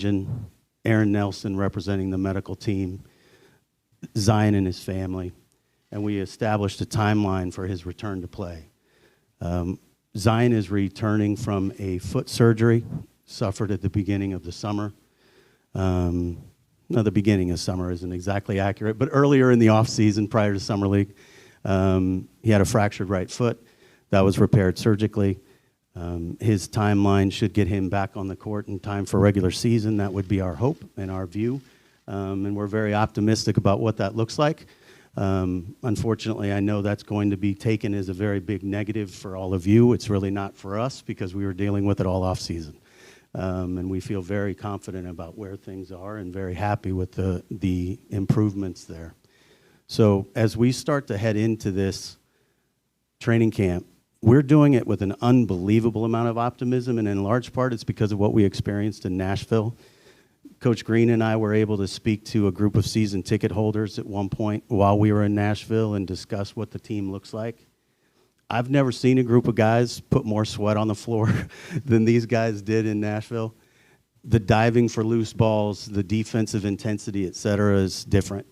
Aaron Nelson representing the medical team, Zion and his family, and we established a timeline for his return to play. Zion is returning from a foot surgery suffered at the beginning of the summer. No, the beginning of summer isn't exactly accurate, but earlier in the off-season prior to Summer League, he had a fractured right foot that was repaired surgically. His timeline should get him back on the court in time for regular season. That would be our hope and our view, and we're very optimistic about what that looks like. Unfortunately, I know that's going to be taken as a very big negative for all of you. It's really not for us because we were dealing with it all off-season. And we feel very confident about where things are and very happy with the improvements there. So as we start to head into this training camp, we're doing it with an unbelievable amount of optimism, and in large part it's because of what we experienced in Nashville. Coach Green and I were able to speak to a group of season ticket holders at one point while we were in Nashville and discuss what the team looks like. I've never seen a group of guys put more sweat on the floor than these guys did in Nashville. The diving for loose balls, the defensive intensity, et cetera, is different.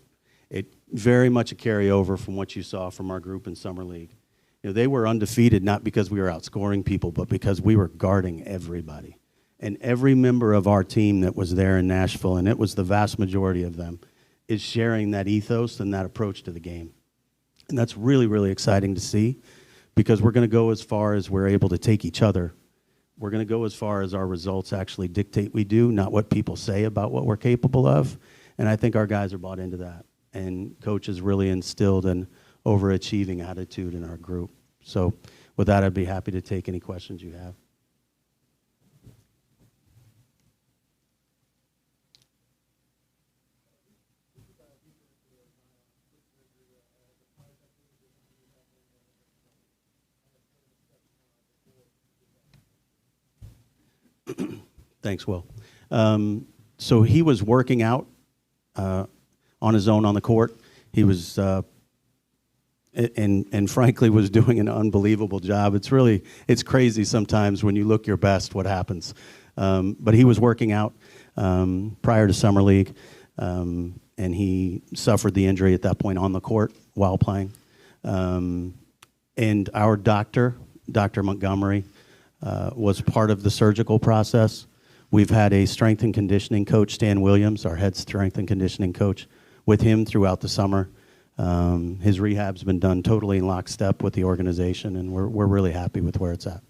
It very much a carryover from what you saw from our group in Summer League. You know, they were undefeated not because we were outscoring people, but because we were guarding everybody. And every member of our team that was there in Nashville, and it was the vast majority of them, is sharing that ethos and that approach to the game. And that's really, really exciting to see, because we're going to go as far as we're able to take each other. We're going to go as far as our results actually dictate we do, not what people say about what we're capable of. And I think our guys are bought into that. And Coach has really instilled an overachieving attitude in our group. So with that, I'd be happy to take any questions you have. Thanks, Will. So he was working out on his own on the court. He was, and frankly, was doing an unbelievable job. It's crazy sometimes when you look your best what happens. But he was working out prior to Summer League, and he suffered the injury at that point on the court while playing. And our doctor, Dr. Montgomery, was part of the surgical process. We've had a strength and conditioning coach, Stan Williams, our head strength and conditioning coach, with him throughout the summer. His rehab's been done totally in lockstep with the organization, and we're really happy with where it's at.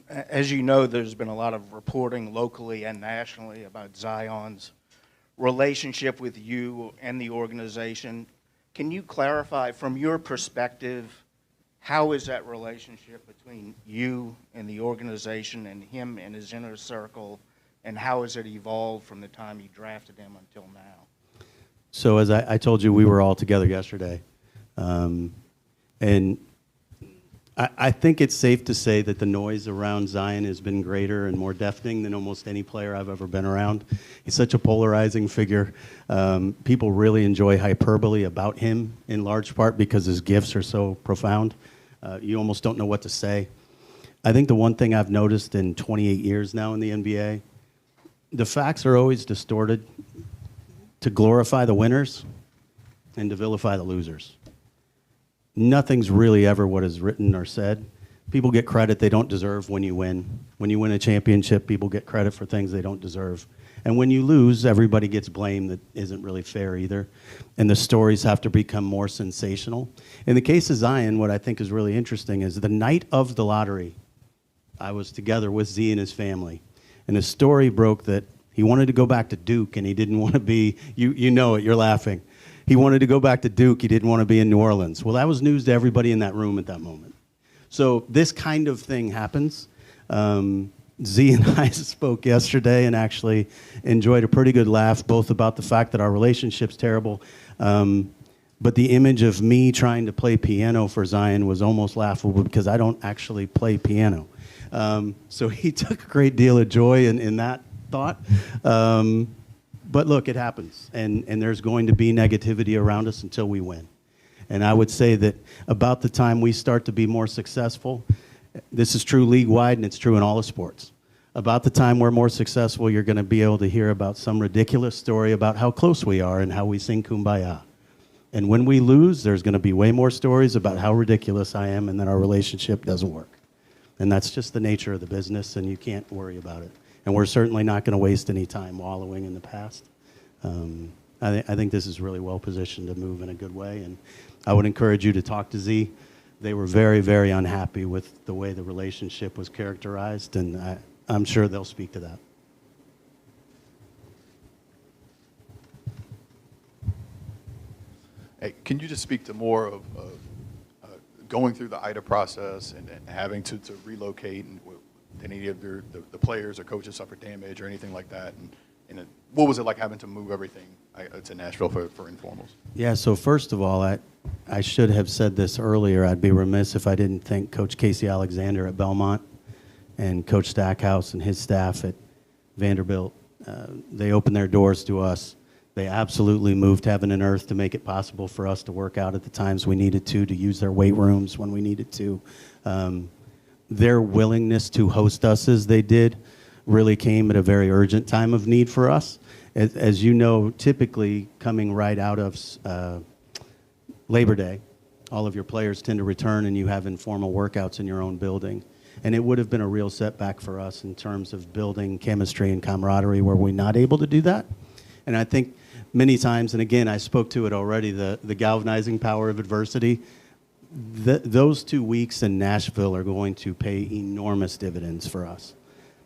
As you know, there's been a lot of reporting locally and nationally about Zion's relationship with you and the organization. Can you clarify, from your perspective, how is that relationship between you and the organization and him and his inner circle, and how has it evolved from the time you drafted him until now? So as I told you, we were all together yesterday. And I think it's safe to say that the noise around Zion has been greater and more deafening than almost any player I've ever been around. He's such a polarizing figure. People really enjoy hyperbole about him, in large part because his gifts are so profound. You almost don't know what to say. I think the one thing I've noticed in 28 years now in the NBA, the facts are always distorted to glorify the winners and to vilify the losers. Nothing's really ever what is written or said. People get credit they don't deserve when you win. When you win a championship, people get credit for things they don't deserve. And when you lose, everybody gets blamed that isn't really fair either. And the stories have to become more sensational. In the case of Zion, what I think is really interesting is the night of the lottery, I was together with Z and his family. And the story broke that he wanted to go back to Duke and he didn't want to be, you know it, you're laughing. He wanted to go back to Duke. He didn't want to be in New Orleans. Well, that was news to everybody in that room at that moment. So this kind of thing happens. Z and I spoke yesterday and actually enjoyed a pretty good laugh, both about the fact that our relationship's terrible, but the image of me trying to play piano for Zion was almost laughable because I don't actually play piano. So he took a great deal of joy in that thought. But look, it happens, and there's going to be negativity around us until we win. And I would say that about the time we start to be more successful, this is true league-wide and it's true in all the sports. About the time we're more successful, you're going to be able to hear about some ridiculous story about how close we are and how we sing Kumbaya. And when we lose, there's going to be way more stories about how ridiculous I am and that our relationship doesn't work. And that's just the nature of the business, and you can't worry about it. And we're certainly not going to waste any time wallowing in the past. I think this is really well positioned to move in a good way. And I would encourage you to talk to Z. They were very, very unhappy with the way the relationship was characterized, and I'm sure they'll speak to that. Hey, can you just speak to more of going through the IDA process and having to relocate, and did any of the players or coaches suffer damage or anything like that? And what was it like having to move everything to Nashville for informals? Yeah, so first of all, I should have said this earlier. I'd be remiss if I didn't thank Coach Casey Alexander at Belmont and Coach Stackhouse and his staff at Vanderbilt. They opened their doors to us. They absolutely moved heaven and earth to make it possible for us to work out at the times we needed to use their weight rooms when we needed to. Their willingness to host us as they did really came at a very urgent time of need for us. As you know, typically coming right out of Labor Day, all of your players tend to return and you have informal workouts in your own building. And it would have been a real setback for us in terms of building chemistry and camaraderie were we not able to do that. And I think many times, and again, I spoke to it already, the galvanizing power of adversity, those 2 weeks in Nashville are going to pay enormous dividends for us.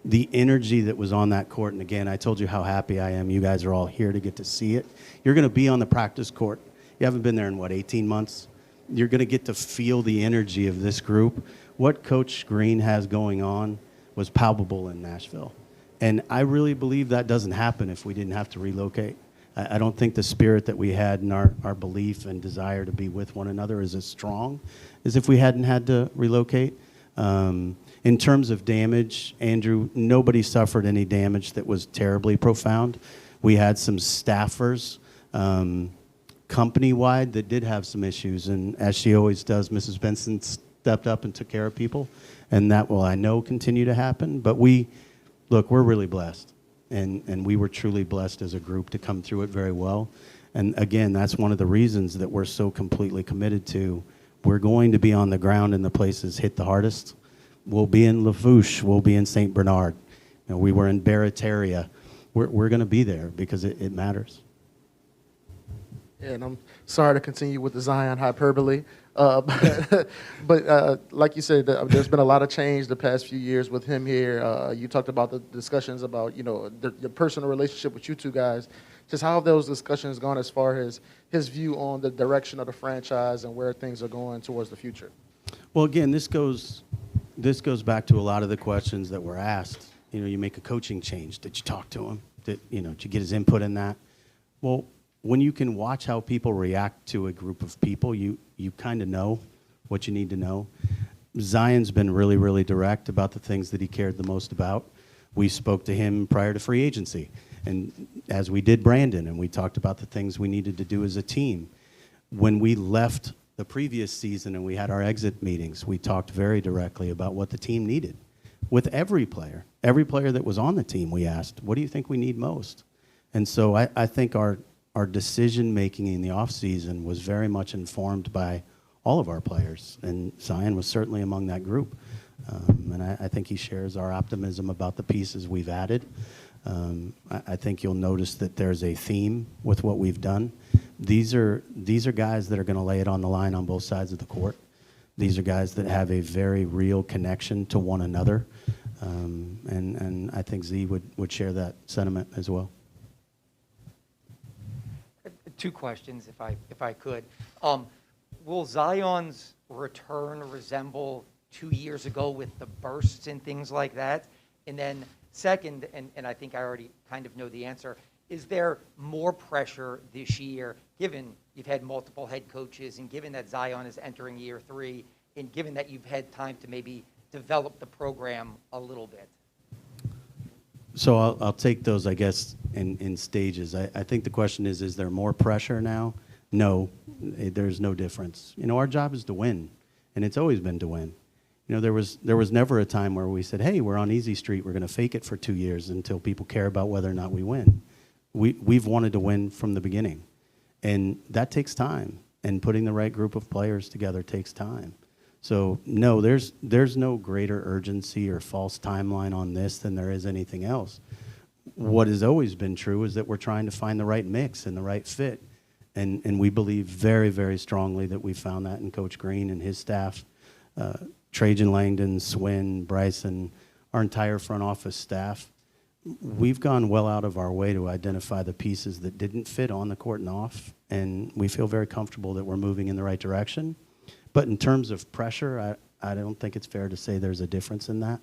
The energy that was on that court, and again, I told you how happy I am. You guys are all here to get to see it. You're going to be on the practice court. You haven't been there in, 18 months? You're going to get to feel the energy of this group. What Coach Green has going on was palpable in Nashville. And I really believe that doesn't happen if we didn't have to relocate. I don't think the spirit that we had and our belief and desire to be with one another is as strong as if we hadn't had to relocate. In terms of damage, Andrew, nobody suffered any damage that was terribly profound. We had some staffers company-wide that did have some issues, and as she always does, Mrs. Benson stepped up and took care of people, and that will, I know, continue to happen. But look, we're really blessed, and we were truly blessed as a group to come through it very well. And again, that's one of the reasons that we're so completely committed to. We're going to be on the ground in the places hit the hardest. We'll be in Lafourche. We'll be in St. Bernard. We were in Barataria. We're going to be there because it matters. Yeah, and I'm sorry to continue with the Zion hyperbole, but like you said, there's been a lot of change the past few years with him here. You talked about the discussions about, the personal relationship with you two guys. Just how have those discussions gone as far as his view on the direction of the franchise and where things are going towards the future? Well, again, this goes back to a lot of the questions that were asked. You make a coaching change. Did you talk to him? Did you get his input in that? Well, when you can watch how people react to a group of people, you kind of know what you need to know. Zion's been really, really direct about the things that he cared the most about. We spoke to him prior to free agency, and as we did Brandon, and we talked about the things we needed to do as a team. When we left the previous season and we had our exit meetings, we talked very directly about what the team needed. With every player that was on the team, we asked, what do you think we need most? And so I think our decision-making in the offseason was very much informed by all of our players, and Zion was certainly among that group. And I think he shares our optimism about the pieces we've added. I think you'll notice that there's a theme with what we've done. These are guys that are going to lay it on the line on both sides of the court. These are guys that have a very real connection to one another. And I think Z would share that sentiment as well. Two questions, if I could. Will Zion's return resemble 2 years ago with the bursts and things like that? And then second, and I think I already kind of know the answer, is there more pressure this year, given you've had multiple head coaches and given that Zion is entering year 3 and given that you've had time to maybe develop the program a little bit? So I'll take those, I guess, in stages. I think the question is there more pressure now? no, there's no difference. Our job is to win, and it's always been to win. There was never a time where we said, hey, we're on easy street, we're going to fake it for 2 years until people care about whether or not we win. We've wanted to win from the beginning, and that takes time, and putting the right group of players together takes time. So no, there's no greater urgency or false timeline on this than there is anything else. What has always been true is that we're trying to find the right mix and the right fit, and we believe very, very strongly that we found that in Coach Green and his staff. Trajan Langdon, Swin, Bryson, our entire front office staff, we've gone well out of our way to identify the pieces that didn't fit on the court and off, and we feel very comfortable that we're moving in the right direction. But in terms of pressure, I don't think it's fair to say there's a difference in that.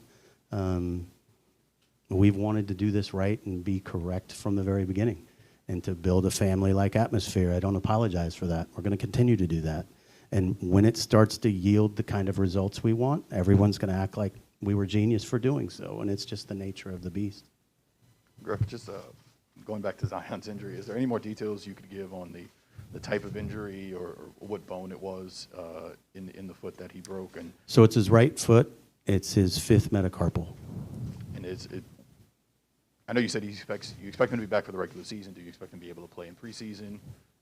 We've wanted to do this right and be correct from the very beginning, and to build a family-like atmosphere. I don't apologize for that. We're going to continue to do that. And when it starts to yield the kind of results we want, everyone's going to act like we were genius for doing so, and it's just the nature of the beast. Griff, just going back to Zion's injury, is there any more details you could give on the type of injury or what bone it was in the foot that he broke? And so it's his right foot. It's his 5th metacarpal. And I know you said you expect him to be back for the regular season. Do you expect him to be able to play in preseason?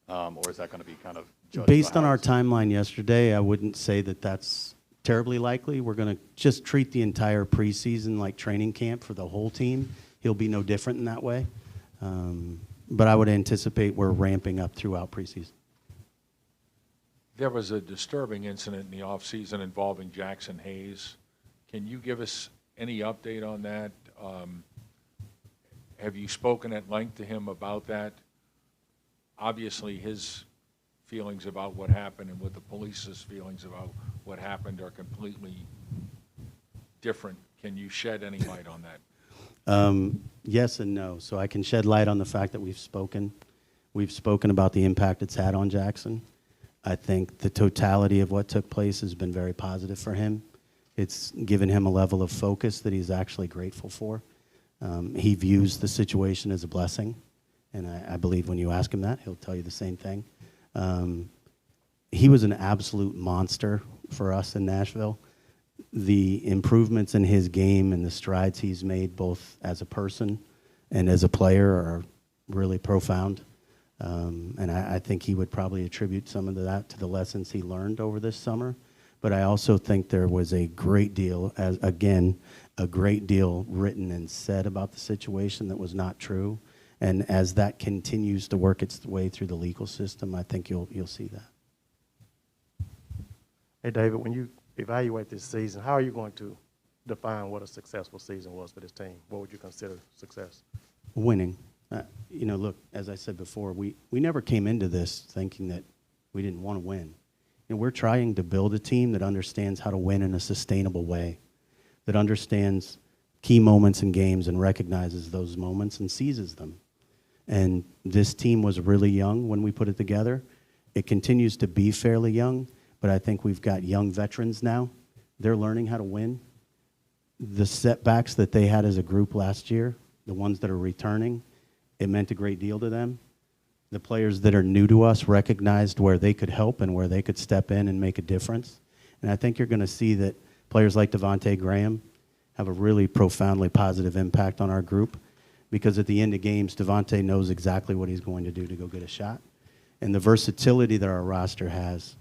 Or is that going to be kind of judged Based by on our how timeline yesterday, I wouldn't say that that's terribly likely. We're going to just treat the entire preseason like training camp for the whole team. He'll be no different in that way. But I would anticipate we're ramping up throughout preseason. There was a disturbing incident in the offseason involving Jaxson Hayes. Can you give us any update on that? Have you spoken at length to him about that? Obviously, his feelings about what happened and what the police's feelings about what happened are completely different. Can you shed any light on that? Yes and no. So I can shed light on the fact that we've spoken. We've spoken about the impact it's had on Jaxson. I think the totality of what took place has been very positive for him. It's given him a level of focus that he's actually grateful for. He views the situation as a blessing, and I believe when you ask him that, he'll tell you the same thing. He was an absolute monster for us in Nashville. The improvements in his game and the strides he's made both as a person and as a player are really profound. And I think he would probably attribute some of that to the lessons he learned over this summer. But I also think there was a great deal, a great deal written and said about the situation that was not true. And as that continues to work its way through the legal system, I think you'll see that. Hey, David, when you evaluate this season, how are you going to define what a successful season was for this team? What would you consider success? Winning. Look, as I said before, we never came into this thinking that we didn't want to win. We're trying to build a team that understands how to win in a sustainable way, that understands key moments in games and recognizes those moments and seizes them. And this team was really young when we put it together. It continues to be fairly young, but I think we've got young veterans now. They're learning how to win. The setbacks that they had as a group last year, the ones that are returning, it meant a great deal to them. The players that are new to us recognized where they could help and where they could step in and make a difference. And I think you're going to see that players like Devonte Graham have a really profoundly positive impact on our group, because at the end of games, Devonte knows exactly what he's going to do to go get a shot. And the versatility that our roster has,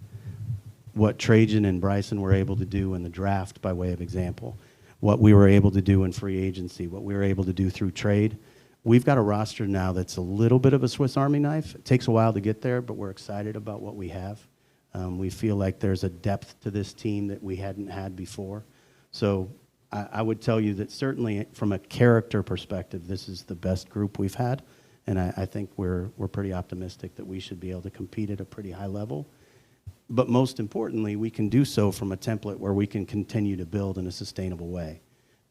what Trajan and Bryson were able to do in the draft by way of example, what we were able to do in free agency, what we were able to do through trade. We've got a roster now that's a little bit of a Swiss Army knife. It takes a while to get there, but we're excited about what we have. We feel like there's a depth to this team that we hadn't had before. So I would tell you that certainly from a character perspective, this is the best group we've had. And I think we're pretty optimistic that we should be able to compete at a pretty high level. But most importantly, we can do so from a template where we can continue to build in a sustainable way.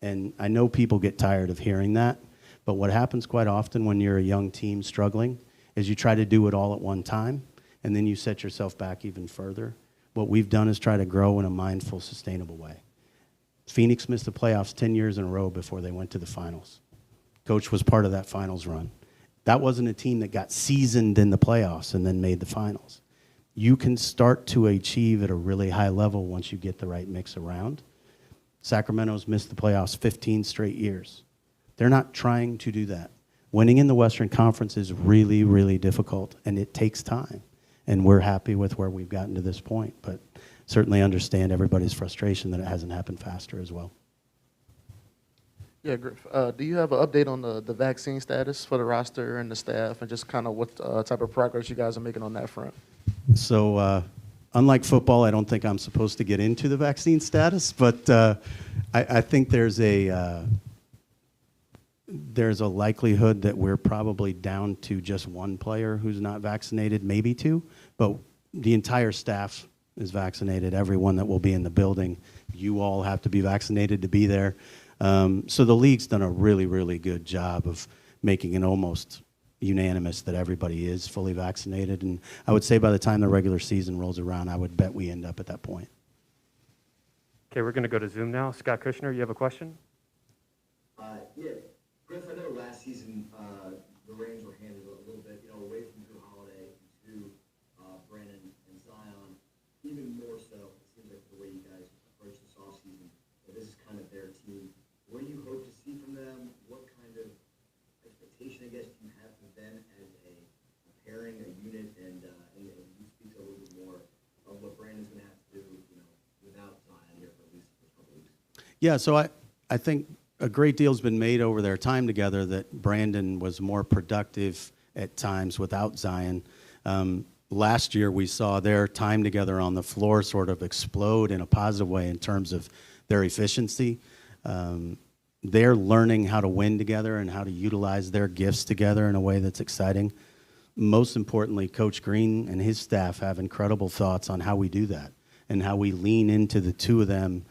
And I know people get tired of hearing that. But what happens quite often when you're a young team struggling is you try to do it all at one time, and then you set yourself back even further. What we've done is try to grow in a mindful, sustainable way. Phoenix missed the playoffs 10 years in a row before they went to the finals. Coach was part of that finals run. That wasn't a team that got seasoned in the playoffs and then made the finals. You can start to achieve at a really high level once you get the right mix around. Sacramento's missed the playoffs 15 straight years. They're not trying to do that. Winning in the Western Conference is really, really difficult, and it takes time. And we're happy with where we've gotten to this point, but certainly understand everybody's frustration that it hasn't happened faster as well. Yeah, Griff, do you have an update on the vaccine status for the roster and the staff, and just kind of what type of progress you guys are making on that front? So unlike football, I don't think I'm supposed to get into the vaccine status, but I think there's a likelihood that we're probably down to just one player who's not vaccinated, maybe two, but the entire staff is vaccinated, everyone that will be in the building. You all have to be vaccinated to be there. So the league's done a really, really good job of making it almost unanimous that everybody is fully vaccinated. And I would say by the time the regular season rolls around, I would bet we end up at that point. Okay, we're going to go to Zoom now. Scott Kushner, you have a question? Yeah, Griff, I know last season the reins were handed a little bit, away from Drew Holiday to Brandon and Zion. Even more so, it seems like the way you guys approach this offseason, this is kind of their team. What do you hope to see from them? What kind of expectation, I guess, do you have for them as a pairing, a unit, and you speak a little bit more of what Brandon's going to have to do, without Zion here for at least a couple weeks? Yeah, so I think a great deal's been made over their time together that Brandon was more productive at times without Zion. Last year, we saw their time together on the floor sort of explode in a positive way in terms of their efficiency. They're learning how to win together and how to utilize their gifts together in a way that's exciting. Most importantly, Coach Green and his staff have incredible thoughts on how we do that and how we lean into the two of them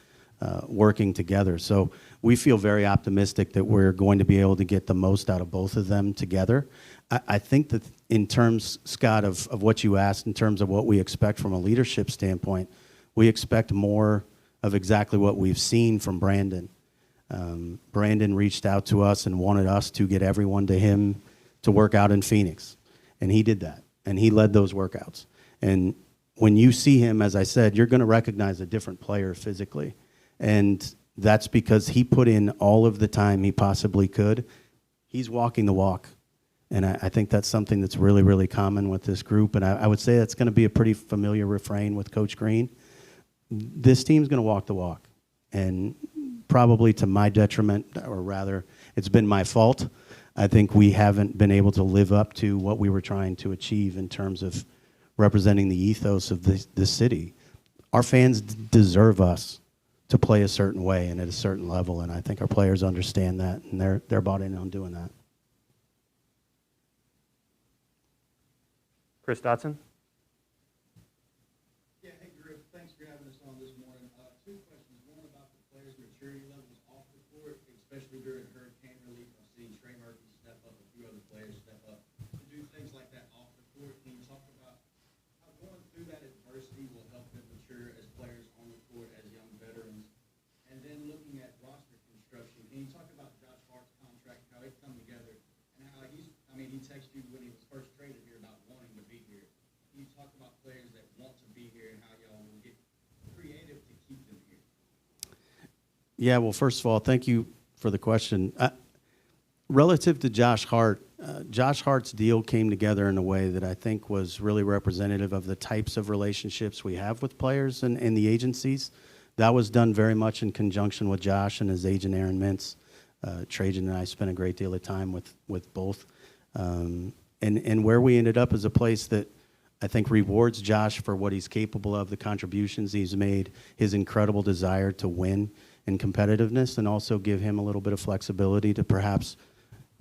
working together. So we feel very optimistic that we're going to be able to get the most out of both of them together. I think that in terms, Scott, of what you asked, in terms of what we expect from a leadership standpoint, we expect more of exactly what we've seen from Brandon. Brandon reached out to us and wanted us to get everyone to him to work out in Phoenix. And he did that. And he led those workouts. And when you see him, as I said, you're going to recognize a different player physically. And that's because he put in all of the time he possibly could. He's walking the walk. And I think that's something that's really, really common with this group. And I would say that's going to be a pretty familiar refrain with Coach Green. This team's going to walk the walk. And probably to my detriment, or rather, it's been my fault. I think we haven't been able to live up to what we were trying to achieve in terms of representing the ethos of this city. Our fans deserve us to play a certain way and at a certain level, and I think our players understand that, and they're bought in on doing that. Chris Dotson? Yeah, hey, Griff, thanks for having us on this morning. Two questions. One about the players' maturity levels off the court, especially during hurricane relief. I've seen Trey Murphy step up, a few other players step up to do things like that off the court. Can you talk about how going through that adversity will help them mature as players on the court, as young veterans? And then looking at roster construction, can you talk about Josh Hart's contract, how they've come together, and how he texted you when he was first traded here about wanting to be here. Can you talk about players that want to be here and how y'all will get creative to keep them here? Yeah, well, first of all, thank you for the question. Relative to Josh Hart, Josh Hart's deal came together in a way that I think was really representative of the types of relationships we have with players and the agencies. That was done very much in conjunction with Josh and his agent, Aaron Mintz. Trajan and I spent a great deal of time with both. And where we ended up is a place that I think rewards Josh for what he's capable of, the contributions he's made, his incredible desire to win and competitiveness, and also give him a little bit of flexibility to perhaps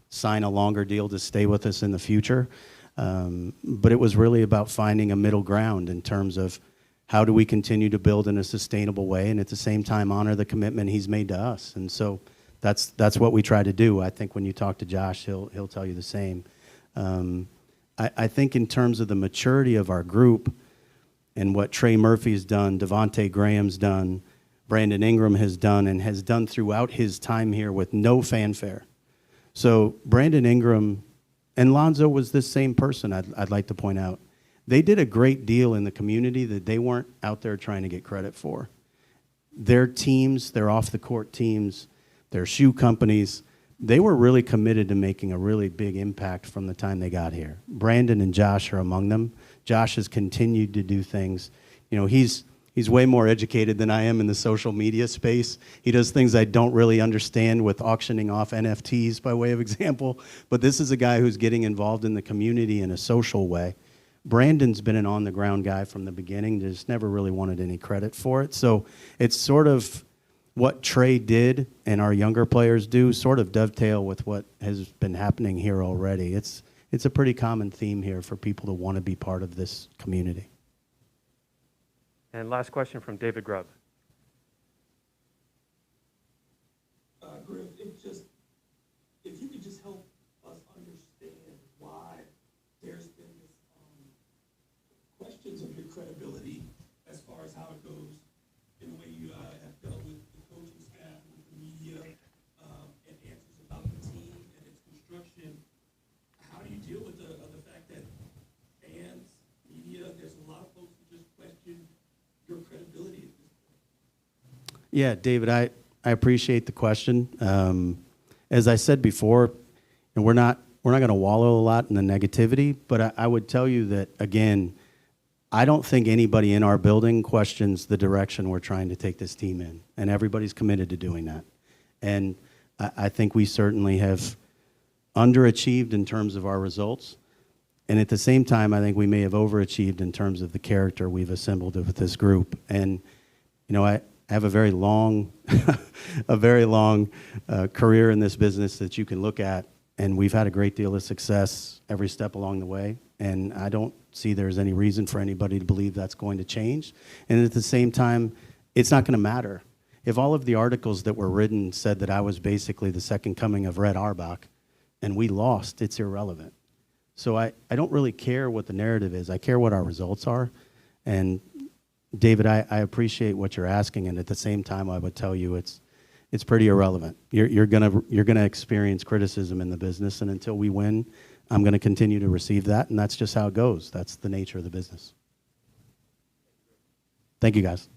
sign a longer deal to stay with us in the future. But it was really about finding a middle ground in terms of how do we continue to build in a sustainable way and at the same time honor the commitment he's made to us. And so that's what we try to do. I think when you talk to Josh, he'll tell you the same. I think in terms of the maturity of our group and what Trey Murphy's done, Devonte Graham's done, Brandon Ingram has done, and has done throughout his time here with no fanfare. So Brandon Ingram And Lonzo was this same person, I'd like to point out. They did a great deal in the community that they weren't out there trying to get credit for. Their teams, their off-the-court teams, their shoe companies, they were really committed to making a really big impact from the time they got here. Brandon and Josh are among them. Josh has continued to do things. You know, he's way more educated than I am in the social media space. He does things I don't really understand with auctioning off NFTs by way of example. But this is a guy who's getting involved in the community in a social way. Brandon's been an on-the-ground guy from the beginning, just never really wanted any credit for it. So it's sort of what Trey did and our younger players do sort of dovetail with what has been happening here already. It's a pretty common theme here for people to want to be part of this community. And last question from David Grubb. Griff, if you could just help us understand why there's been this questions of your credibility as far as how it goes in the way you have dealt with the coaching staff, with the media, and answers about the team and its construction. How do you deal with the fact that fans, media, there's a lot of folks who just question your credibility at this point? Yeah, David, I appreciate the question. As I said before, and we're not going to wallow a lot in the negativity, but I would tell you that, again, I don't think anybody in our building questions the direction we're trying to take this team in, and everybody's committed to doing that. And I think we certainly have underachieved in terms of our results, and at the same time, I think we may have overachieved in terms of the character we've assembled with this group. And, you know, I have a very long, career in this business that you can look at, and we've had a great deal of success every step along the way. And I don't see there's any reason for anybody to believe that's going to change. And at the same time, it's not going to matter. If all of the articles that were written said that I was basically the second coming of Red Auerbach and we lost, it's irrelevant. So I don't really care what the narrative is. I care what our results are. And David, I appreciate what you're asking, and at the same time, I would tell you it's pretty irrelevant. You're gonna experience criticism in the business, and until we win, I'm gonna continue to receive that, and that's just how it goes. That's the nature of the business. Thank you, guys.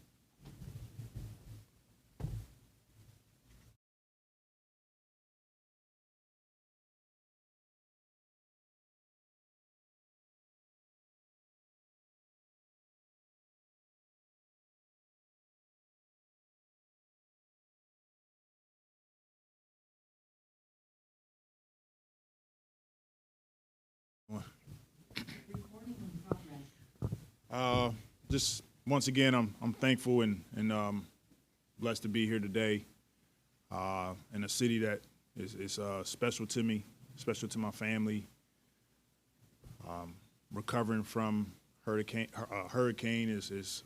Just once again, I'm thankful and blessed to be here today in a city that is special to me, special to my family. Recovering from hurricane is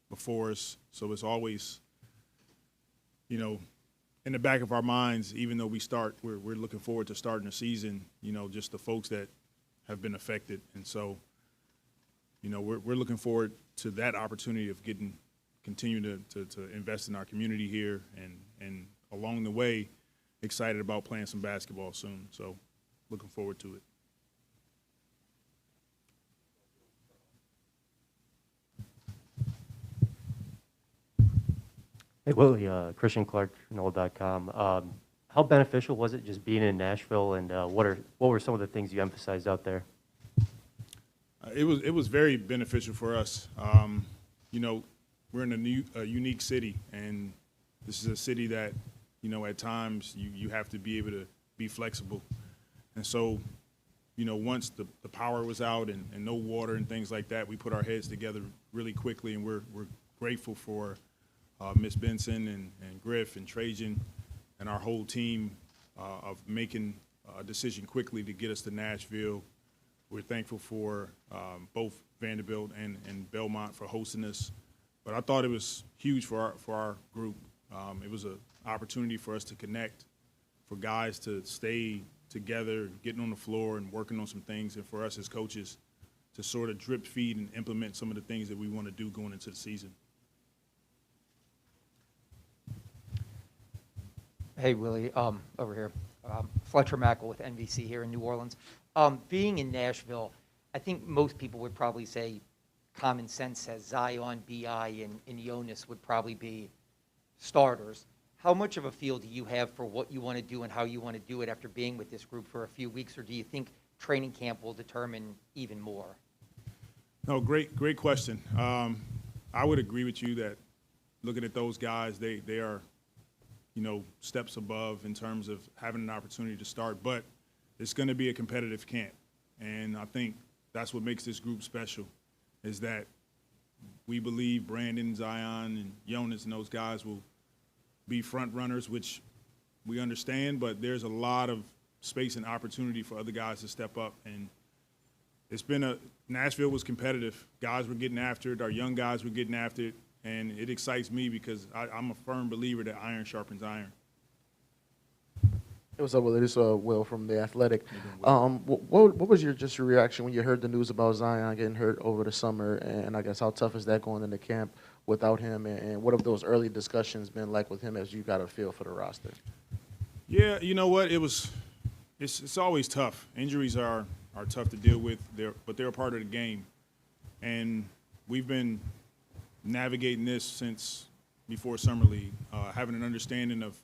before us, so it's always, you know, in the back of our minds. Even though we're looking forward to starting the season, you know, just the folks that have been affected, and so, you know, we're looking forward to that opportunity of continue to invest in our community here, and along the way, excited about playing some basketball soon. So, looking forward to it. Hey, Willie, Christian Clark, NOLA.com. How beneficial was it just being in Nashville, and what were some of the things you emphasized out there? It was very beneficial for us. You know, we're in a unique city, and this is a city that, you know, at times you have to be able to be flexible. And so, you know, once the power was out and no water and things like that, we put our heads together really quickly, and we're grateful for Miss Benson and Griff and Trajan and our whole team of making a decision quickly to get us to Nashville. We're thankful for both Vanderbilt and Belmont for hosting us. But I thought it was huge for our group. It was an opportunity for us to connect, for guys to stay together, getting on the floor and working on some things, and for us as coaches to sort of drip feed and implement some of the things that we want to do going into the season. Hey, Willie, over here. Fletcher Mackel with NBC here in New Orleans. Being in Nashville, I think most people would probably say common sense says Zion, B.I., and Jonas would probably be starters. How much of a feel do you have for what you want to do and how you want to do it after being with this group for a few weeks, or do you think training camp will determine even more? No, great question. I would agree with you that looking at those guys, they are, steps above in terms of having an opportunity to start. But it's going to be a competitive camp, and I think that's what makes this group special, is that we believe Brandon, Zion, and Jonas and those guys will be front runners, which we understand, but there's a lot of space and opportunity for other guys to step up. And it's been Nashville was competitive. Guys were getting after it. Our young guys were getting after it. And it excites me because I'm a firm believer that iron sharpens iron. Hey, what's up, Will? This is Will from The Athletic. What was your reaction when you heard the news about Zion getting hurt over the summer? And I guess how tough is that going into camp without him? And what have those early discussions been like with him as you got a feel for the roster? Yeah, you know what? It's always tough. Injuries are tough to deal with, but they're a part of the game. And we've been navigating this since before Summer League, having an understanding of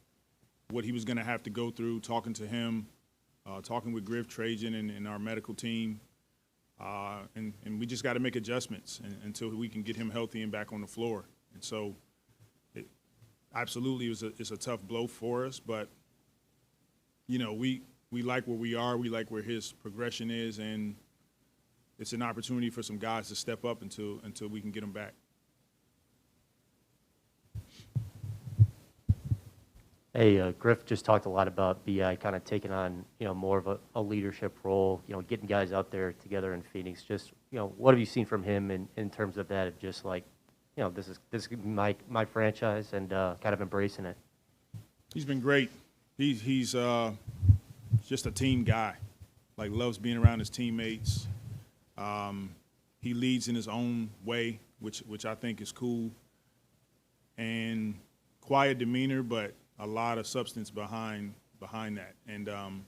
what he was going to have to go through, talking to him, talking with Griff, Trajan, and our medical team. And we just got to make adjustments until we can get him healthy and back on the floor. And so absolutely it's a tough blow for us, but, we like where we are. We like where his progression is, and it's an opportunity for some guys to step up until we can get them back. Hey, Griff just talked a lot about B.I. kind of taking on, more of a leadership role, getting guys out there together in Phoenix. Just, what have you seen from him in terms of that, of just like, this is my franchise, and kind of embracing it? He's been great. He's just a team guy, like loves being around his teammates. He leads in his own way, which I think is cool, and quiet demeanor, but a lot of substance behind that. And on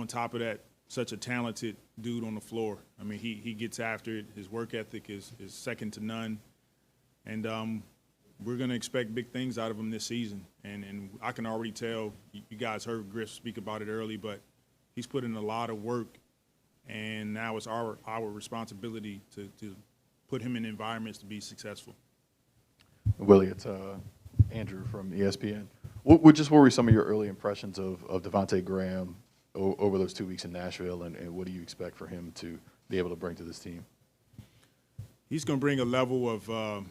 top of that, such a talented dude on the floor. I mean, he gets after it. His work ethic is second to none. And we're going to expect big things out of him this season. And I can already tell, you guys heard Griff speak about it early, but he's put in a lot of work. And now it's our responsibility to put him in environments to be successful. Willie, it's Andrew from ESPN. What were some of your early impressions of Devonte Graham over those 2 weeks in Nashville, and what do you expect for him to be able to bring to this team? He's going to bring a level of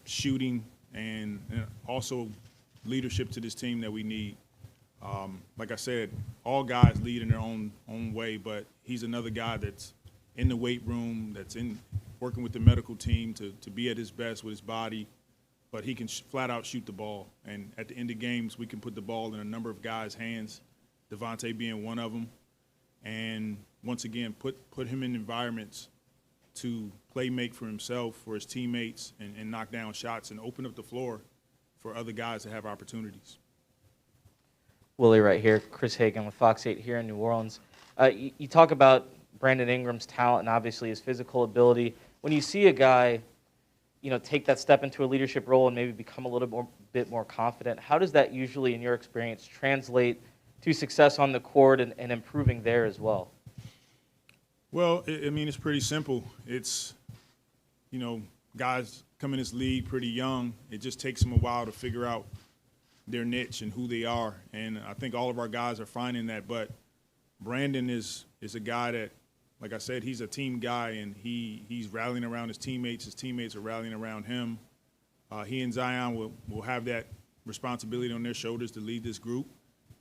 shooting and also leadership to this team that we need. Like I said, all guys lead in their own way, but he's another guy that's in the weight room, that's working with the medical team to be at his best with his body. But he can flat out shoot the ball. And at the end of games, we can put the ball in a number of guys' hands, Devonte being one of them. And once again, put him in environments to make for himself, for his teammates, and knock down shots and open up the floor for other guys to have opportunities. Willie right here, Chris Hagan with Fox 8 here in New Orleans. You talk about Brandon Ingram's talent and obviously his physical ability. When you see a guy take that step into a leadership role and maybe become a little bit more confident, how does that usually, in your experience, translate to success on the court and improving there as well? Well, it's pretty simple. It's, guys come in this league pretty young. It just takes them a while to figure out their niche and who they are. And I think all of our guys are finding that. But Brandon is a guy that, like I said, he's a team guy, and he's rallying around his teammates. His teammates are rallying around him. He and Zion will have that responsibility on their shoulders to lead this group.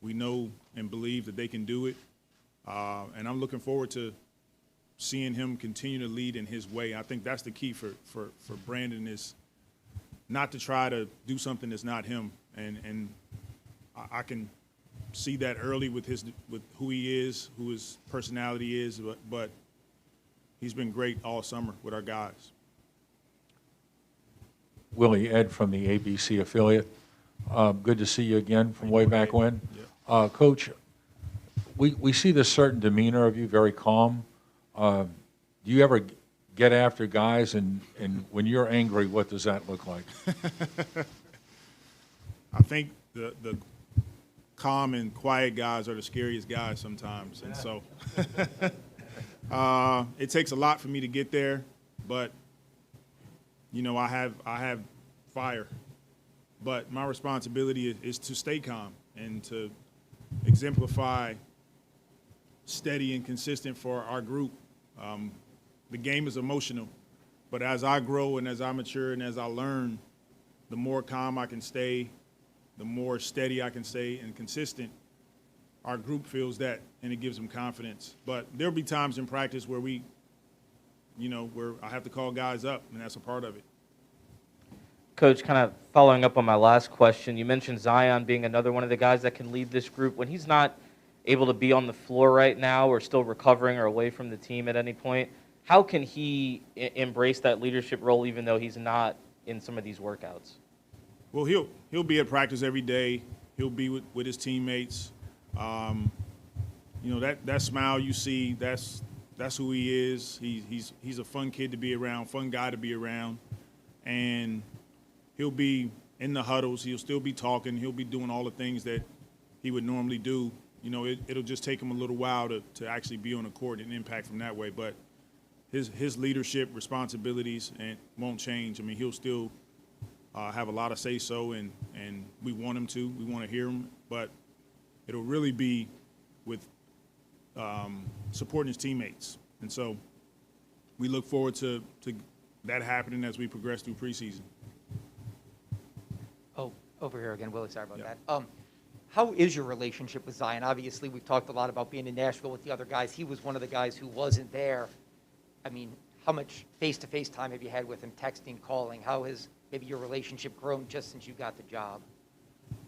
We know and believe that they can do it. And I'm looking forward to seeing him continue to lead in his way. I think that's the key for Brandon, is not to try to do something that's not him. And I can see that early with who he is, who his personality is, but he's been great all summer with our guys. Willie, Ed from the ABC affiliate. Good to see you again from way back when. Yeah. Coach, we see this certain demeanor of you, very calm. Do you ever get after guys, and when you're angry, what does that look like? I think the calm and quiet guys are the scariest guys sometimes, and so it takes a lot for me to get there. But you know, I have fire, but my responsibility is to stay calm and to exemplify steady and consistent for our group. The game is emotional, but as I grow and as I mature and as I learn, the more calm I can stay, the more steady I can stay and consistent. Our group feels that, and it gives them confidence. But there'll be times in practice where where I have to call guys up, and that's a part of it. Coach, kind of following up on my last question, you mentioned Zion being another one of the guys that can lead this group. When he's not able to be on the floor right now or still recovering or away from the team at any point, how can he embrace that leadership role even though he's not in some of these workouts? Well, he'll be at practice every day. He'll be with his teammates. That smile you see, that's who he is. He's a fun kid to be around, fun guy to be around, and he'll be in the huddles. He'll still be talking. He'll be doing all the things that he would normally do. It'll just take him a little while to actually be on the court and impact from that way. But his leadership responsibilities won't change. I mean, he'll still have a lot of say-so, and we want him to. We want to hear him. But it'll really be with supporting his teammates. And so we look forward to that happening as we progress through preseason. Oh, over here again, Willie, sorry about Yeah. that. How is your relationship with Zion? Obviously, we've talked a lot about being in Nashville with the other guys. He was one of the guys who wasn't there. I mean, how much face-to-face time have you had with him, texting, calling? How has maybe your relationship grown just since you got the job?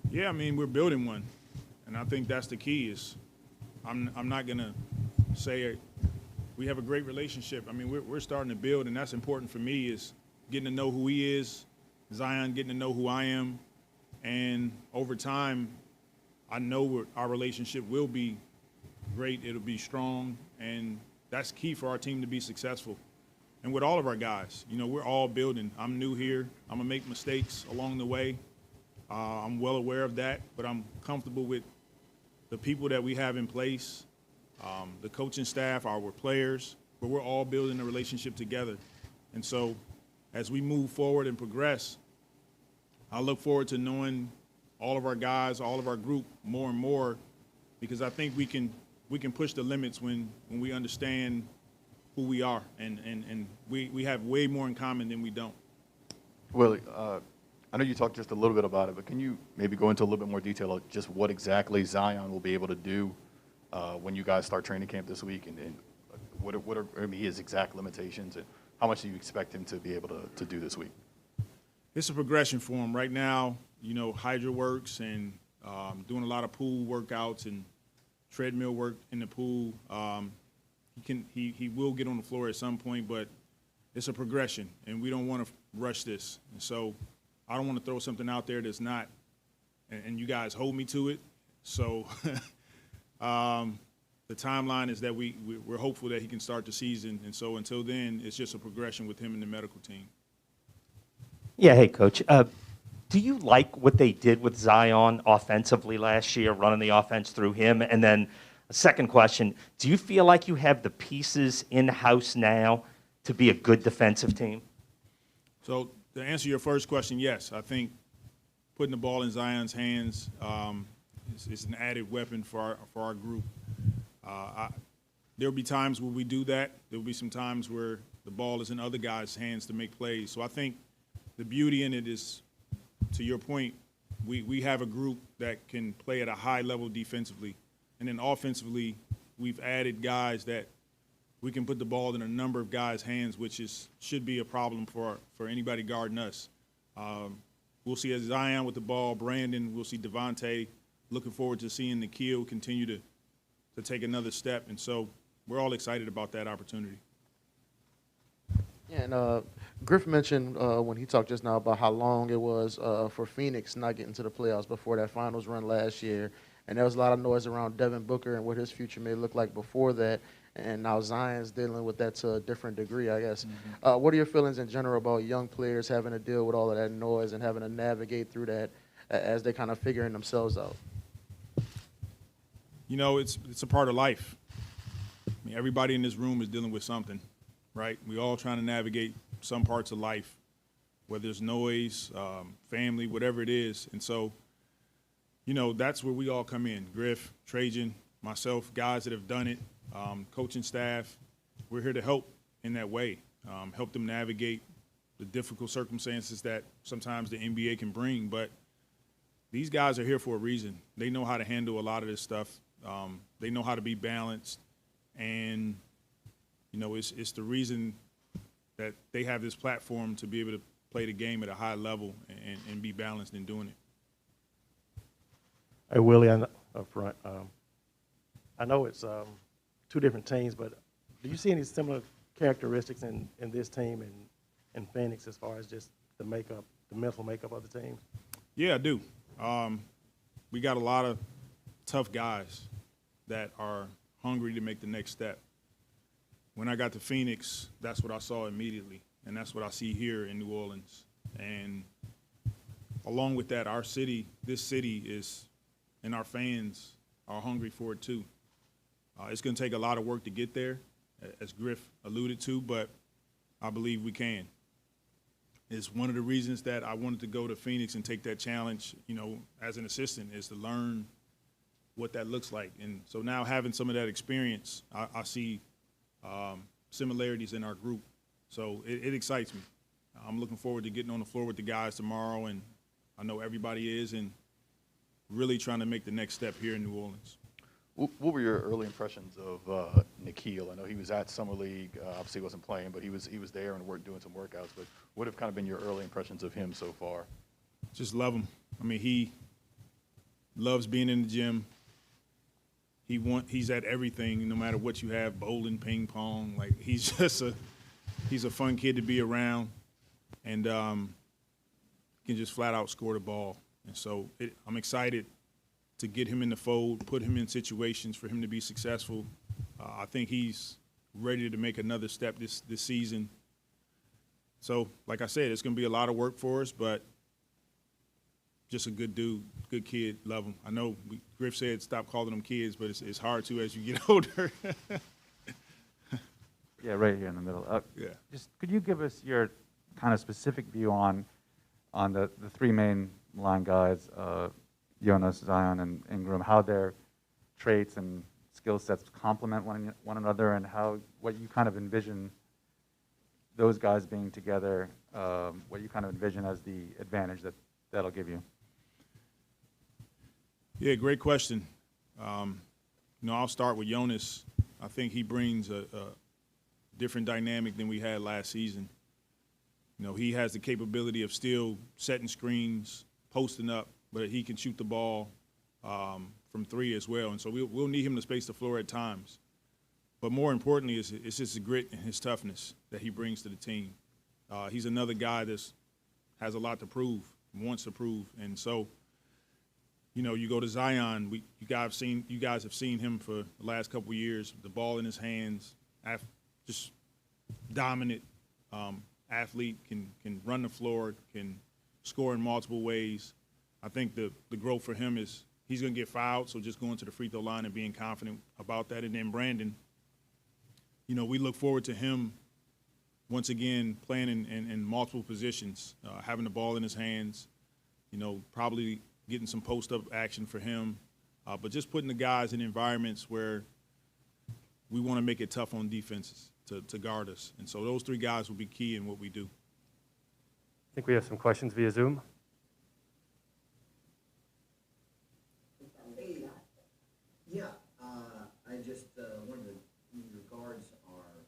Yeah, I mean, we're building one, and I think that's the key. Is I'm not gonna say we have a great relationship. I mean, we're starting to build, and that's important for me. Is getting to know who he is, Zion getting to know who I am, and over time, I know our relationship will be great. It'll be strong, and that's key for our team to be successful. And with all of our guys, we're all building. I'm new here. I'm gonna make mistakes along the way. I'm well aware of that, but I'm comfortable with the people that we have in place, the coaching staff, our players, but we're all building a relationship together. And so as we move forward and progress, I look forward to knowing all of our guys, all of our group more and more, because I think we can push the limits when we understand who we are, and we have way more in common than we don't. Willie, I know you talked just a little bit about it, but can you maybe go into a little bit more detail of just what exactly Zion will be able to do when you guys start training camp this week, and what are his exact limitations, and how much do you expect him to be able to do this week? It's a progression for him. Right now, Hydra works and doing a lot of pool workouts and treadmill work in the pool. He will get on the floor at some point, but it's a progression, and we don't want to rush this. And so I don't want to throw something out there that's not, and you guys hold me to it. So the timeline is that we're hopeful that he can start the season, and so until then, it's just a progression with him and the medical team. Yeah, hey, Coach. Do you like what they did with Zion offensively last year, running the offense through him? And then a second question, do you feel like you have the pieces in-house now to be a good defensive team? So to answer your first question, yes. I think putting the ball in Zion's hands is an added weapon for our group. There'll be times where we do that. There'll be some times where the ball is in other guys' hands to make plays. So I think the beauty in it is, to your point, we have a group that can play at a high level defensively. And then offensively, we've added guys that we can put the ball in a number of guys' hands, which should be a problem for anybody guarding us. We'll see Zion with the ball, Brandon, we'll see Devonte. Looking forward to seeing Nickeil continue to take another step. And so we're all excited about that opportunity. Yeah, and Griffin mentioned when he talked just now about how long it was for Phoenix not getting to the playoffs before that finals run last year. and there was a lot of noise around Devin Booker and what his future may look like before that. And now Zion's dealing with that to a different degree, I guess. What are your feelings in general about young players having to deal with all of that noise and having to navigate through that as they kind of figuring themselves out? You know, it's a part of life. I mean, everybody in this room is dealing with something, right? We all trying to navigate some parts of life, whether it's noise, family, whatever it is. And so, you know, that's where we all come in. Griff, Trajan, myself, guys that have done it, coaching staff. We're here to help in that way, help them navigate the difficult circumstances that sometimes the NBA can bring. But these guys are here for a reason. They know how to handle a lot of this stuff. They know how to be balanced. And, you know, it's the reason that they have this platform to be able to play the game at a high level and be balanced in doing it. Hey, Willie, up front, I know it's two different teams, but do you see any similar characteristics in this team and Phoenix as far as just the makeup, the mental makeup of the team? Yeah, I do. We got a lot of tough guys that are hungry to make the next step. When I got to Phoenix, that's what I saw immediately, and that's what I see here in New Orleans. And along with that, our city, this city is, and our fans are hungry for it too. It's going to take a lot of work to get there, as Griff alluded to, but I believe we can. It's one of the reasons that I wanted to go to Phoenix and take that challenge, you know, as an assistant, is to learn what that looks like. And so now having some of that experience, I see similarities in our group. So it excites me. I'm looking forward to getting on the floor with the guys tomorrow, and I know everybody is, and really trying to make the next step here in New Orleans. What were your early impressions of Nickeil? I know he was at Summer League. Obviously, he wasn't playing, but he was there and doing some workouts. But what have kind of been your early impressions of him so far? Just love him. I mean, he loves being in the gym. He's at everything, no matter what you have, bowling, ping pong. Like, he's a fun kid to be around, and can just flat out score the ball. And so I'm excited to get him in the fold, put him in situations for him to be successful. I think he's ready to make another step this season. So, like I said, it's going to be a lot of work for us, but just a good dude, good kid, love him. I know Griff said stop calling them kids, but it's hard to as you get older. Yeah, right here in the middle. Yeah. Just could you give us your kind of specific view on the three main line guys, Jonas, Zion, and Ingram, how their traits and skill sets complement one another, and what you kind of envision those guys being together, what you kind of envision as the advantage that'll give you? Yeah, great question. I'll start with Jonas. I think he brings a different dynamic than we had last season. You know, he has the capability of still setting screens, posting up, but he can shoot the ball from three as well. And so we'll need him to space the floor at times. But more importantly, it's just his grit and his toughness that he brings to the team. He's another guy that has a lot to prove, wants to prove. And so, you go to Zion. You guys have seen him for the last couple of years. The ball in his hands, just dominant athlete, can run the floor, can score in multiple ways. I think the growth for him is he's going to get fouled, so just going to the free throw line and being confident about that. And then Brandon, we look forward to him once again playing in multiple positions, having the ball in his hands, probably getting some post-up action for him, but just putting the guys in environments where we want to make it tough on defenses to guard us. And so those three guys will be key in what we do. I think we have some questions via Zoom. Yeah, I just wanted to, your guards are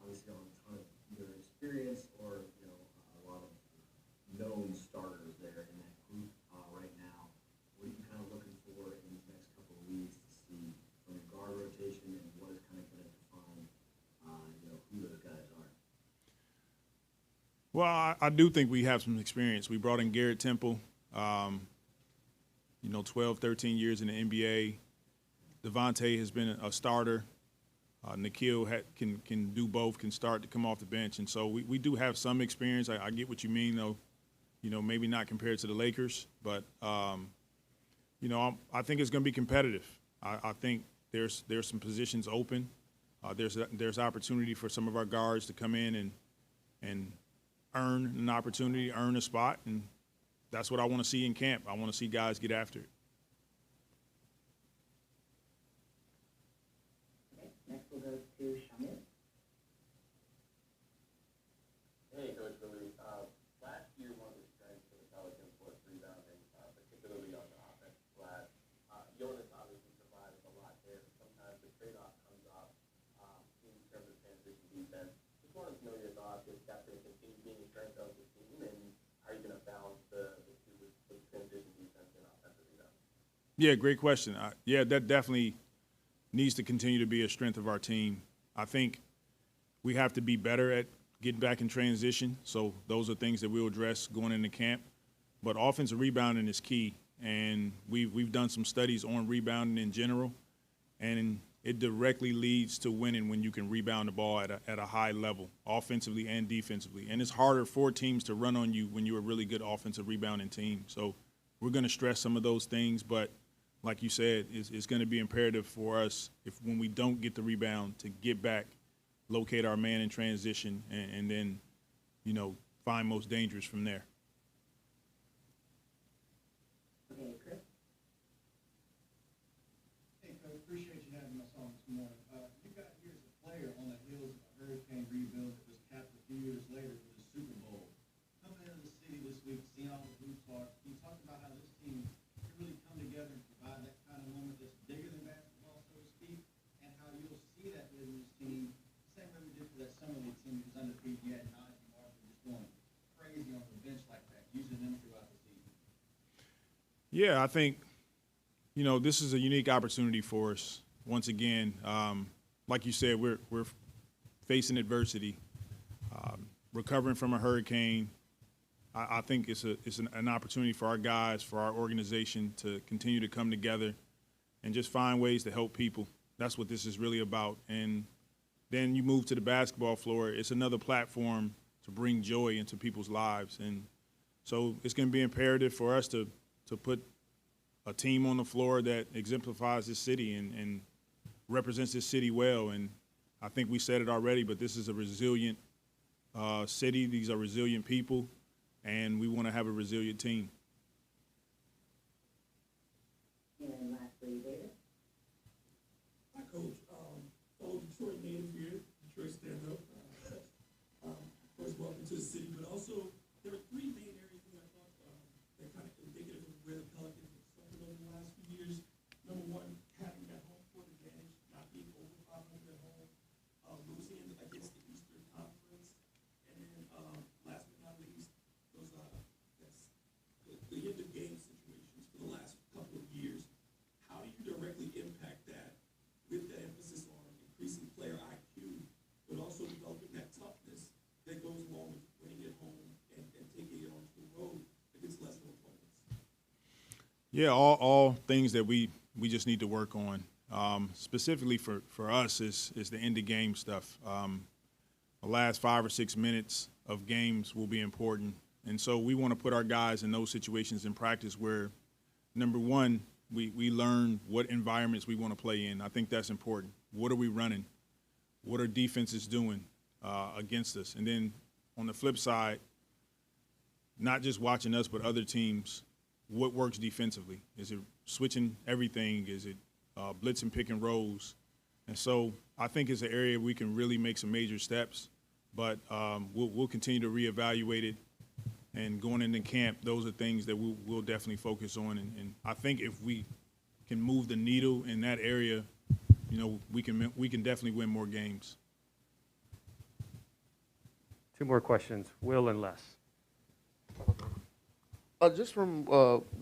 obviously on a ton of either experience or, a lot of known starters there in that group right now. What are you kind of looking for in these next couple of weeks to see from your guard rotation, and what is kind of going to define, who those guys are? Well, I do think we have some experience. We brought in Garrett Temple. 12, 13 years in the NBA. Devonte has been a starter. Nickeil can do both, can start to come off the bench. And so we do have some experience. I get what you mean, though. Maybe not compared to the Lakers, but, I think it's going to be competitive. I think there's some positions open. There's opportunity for some of our guards to come in and earn an opportunity, earn a spot, and that's what I want to see in camp. I want to see guys get after it. Okay, next we'll go to Shamil. Hey, Coach Willie. Last year, one of the strengths of the Pelicans was rebounding, particularly on the offensive glass. Jonas obviously provided a lot there, but sometimes the trade-off comes up in terms of transition defense. Just wanted to know your thoughts if that's going to continue being a strength of the team, and how are you going to balance the two with transition defense and offensive rebound? Yeah, great question. That definitely needs to continue to be a strength of our team. I think we have to be better at getting back in transition, so those are things that we'll address going into camp. But offensive rebounding is key, and we've done some studies on rebounding in general, and it directly leads to winning when you can rebound the ball at a high level, offensively and defensively. And it's harder for teams to run on you when you're a really good offensive rebounding team. So we're going to stress some of those things, but like you said, it's going to be imperative for us when we don't get the rebound to get back, locate our man in transition, and then, find most dangerous from there. Okay, Chris. Hey, Coach, appreciate you having us on this morning. You got here as a player on the heels of a hurricane rebuild that was capped a few years later with the Super Bowl. Coming into the city this week, seeing all the hoops are, can you talk about how this team can really come together and provide that kind of moment that's bigger than basketball, so to speak, and how you'll see that within this team, same way we did for that summer league team that was undefeated. You had Naji Marshall just going crazy on the bench like that, using them throughout the season. Yeah, I think, this is a unique opportunity for us. Once again, like you said, we're facing adversity, recovering from a hurricane. I think it's an opportunity for our guys, for our organization to continue to come together and just find ways to help people. That's what this is really about. And then you move to the basketball floor. It's another platform to bring joy into people's lives. And so it's going to be imperative for us to put a team on the floor that exemplifies this city and represents this city well. And I think we said it already, but this is a resilient city. These are resilient people, and we want to have a resilient team. And lastly, David. Hi, Coach. Fellow Detroit native here, Detroit stand-up. First, welcome to the city, but also there are three main areas that I thought that kind of indicative of where the Pelicans have suffered over the last few years. Number one, having that home court advantage, not being over 500 at home, losing against the Eastern Conference, and then last but not least, that's the end of game situations for the last couple of years. How do you directly impact that with that emphasis on increasing player IQ, but also developing that toughness that goes along with winning at home and taking it onto the road against lesser opponents? Yeah, all things that we just need to work on. Specifically for us is the end of game stuff. The last 5 or 6 minutes of games will be important. And so we want to put our guys in those situations in practice where, number one, we learn what environments we want to play in. I think that's important. What are we running? What are defenses doing against us? And then on the flip side, not just watching us, but other teams, what works defensively? Is it switching everything? Is it blitz and pick and rolls? And so I think it's an area we can really make some major steps, but we'll continue to reevaluate it. And going into camp, those are things that we'll definitely focus on. And I think if we can move the needle in that area, we can definitely win more games. 2 more questions, Will and Les. Just from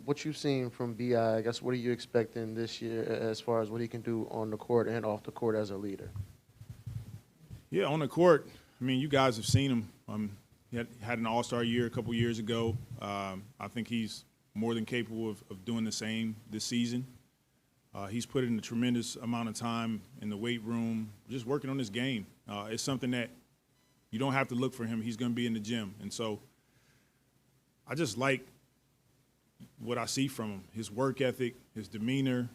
what you've seen from B.I., I guess, what are you expecting this year as far as what he can do on the court and off the court as a leader? Yeah, on the court, I mean, you guys have seen him. He had an all-star year a couple years ago. I think he's more than capable of doing the same this season. He's put in a tremendous amount of time in the weight room, just working on his game. It's something that you don't have to look for him. He's going to be in the gym. And so I just like what I see from him, his work ethic, his demeanor,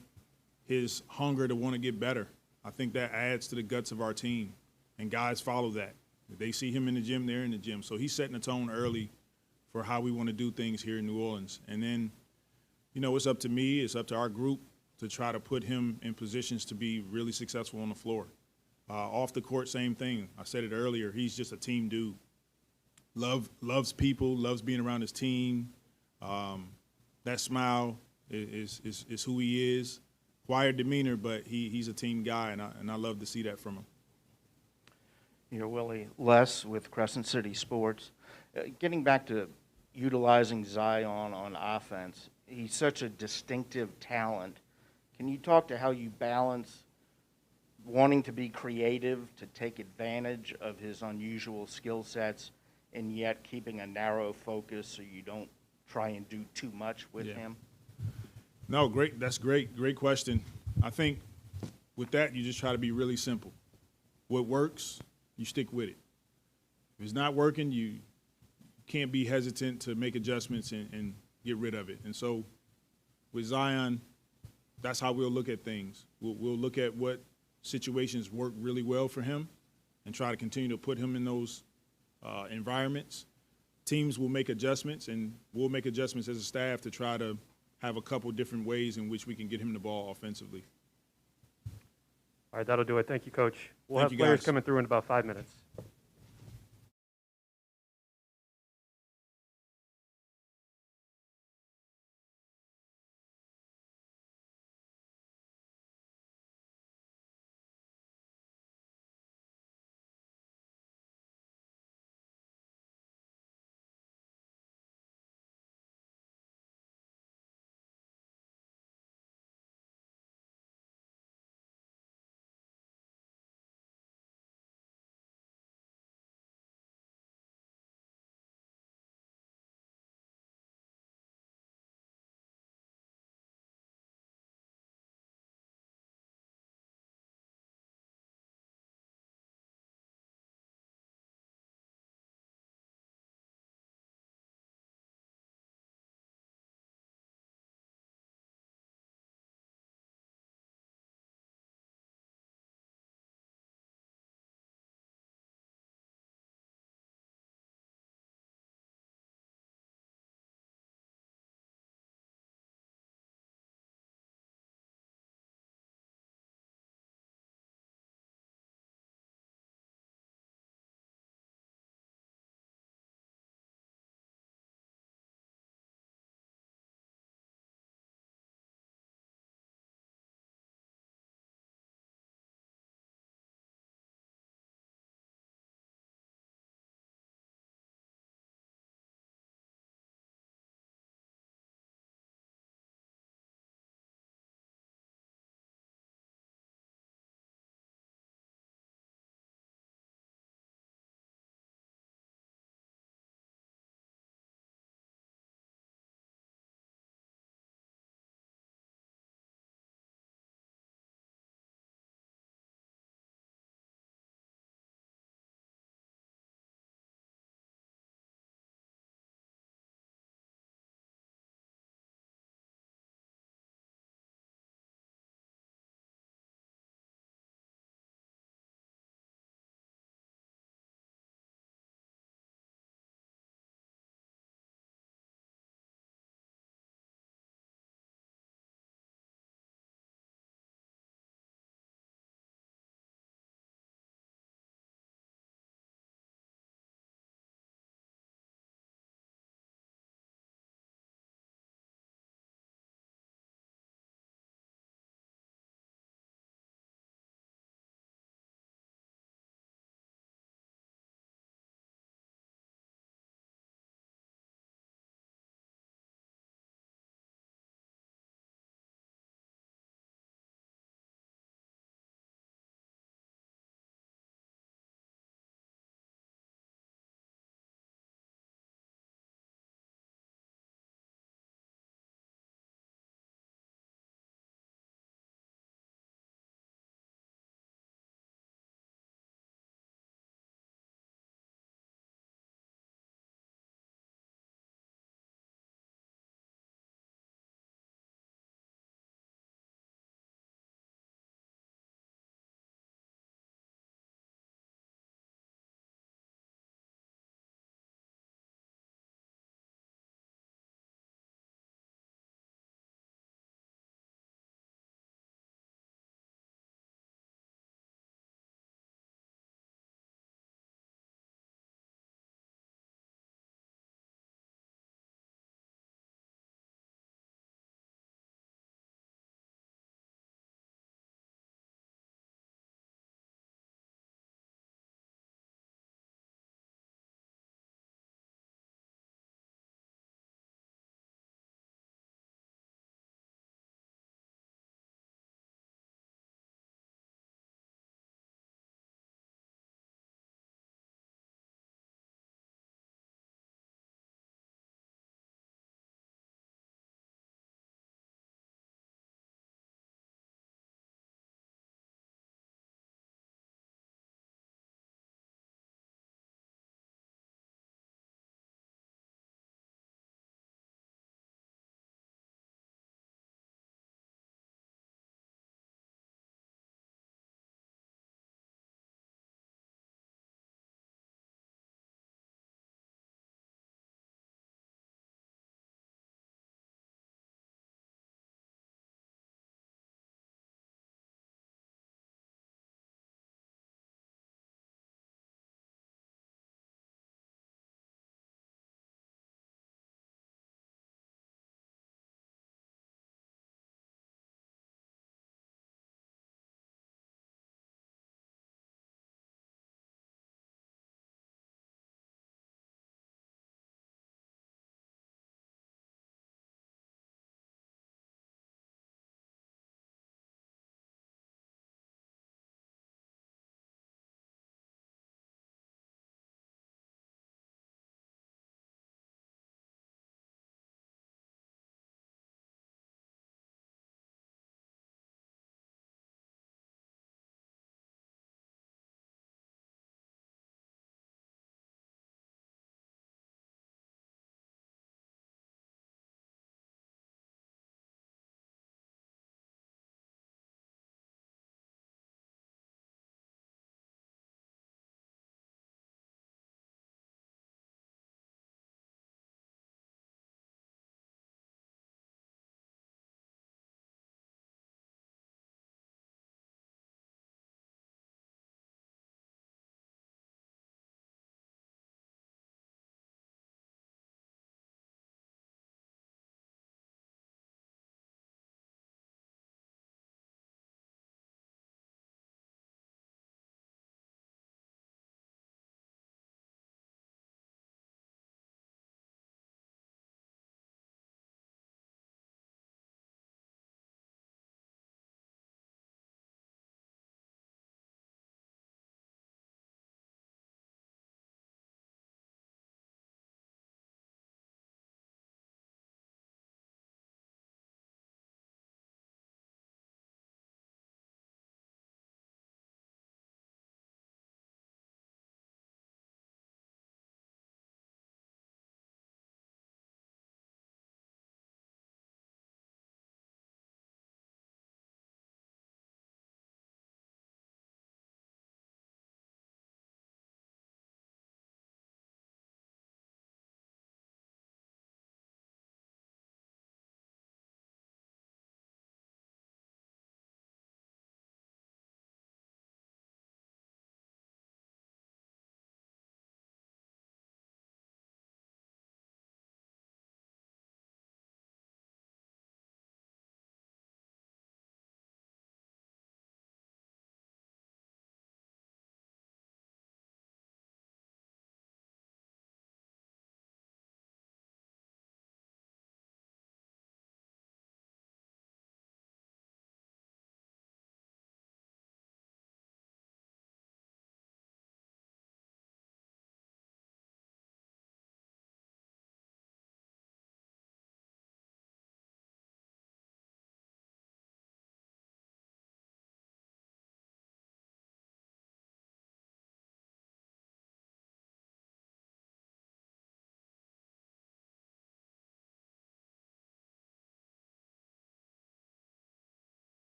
his hunger to want to get better. I think that adds to the guts of our team, and guys follow that. If they see him in the gym, they're in the gym. So he's setting the tone early for how we want to do things here in New Orleans. And then, you know, it's up to me, it's up to our group to try to put him in positions to be really successful on the floor. Off the court, same thing. I said it earlier, he's just a team dude. Loves people, loves being around his team. That smile is who he is. Quiet demeanor, but he's a team guy, and I love to see that from him. You know, Willie, Les with Crescent City Sports. Getting back to utilizing Zion on offense, he's such a distinctive talent. Can you talk to how you balance wanting to be creative to take advantage of his unusual skill sets and yet keeping a narrow focus so you don't try and do too much with him? No, great. That's great. Great question. I think with that, you just try to be really simple. What works, you stick with it. If it's not working, you can't be hesitant to make adjustments and get rid of it. And so with Zion, that's how we'll look at things. We'll look at what situations work really well for him and try to continue to put him in those environments. Teams will make adjustments, and we'll make adjustments as a staff to try to have a couple different ways in which we can get him the ball offensively. All right, that'll do it. Thank you, Coach. We'll Thank have you, players guys. coming through in about 5 minutes.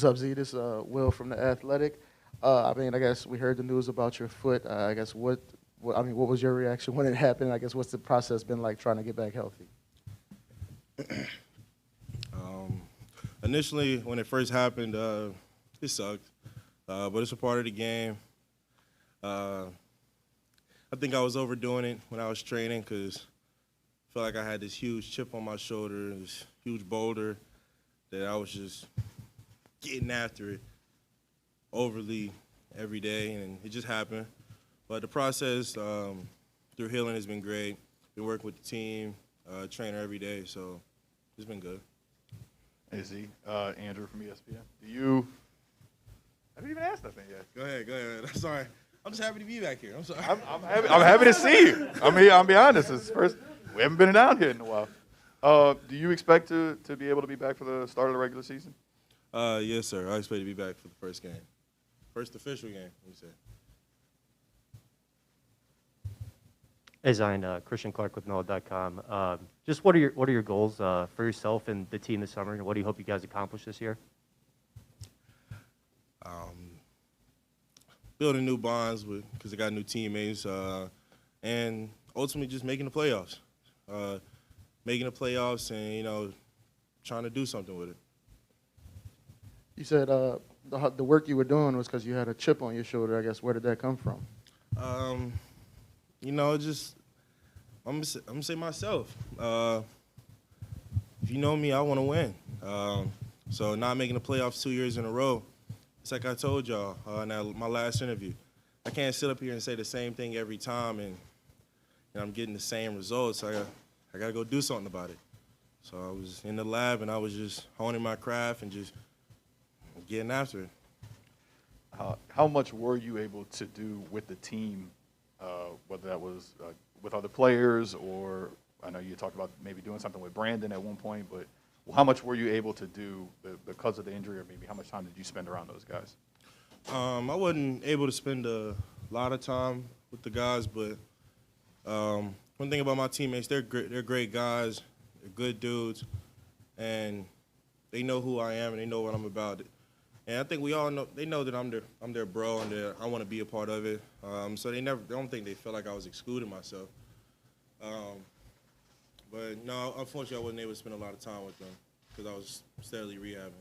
What's up, Z? This is Will from The Athletic. I mean, I guess we heard the news about your foot. I guess what was your reaction when it happened? I guess what's the process been like trying to get back healthy? Initially, when it first happened, it sucked, but it's a part of the game. I think I was overdoing it when I was training because I felt like I had this huge chip on my shoulder, this huge boulder that I was just getting after it overly every day, and it just happened. But the process through healing has been great. Been working with the team, trainer every day, so it's been good. Hey, Z, Andrew from ESPN. I haven't even asked nothing yet. Go ahead. I'm sorry. I'm just happy to be back here. I'm sorry. I'm happy to see you. I mean, I'll be honest. It's first. We haven't been down here in a while. Do you expect to be able to be back for the start of the regular season? Yes, sir. I expect to be back for the first game. First official game, you said. Hey, Zion, Christian Clark with NOLA.com. Just what are your goals for yourself and the team this summer, and what do you hope you guys accomplish this year? Building new bonds because I got new teammates, and ultimately just making the playoffs. Making the playoffs and, trying to do something with it. You said the work you were doing was because you had a chip on your shoulder. I guess where did that come from? Just I'm gonna say myself. If you know me, I want to win. So not making the playoffs 2 years in a row, it's like I told y'all in my last interview. I can't sit up here and say the same thing every time, and I'm getting the same results. I got to go do something about it. So I was in the lab, and I was just honing my craft and just getting after it. How much were you able to do with the team, whether that was with other players, or I know you talked about maybe doing something with Brandon at one point, but how much were you able to do because of the injury, or maybe how much time did you spend around those guys? I wasn't able to spend a lot of time with the guys, but one thing about my teammates, they're great guys, they're good dudes, and they know who I am and they know what I'm about. And I think we all know, they know that I'm their bro and that I want to be a part of it. So I don't think they felt like I was excluding myself. But no, unfortunately, I wasn't able to spend a lot of time with them because I was steadily rehabbing.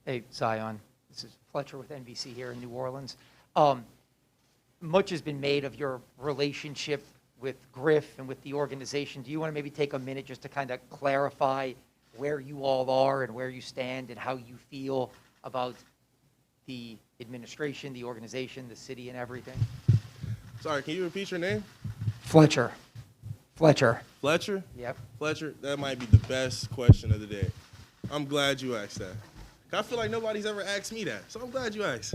Hey, Zion. This is Fletcher with NBC here in New Orleans. Much has been made of your relationship with Griff and with the organization. Do you want to maybe take a minute just to kind of clarify where you all are and where you stand and how you feel about the administration, the organization, the city, and everything? Sorry, can you repeat your name? Fletcher. Fletcher? Yep. Fletcher, that might be the best question of the day. I'm glad you asked that. I feel like nobody's ever asked me that, so I'm glad you asked.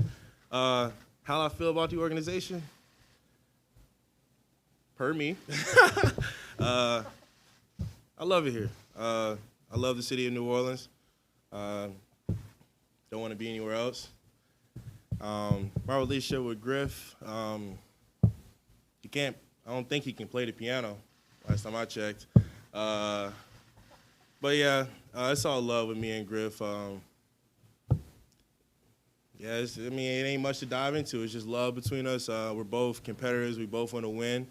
How I feel about the organization? Per me. I love it here. I love the city of New Orleans. Don't want to be anywhere else. My relationship with Griff, I don't think he can play the piano, last time I checked. But yeah, it's all love with me and Griff. It ain't much to dive into. It's just love between us. We're both competitors. We both want to win.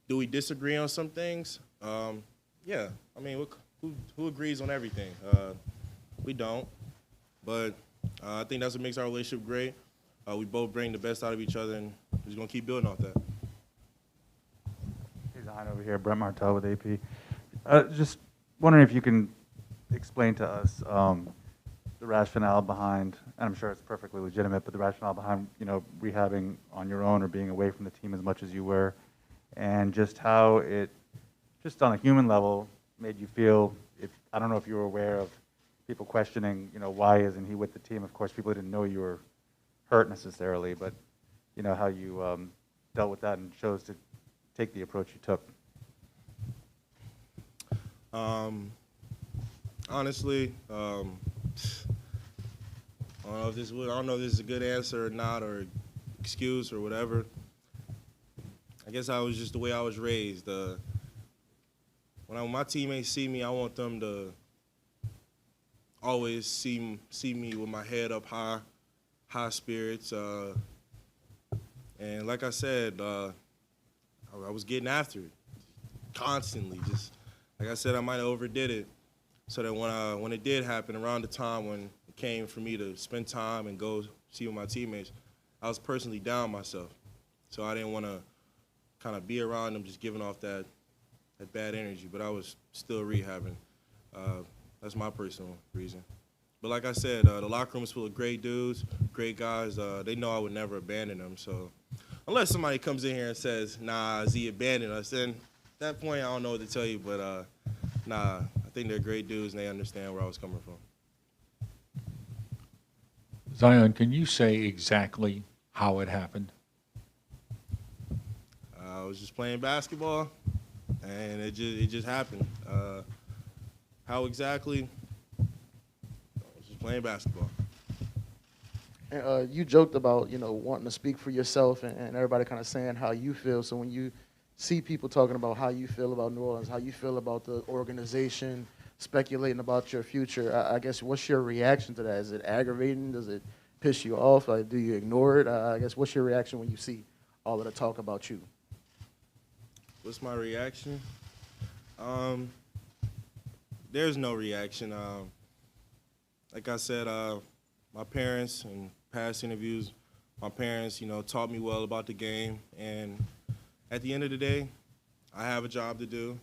Do we disagree on some things? Yeah. I mean, who agrees on everything? We don't. But I think that's what makes our relationship great. We both bring the best out of each other, and we're just going to keep building off that. Hey, Zion over here, Brent Martell with AP. Just wondering if you can explain to us the rationale behind, and I'm sure it's perfectly legitimate, but the rationale behind, rehabbing on your own or being away from the team as much as you were, and just how it, just on a human level, made you feel. I don't know if you were aware of people questioning, why isn't he with the team? Of course, people didn't know you were hurt necessarily, but how you dealt with that and chose to take the approach you took. Honestly, I don't know if this is a good answer or not, or excuse or whatever. I guess I was just the way I was raised. When my teammates see me, I want them to always see me with my head up high spirits. And like I said, I was getting after it constantly. Just like I said, I might have overdid it. So that when it did happen, around the time when it came for me to spend time and go see with my teammates, I was personally down myself. So I didn't want to kind of be around them just giving off that bad energy, but I was still rehabbing. That's my personal reason. But like I said, the locker room is full of great dudes, great guys. They know I would never abandon them. So unless somebody comes in here and says, nah, Z abandoned us, then at that point I don't know what to tell you. But nah, I think they're great dudes and they understand where I was coming from. Zion, can you say exactly how it happened? I was just playing basketball, and it just happened. How exactly? I was just playing basketball. And, you joked about, wanting to speak for yourself and everybody kind of saying how you feel. So when you see people talking about how you feel about New Orleans, how you feel about the organization, speculating about your future, I guess what's your reaction to that? Is it aggravating? Does it piss you off? Do you ignore it? I guess what's your reaction when you see all of the talk about you? What's my reaction? There's no reaction. Like I said, my parents, in past interviews, my parents, taught me well about the game. And at the end of the day, I have a job to do,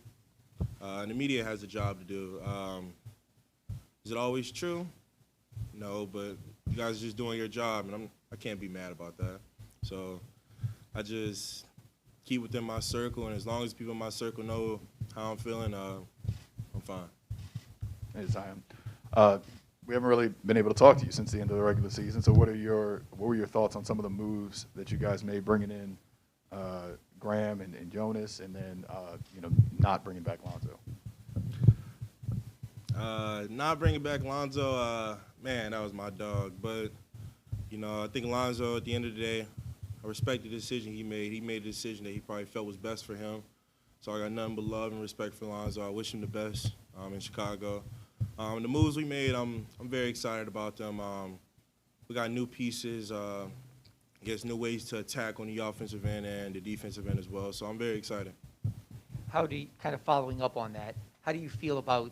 and the media has a job to do. Is it always true? No, but you guys are just doing your job, and I can't be mad about that. So I just keep within my circle, and as long as people in my circle know how I'm feeling, I'm fine. Hey, Zion. We haven't really been able to talk to you since the end of the regular season. So what were your thoughts on some of the moves that you guys made, bringing in Graham and Jonas, and then not bringing back Lonzo? Not bringing back Lonzo, man, that was my dog. But I think Lonzo, at the end of the day, I respect the decision he made. He made a decision that he probably felt was best for him. So I got nothing but love and respect for Lonzo. I wish him the best in Chicago. The moves we made, I'm very excited about them. We got new pieces, I guess new ways to attack on the offensive end and the defensive end as well. So I'm very excited. How do you, kind of following up on that, how do you feel about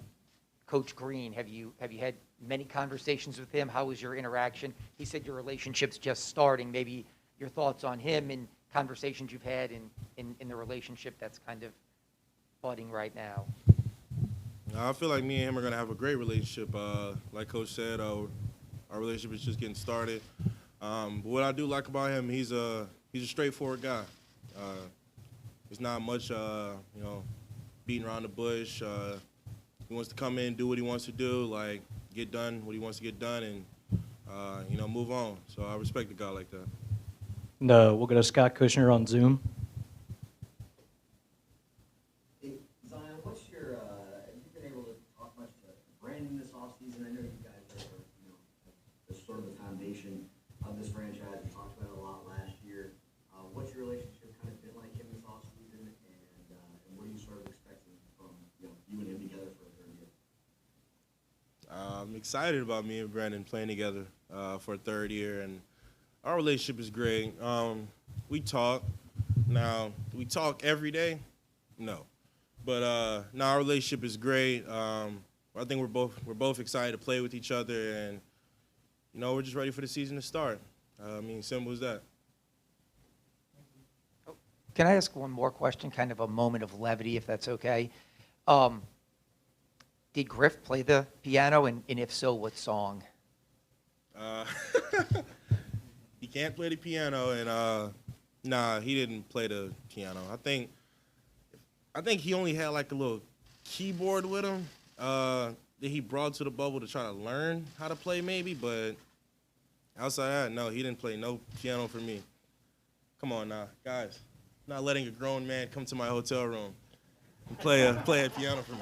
Coach Green? Have you had many conversations with him? How was your interaction? He said your relationship's just starting. Maybe your thoughts on him and conversations you've had in the relationship that's kind of budding right now. I feel like me and him are going to have a great relationship. Like Coach said, our relationship is just getting started. But what I do like about him, he's a straightforward guy. There's not much, beating around the bush. He wants to come in, do what he wants to do, get done what he wants to get done, and move on. So I respect a guy like that. No, we'll go to Scott Kushner on Zoom. Hey, Zion, what's your, have you been able to talk much to Brandon this offseason? I know you guys are, the sort of the foundation of this franchise. We talked about it a lot last year. What's your relationship kind of been like him this offseason, and what are you sort of expecting from, you and him together for a third year? I'm excited about me and Brandon playing together for a third year, and our relationship is great. We talk. Now, we talk every day? No. But now our relationship is great. I think we're both excited to play with each other, and we're just ready for the season to start. Simple as that. Can I ask one more question, kind of a moment of levity, if that's okay? Did Griff play the piano, and if so, what song? He can't play the piano, and nah, he didn't play the piano. I think he only had like a little keyboard with him that he brought to the bubble to try to learn how to play, maybe. But outside that, no, he didn't play no piano for me. Come on now, guys. I'm not letting a grown man come to my hotel room and play a piano for me.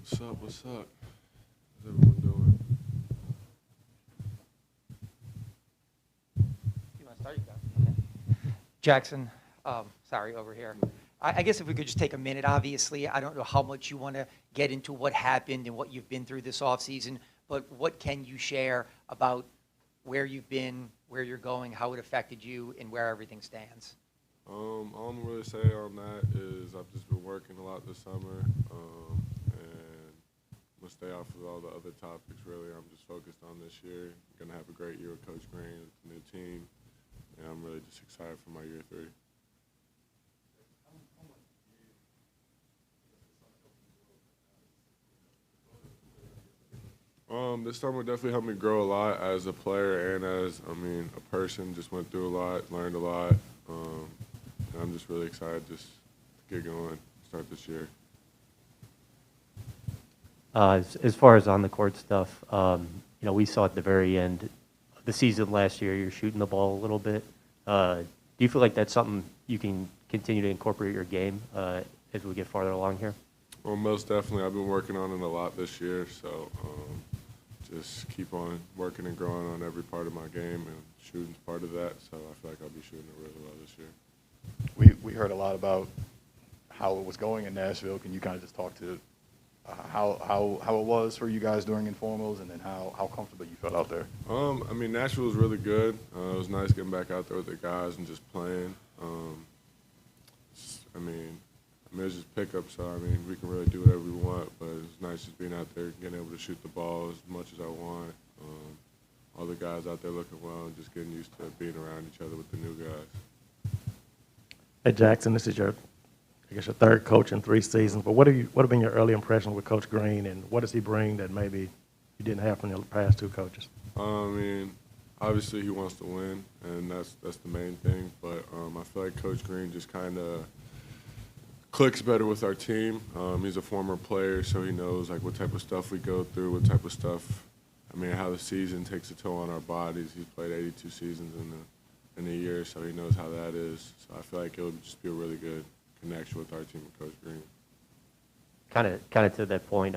What's up? What's up? How's everyone doing? You want to start? You go. Jaxson, sorry, over here. I guess if we could just take a minute, obviously, I don't know how much you want to get into what happened and what you've been through this offseason, but what can you share about where you've been, where you're going, how it affected you, and where everything stands? All I'm gonna really say on that is I've just been working a lot this summer, and I'm gonna stay off of all the other topics. Really, I'm just focused on this year. I'm gonna have a great year with Coach Green, with the new team, and I'm really just excited for my year 3. This summer definitely helped me grow a lot as a player and as, a person. Just went through a lot, learned a lot, and I'm just really excited just to get going, start this year. As far as on the court stuff, we saw at the very end of the season last year, you're shooting the ball a little bit. Do you feel like that's something you can continue to incorporate your game as we get farther along here? Well, most definitely. I've been working on it a lot this year, so just keep on working and growing on every part of my game, and shooting's part of that, so I feel like I'll be shooting it really well this year. We heard a lot about how it was going in Nashville. Can you kind of just talk to how it was for you guys during informals, and then how comfortable you felt out there? Nashville was really good. It was nice getting back out there with the guys and just playing. It was just pickup, so we can really do whatever we want, but it's nice just being out there, getting able to shoot the ball as much as I want. All the guys out there looking well and just getting used to being around each other with the new guys. Hey, Jaxson, this is your third coach in 3 seasons, but what have been your early impressions with Coach Green, and what does he bring that maybe you didn't have from your past 2 coaches? Obviously he wants to win, and that's the main thing, but I feel like Coach Green just kind of clicks better with our team. He's a former player, so he knows what type of stuff we go through, what type of stuff, how the season takes a toll on our bodies. He's played 82 seasons in a year, so he knows how that is. So I feel like it would just be a really good connection with our team and Coach Green. Kind of to that point,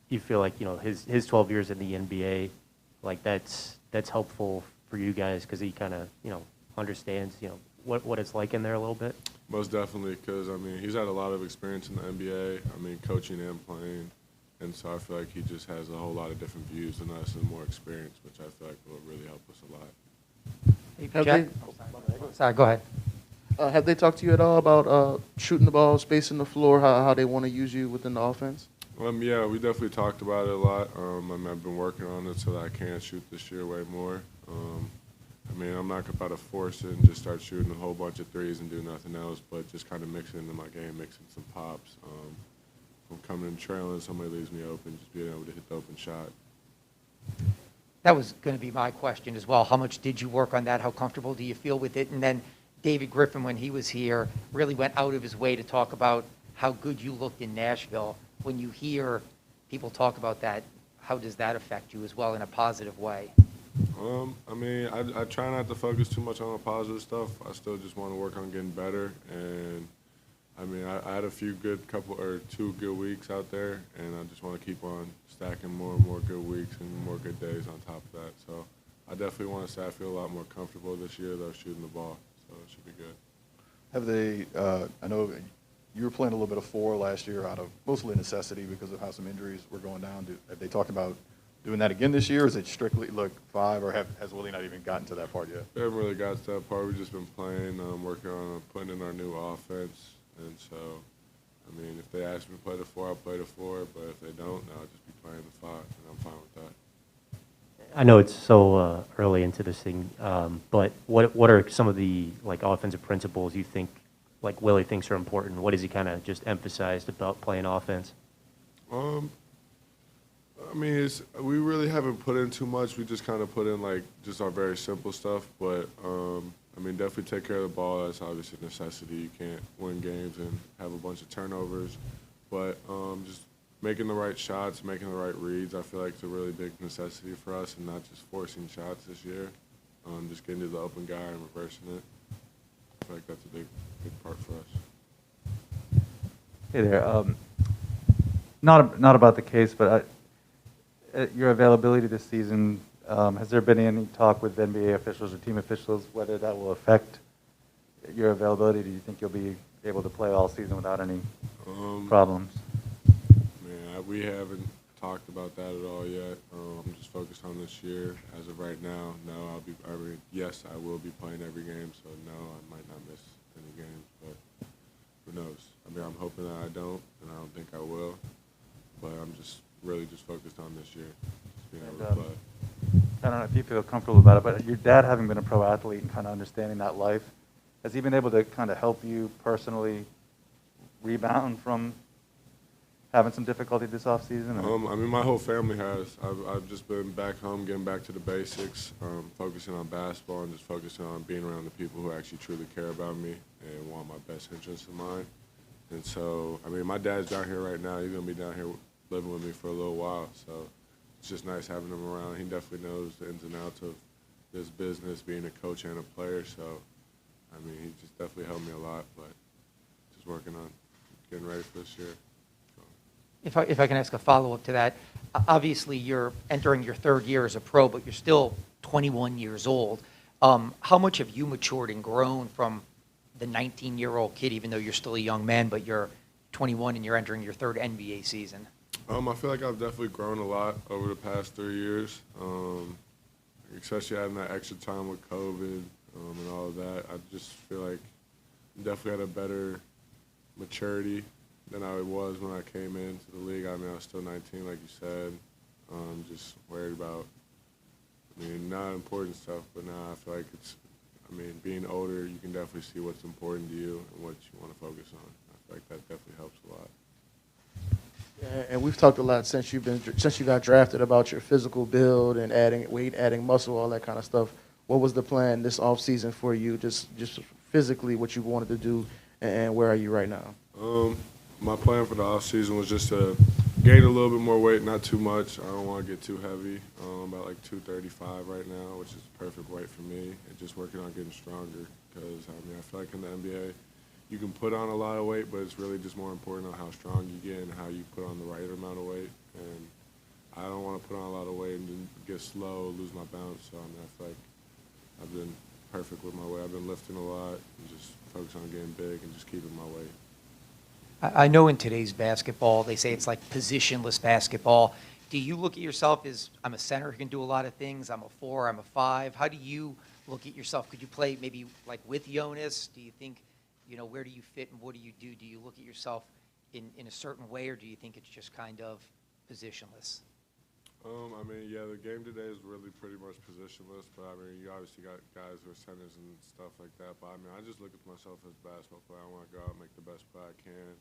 you feel like his 12 years in the NBA, that's helpful for you guys because he kind of understands what it's like in there a little bit. Most definitely, because he's had a lot of experience in the NBA. Coaching and playing, and so I feel like he just has a whole lot of different views than us and more experience, which I feel like will really help us a lot. Sorry, go ahead. Have they talked to you at all about shooting the ball, spacing the floor, how they want to use you within the offense? Yeah, we definitely talked about it a lot. I've been working on it so that I can shoot this year way more. I'm not about to force it and just start shooting a whole bunch of threes and do nothing else, but just kind of mix it into my game, mixing some pops. If I'm coming in trailing, somebody leaves me open, just being able to hit the open shot. That was going to be my question as well. How much did you work on that? How comfortable do you feel with it? And then David Griffin, when he was here, really went out of his way to talk about how good you looked in Nashville. When you hear people talk about that, how does that affect you as well in a positive way? I try not to focus too much on the positive stuff. I still just want to work on getting better. And I had a few 2 good weeks out there, and I just want to keep on stacking more and more good weeks and more good days on top of that. So I definitely want to say I feel a lot more comfortable this year, though, shooting the ball. So it should be good. Have they, I know you were playing a little bit of 4 last year out of mostly necessity because of how some injuries were going down. Have they talked about doing that again this year, or is it strictly 5, or has Willie not even gotten to that part yet? We haven't really got to that part. We've just been playing, working on putting in our new offense. And so, if they ask me to play the 4, I'll play the 4. But if they don't, I'll just be playing the 5, and I'm fine with that. I know it's so early into this thing, but what are some of the offensive principles you think Willie thinks are important? What has he kind of just emphasized about playing offense? We really haven't put in too much. We just kind of put in just our very simple stuff. But definitely take care of the ball. That's obviously a necessity. You can't win games and have a bunch of turnovers. But just making the right shots, making the right reads, I feel like it's a really big necessity for us, and not just forcing shots this year. Just getting to the open guy and reversing it. I feel like that's a big part for us. Hey there. not about the case, but your availability this season, has there been any talk with NBA officials or team officials whether that will affect your availability? Do you think you'll be able to play all season without any problems? Man, we haven't talked about that at all yet. I'm just focused on this year. As of right now, no, yes, I will be playing every game, so no, I might not miss any games, but who knows? I mean, I'm hoping that I don't, and I don't think I will, but I'm just really just focused on this year. Just being able to play. I don't know if you feel comfortable about it, but your dad, having been a pro athlete and kind of understanding that life, has he been able to kind of help you personally rebound from having some difficulty this offseason? I mean, my whole family has. I've just been back home, getting back to the basics, focusing on basketball and just focusing on being around the people who actually truly care about me and want my best interests in mind. And so, I mean, my dad's down here right now. He's going to be down here living with me for a little while. So it's just nice having him around. He definitely knows the ins and outs of this business, being a coach and a player. So, I mean, he just definitely helped me a lot, but just working on getting ready for this year. If I can ask a follow-up to that, obviously you're entering your third year as a pro, but you're still 21 years old. How much have you matured and grown from the 19-year-old kid, even though you're still a young man, but you're 21 and you're entering your third NBA season? I feel like I've definitely grown a lot over the past 3 years, especially having that extra time with COVID and all of that. I just feel like I definitely had a better maturity than I was when I came into the league. I mean, I was still 19, like you said. Just worried about, not important stuff, but now I feel like being older, you can definitely see what's important to you and what you want to focus on. I feel like that definitely helps a lot. Yeah, and we've talked a lot since you got drafted about your physical build and adding weight, adding muscle, all that kind of stuff. What was the plan this offseason for you, just physically, what you wanted to do, and where are you right now? My plan for the offseason was just to gain a little bit more weight, not too much. I don't want to get too heavy. I'm about like 235 right now, which is perfect weight for me, and just working on getting stronger because, I feel like in the NBA, you can put on a lot of weight, but it's really just more important on how strong you get and how you put on the right amount of weight. And I don't want to put on a lot of weight and then get slow, lose my balance. So, I feel like I've been perfect with my weight. I've been lifting a lot and just focus on getting big and just keeping my weight. I know in today's basketball, they say it's like positionless basketball. Do you look at yourself as, I'm a center who can do a lot of things, I'm a 4, I'm a 5? How do you look at yourself? Could you play maybe like with Jonas? Do you think, where do you fit and what do you do? Do you look at yourself in a certain way, or do you think it's just kind of positionless? The game today is really pretty much positionless, but you obviously got guys who are centers and stuff like that. But I just look at myself as a basketball player. I want to go out and make the best play I can.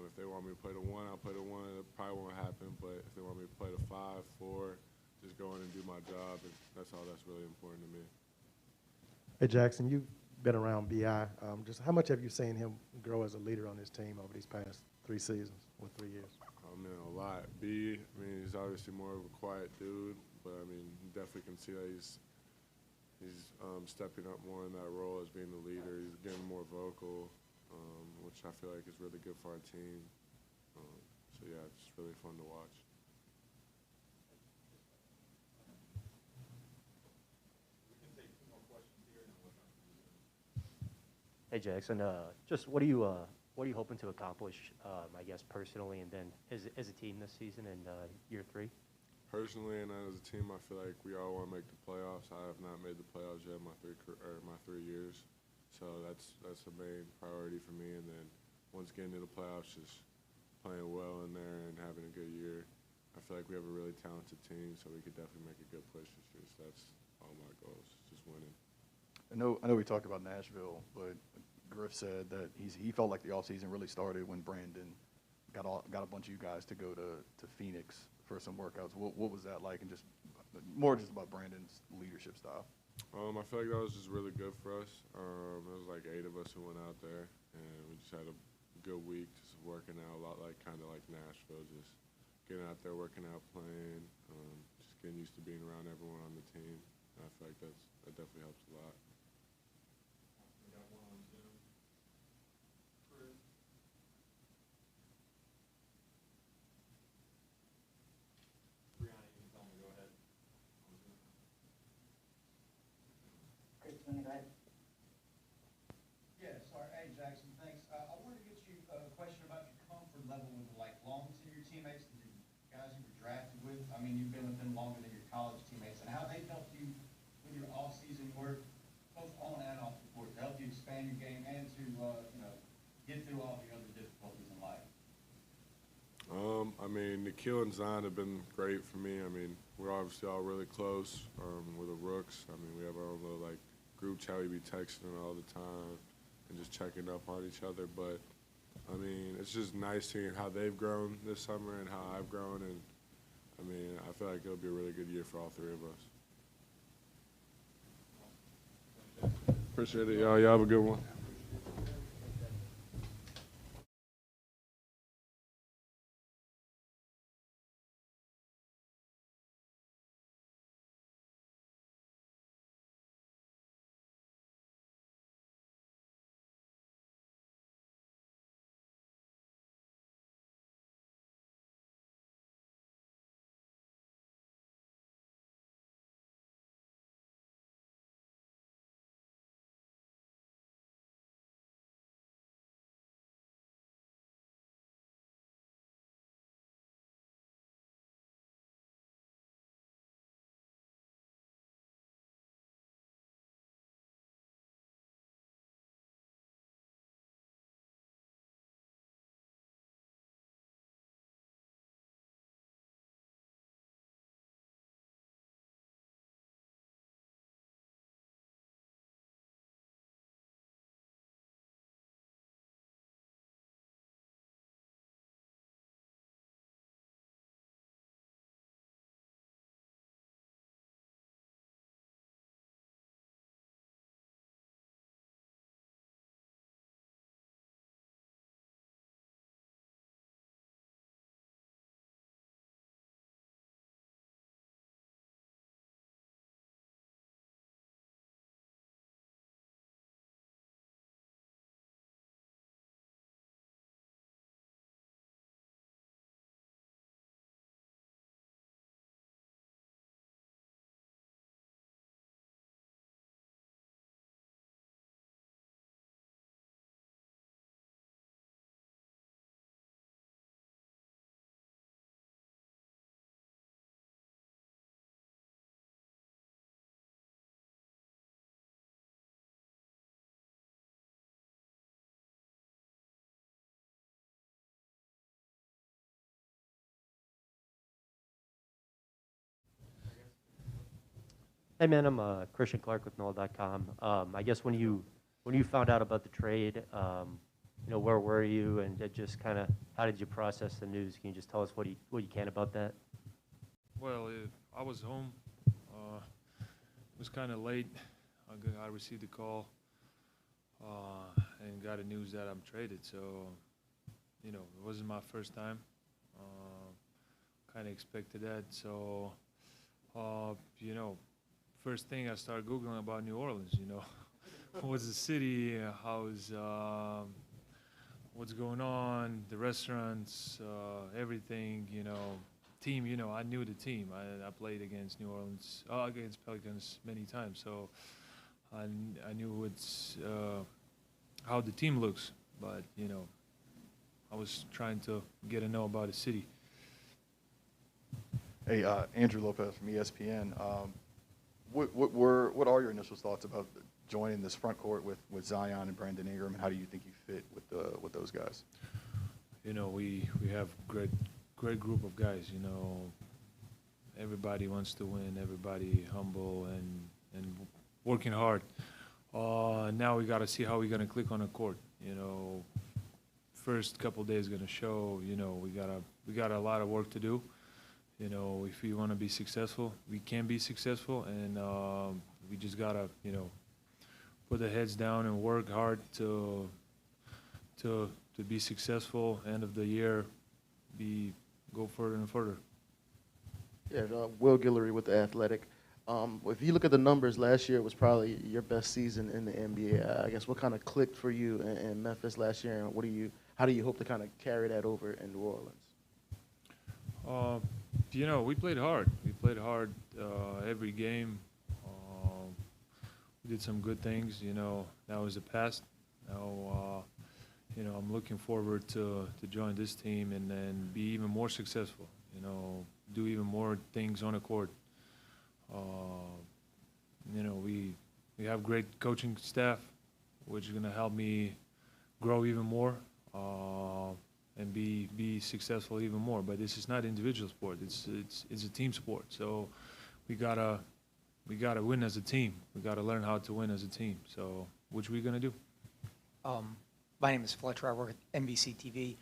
If they want me to play the 1, I'll play the 1. It probably won't happen, but if they want me to play the 5, 4, just go in and do my job, and that's all that's really important to me. Hey, Jaxson, you've been around BI. Just how much have you seen him grow as a leader on this team over these past 3 seasons or 3 years? A lot. B, he's obviously more of a quiet dude, but you definitely can see that he's stepping up more in that role as being the leader. He's getting more vocal, which I feel like is really good for our team. So yeah, it's really fun to watch. Hey, Jaxson, just what are you hoping to accomplish, personally, and then as a team this season in year 3? Personally and as a team, I feel like we all want to make the playoffs. I have not made the playoffs yet in my 3 years, so that's the main priority for me. And then once getting to the playoffs, just playing well in there and having a good year. I feel like we have a really talented team, so we could definitely make a good push this year. So that's all my goals, just winning. I know we talked about Nashville, but Griff said that he felt like the offseason really started when Brandon got a bunch of you guys to go to Phoenix for some workouts. What was that like, and just about Brandon's leadership style? I feel like that was just really good for us. There was like 8 of us who went out there, and we just had a good week, just working out a lot, kind of like Nashville, just getting out there, working out, playing, just getting used to being around everyone on the team. And I feel like that definitely helps a lot. Go ahead. Yeah, sorry. Hey, Jaxson, thanks. I wanted to get you a question about your comfort level with the long tenure teammates, the guys you were drafted with. I mean, you've been with them longer than your college teammates, and how they've helped you with your off-season work, both on and off the court, to help you expand your game and to get through all the other difficulties in life. I mean, Nickeil and Zion have been great for me. I mean, we're obviously all really close. We're the Rooks. I mean, we have our own little, like, group chat. We be texting all the time and just checking up on each other. But, I mean, it's just nice seeing how they've grown this summer and how I've grown. And, I mean, I feel like it'll be a really good year for all three of us. Appreciate it, y'all. Y'all have a good one. Hey man, I'm Christian Clark with NOLA.com. I guess when you found out about the trade, where were you, and just kind of how did you process the news? Can you just tell us what you can about that? Well, I was home. It was kind of late. I received a call and got the news that I'm traded. So, it wasn't my first time. Kind of expected that. So, first thing I started Googling about New Orleans, what's the city, what's going on, the restaurants, everything, team, I knew the team. I played against New Orleans, against Pelicans many times, so I knew how the team looks, but, I was trying to get to know about the city. Hey, Andrew Lopez from ESPN. What are your initial thoughts about joining this front court with Zion and Brandon Ingram, and how do you think you fit with those guys? We have great group of guys. Everybody wants to win. Everybody humble and working hard. Now we got to see how we're gonna click on the court. First couple days gonna show. We got a lot of work to do. If we want to be successful, we can be successful, and we just gotta, put the heads down and work hard to be successful. End of the year, go further and further. Yeah, Will Guillory with The Athletic. If you look at the numbers, last year was probably your best season in the NBA. I guess what kind of clicked for you in Memphis last year, and how do you hope to kind of carry that over in New Orleans? We played hard. We played hard every game. we did some good things. You know, that was the past. Now, you know, I'm looking forward to join this team and be even more successful. You know, do even more things on the court. You know, we have great coaching staff, which is going to help me grow even more and be successful even more. But this is not individual sport. It's a team sport. So we gotta win as a team. We gotta learn how to win as a team. So which we're gonna do. My name is Fletcher. I work at NBC TV.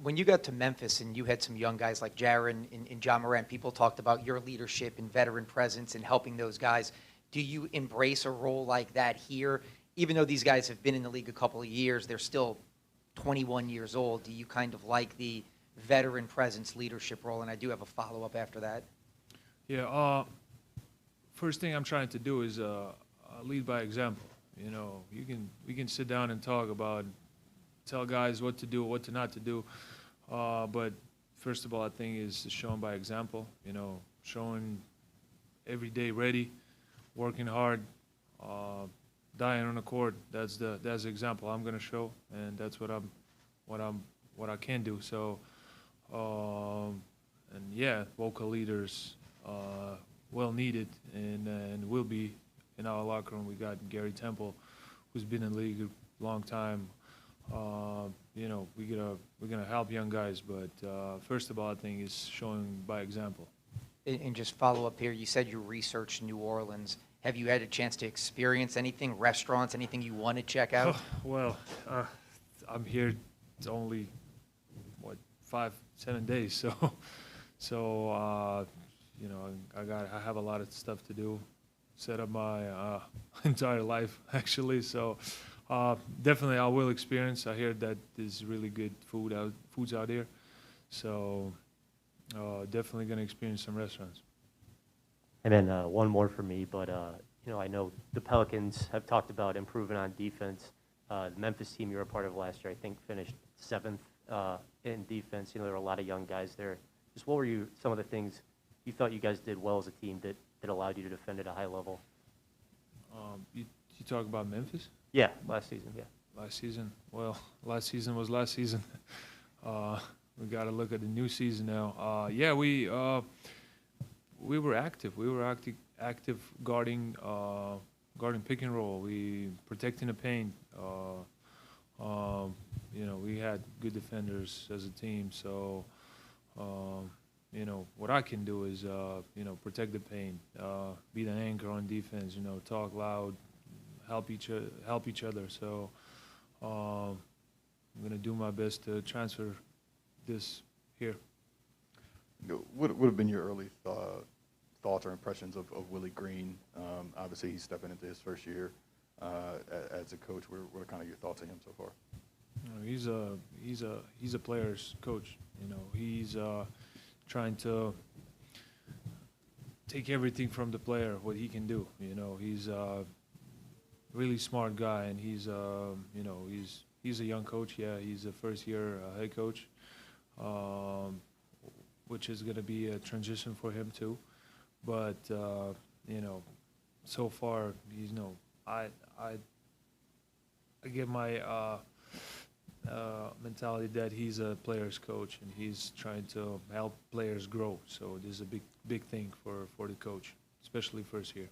When you got to Memphis and you had some young guys like Jaren and John Morant, people talked about your leadership and veteran presence and helping those guys. Do you embrace a role like that here? Even though these guys have been in the league a couple of years, they're still 21 years old. Do you kind of like the veteran presence leadership role? And I do have a follow-up after that. Yeah. First thing I'm trying to do is lead by example. You know, we can sit down and talk about, tell guys what to do, what to not to do. But first of all, I think is showing by example. You know, showing every day ready, working hard, dying on the court. That's the example I'm going to show, and that's what I can do. So, and yeah, vocal leaders, well needed, and will be in our locker room. We got Garrett Temple, who's been in the league a long time. You know, we're gonna help young guys, but first of all, I think is showing by example. And just follow up here, you said you researched New Orleans. Have you had a chance to experience anything, restaurants, anything you want to check out? Well, I'm here only, 5-7 days, so you know, I have a lot of stuff to do, set up my entire life actually. So definitely I will experience. I hear that there's really good foods out there, so definitely gonna experience some restaurants. And then one more for me, but you know, I know the Pelicans have talked about improving on defense. The Memphis team you were a part of last year, I think, finished 7th in defense. You know, there were a lot of young guys there. Just what were some of the things you thought you guys did well as a team that allowed you to defend at a high level? You talk about Memphis? Yeah, last season, yeah. Last season? Well, last season was last season. We got to look at the new season now. Yeah, we were active. We were active guarding pick and roll. We protecting the paint. You know, we had good defenders as a team. So, you know, what I can do is, you know, protect the paint, be the anchor on defense. You know, talk loud, help each other. So, I'm gonna do my best to transfer this here. What would have been your early thoughts or impressions of Willie Green? Obviously, he's stepping into his first year as a coach. What are kind of your thoughts on him so far? He's a player's coach. You know, he's trying to take everything from the player, what he can do. You know, he's a really smart guy, and he's you know, he's a young coach. Yeah, he's a first-year head coach, which is going to be a transition for him too. But you know, so far, you know, I get my mentality that he's a player's coach and he's trying to help players grow. So this is a big thing for the coach, especially first year.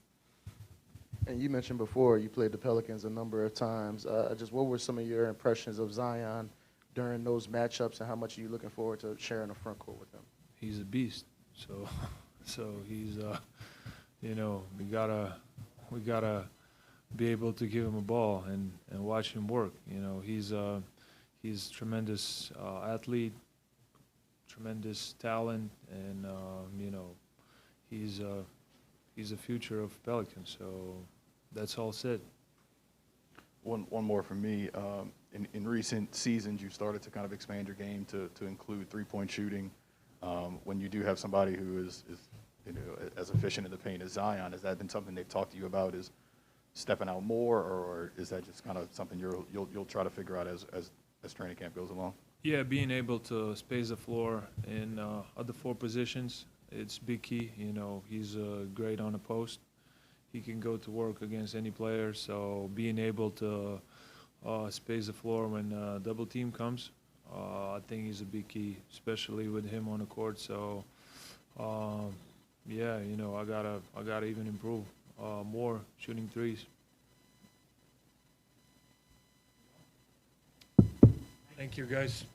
And you mentioned before you played the Pelicans a number of times. Just what were some of your impressions of Zion during those matchups, and how much are you looking forward to sharing the front court with him? He's a beast. So he's you know, we gotta be able to give him a ball and watch him work. You know, he's tremendous athlete, tremendous talent, and you know, he's the future of Pelicans. So that's all said. One more from me. In recent seasons, you started to kind of expand your game to include three-point shooting. When you do have somebody who is you know, as efficient in the paint as Zion, has that been something they've talked to you about? Is stepping out more, or is that just kind of something you'll try to figure out as training camp goes along? Yeah, being able to space the floor in other 4 positions, it's big key. You know, he's great on the post. he can go to work against any player. So being able to space the floor when double team comes, I think is a big key, especially with him on the court. So yeah, you know, I gotta even improve more shooting threes. Thank you, guys.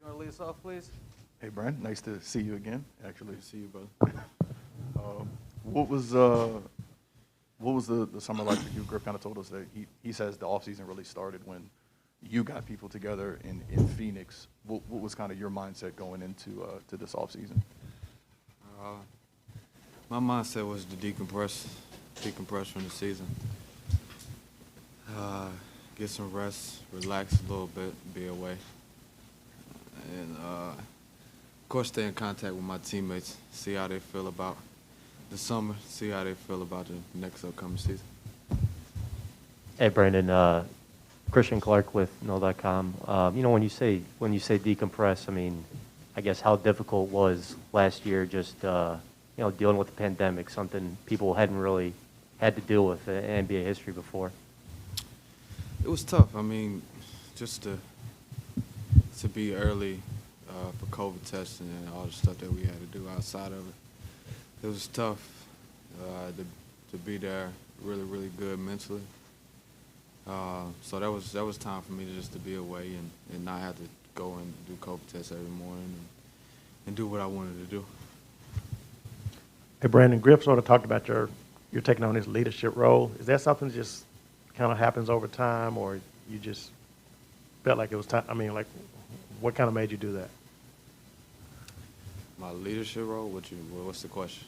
You want to lead us off, please? Hey, Brent, nice to see you again, actually. Good to see you, brother. What was the summer like for you? Griff kind of told us that he says the offseason really started when you got people together in Phoenix. What was kind of your mindset going into to this offseason? My mindset was to decompress from the season. Get some rest, relax a little bit, be away. And course, stay in contact with my teammates, see how they feel about the summer, see how they feel about the next upcoming season. Hey, Brandon. Christian Clark with Know.com. When you say decompress, I mean, I guess how difficult was last year just dealing with the pandemic, something people hadn't really had to deal with in NBA history before. It was tough. I mean, just to be early for COVID testing and all the stuff that we had to do outside of it. It was tough to be there really, really good mentally. So that was time for me to be away and not have to go and do COVID tests every morning and do what I wanted to do. Hey, Brandon, Griff sort of talked about you're taking on this leadership role. Is that something that just kind of happens over time, or you just felt like it was time? I mean, like, what kind of made you do that? My leadership role? What's the question?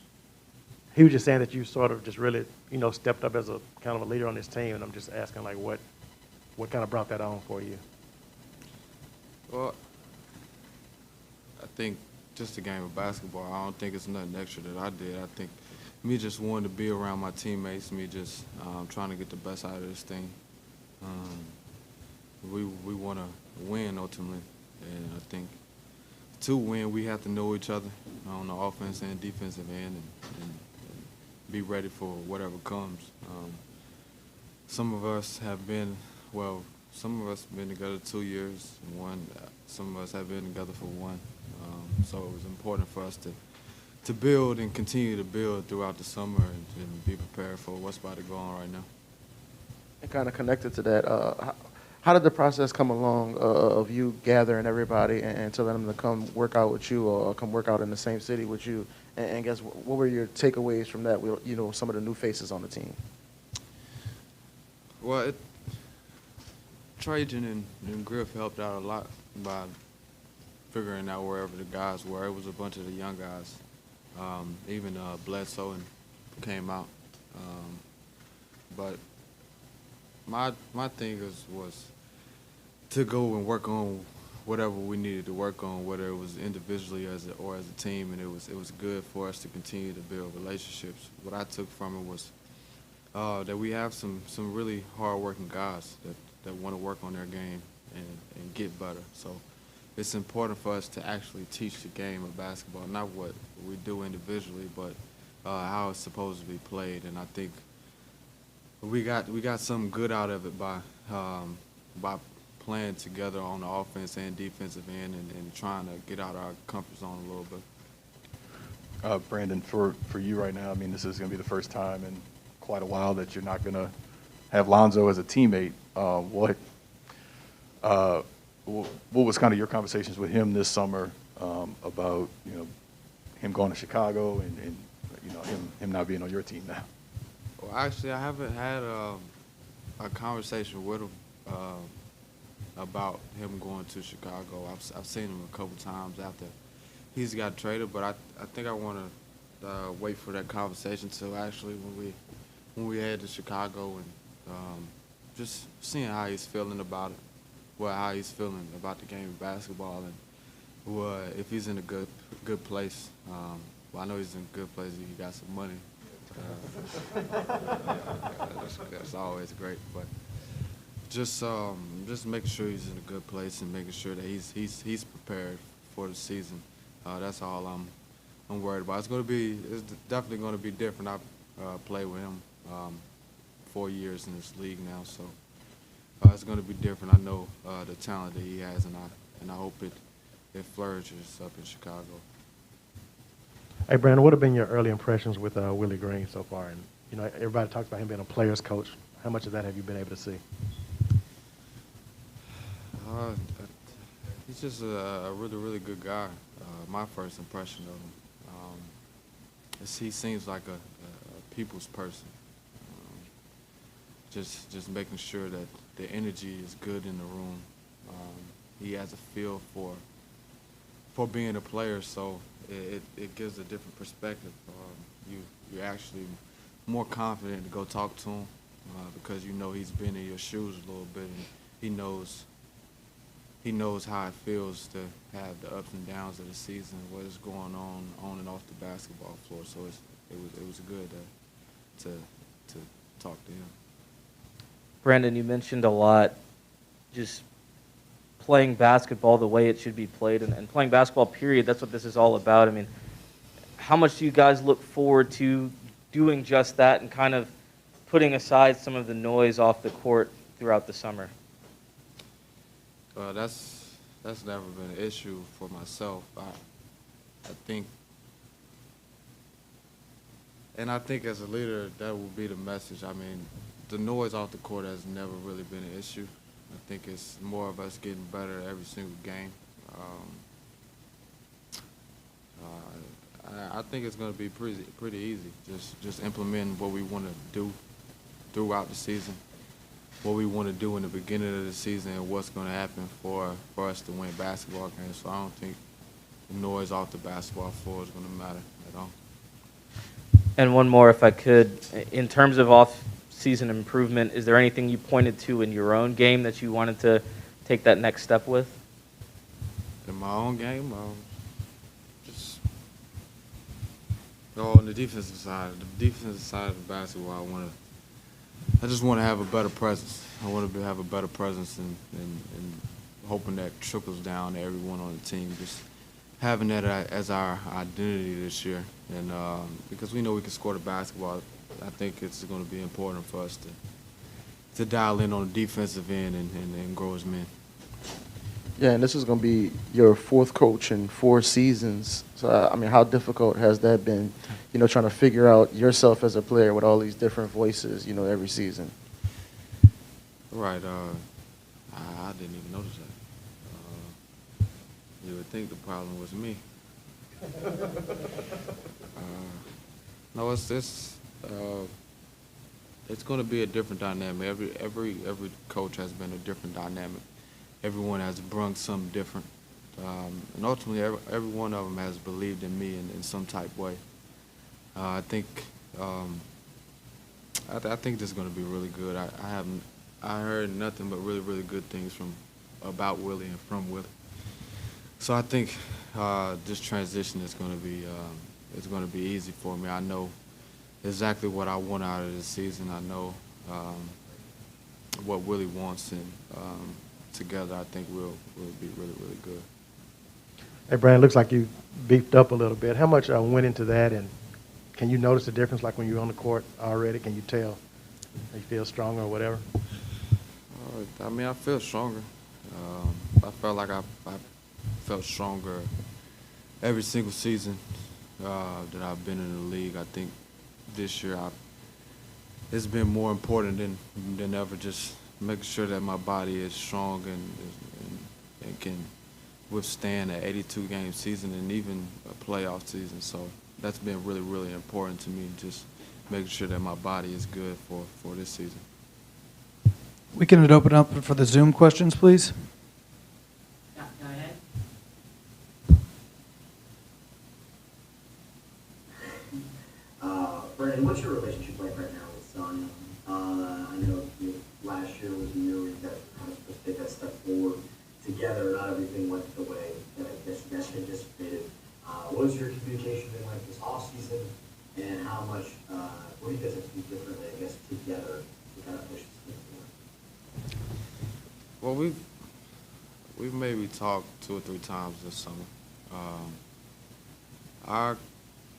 He was just saying that you sort of just really, stepped up as a kind of a leader on this team, and I'm just asking, like, what kind of brought that on for you? Well, I think just a game of basketball. I don't think it's nothing extra that I did. I think me just wanting to be around my teammates, me just trying to get the best out of this thing. We want to win ultimately, and I think to win we have to know each other on the offense and defensive end and be ready for whatever comes. Some of us have been together 2 years, some of us have been together for one. So it was important for us to build and continue to build throughout the summer and be prepared for what's about to go on right now. And kind of connected to that, how did the process come along of you gathering everybody and telling them to come work out with you or come work out in the same city with you? And guess what were your takeaways from that? Some of the new faces on the team. Well, Trajan and Griff helped out a lot by figuring out wherever the guys were. It was a bunch of the young guys. Even Bledsoe came out. But my thing was to go and work on whatever we needed to work on, whether it was individually or as a team, and it was good for us to continue to build relationships. What I took from it was that we have some really hard-working guys that want to work on their game and get better. So it's important for us to actually teach the game of basketball, not what we do individually, but how it's supposed to be played. And I think we got something good out of it by playing together on the offense and defensive end and trying to get out of our comfort zone a little bit. Brandon, for you right now, I mean, this is going to be the first time in quite a while that you're not going to have Lonzo as a teammate. What was kind of your conversations with him this summer about him going to Chicago and him not being on your team now? Well, actually, I haven't had a conversation with him about him going to Chicago. I've seen him a couple times after he's got traded, but I think I want to wait for that conversation till actually when we head to Chicago and just seeing how he's feeling about it. Well, how he's feeling about the game of basketball, and if he's in a good place. Well, I know he's in a good place if he got some money. That's always great, but just making sure he's in a good place and making sure that he's prepared for the season. That's all I'm worried about. It's definitely going to be different. I've played with him 4 years in this league now, so. It's going to be different. I know the talent that he has, and I hope it flourishes up in Chicago. Hey, Brandon, what have been your early impressions with Willie Green so far? And everybody talks about him being a player's coach. How much of that have you been able to see? He's just a really, really good guy. My first impression of him, he seems like a people's person. Just making sure that the energy is good in the room. He has a feel for being a player, so it gives a different perspective. You're actually more confident to go talk to him because he's been in your shoes a little bit, and he knows he knows how it feels to have the ups and downs of the season, what is going on and off the basketball floor. So it was good to talk to him. Brandon, you mentioned a lot just playing basketball the way it should be played and playing basketball, period. That's what this is all about. I mean, how much do you guys look forward to doing just that and kind of putting aside some of the noise off the court throughout the summer? That's never been an issue for myself. I think as a leader, that will be the message. I mean, the noise off the court has never really been an issue. I think it's more of us getting better every single game. I think it's going to be pretty easy. Just implementing what we want to do throughout the season, what we want to do in the beginning of the season, and what's going to happen for us to win basketball games. So I don't think the noise off the basketball floor is going to matter at all. And one more, if I could. In terms of off-season improvement, is there anything you pointed to in your own game that you wanted to take that next step with? In my own game, just on the defensive side. The defensive side of the basketball, I just want to have a better presence. I want to have a better presence and hoping that trickles down to everyone on the team. Just having that as our identity this year. And because we know we can score the basketball, I think it's going to be important for us to dial in on the defensive end and grow as men. Yeah, and this is going to be your fourth coach in 4 seasons. So, I mean, how difficult has that been, trying to figure out yourself as a player with all these different voices, every season? Right. I didn't even notice that. You would think the problem was me. No, it's going to be a different dynamic. Every coach has been a different dynamic. Everyone has brung something different, and ultimately, every one of them has believed in me in some type way. I think this is going to be really good. I heard nothing but really good things about Willie and from Willie. So I think this transition is going to be easy for me. I know exactly what I want out of this season. I know what Willie wants, and together I think we'll be really good. Hey, Brandon, looks like you beefed up a little bit. How much went into that, and can you notice the difference, like when you're on the court already? Can you tell? You feel stronger or whatever? I mean, I feel stronger. I felt like I felt stronger every single season that I've been in the league. I think this year it's been more important than ever, just making sure that my body is strong and can withstand an 82-game season and even a playoff season. So that's been really important to me, just making sure that my body is good for this season. We can open up for the Zoom questions, please. Yeah, go ahead. Brandon, what's your relationship like right now with Zion? I know last year was a year where you guys were kind of supposed to take that step forward together. Not everything went the way that I guess you guys anticipated. What has your communication been like this offseason, and how much, what do you guys have to do differently, I guess, together to kind of push this thing forward? Well, we've maybe talked 2 or 3 times this summer. Our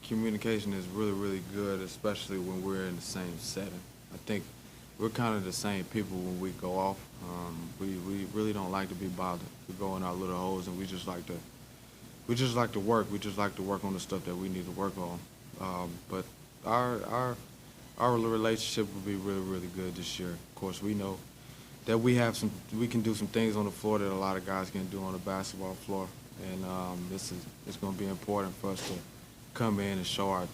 communication is really good, especially when we're in the same setting. I think we're kind of the same people when we go off. We really don't like to be bothered. We go in our little holes, and we just like to work. We just like to work on the stuff that we need to work on. But our relationship will be really good this year. Of course, we know that we can do some things on the floor that a lot of guys can't do on the basketball floor, and it's going to be important for us to come in and show our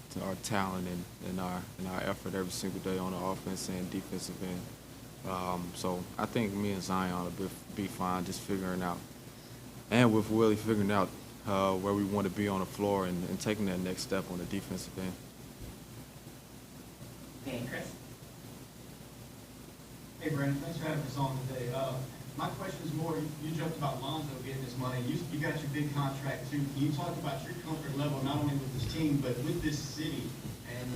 talent and our effort every single day on the offense and defensive end. So I think me and Zion will be fine, just figuring out, and with Willie figuring out where we want to be on the floor and taking that next step on the defensive end. Hey, Chris. Hey, Brandon, thanks for having us on today. My question is more, you joked about Lonzo getting this money. You got your big contract too. Can you talk about your comfort level, not only with this team, but with this city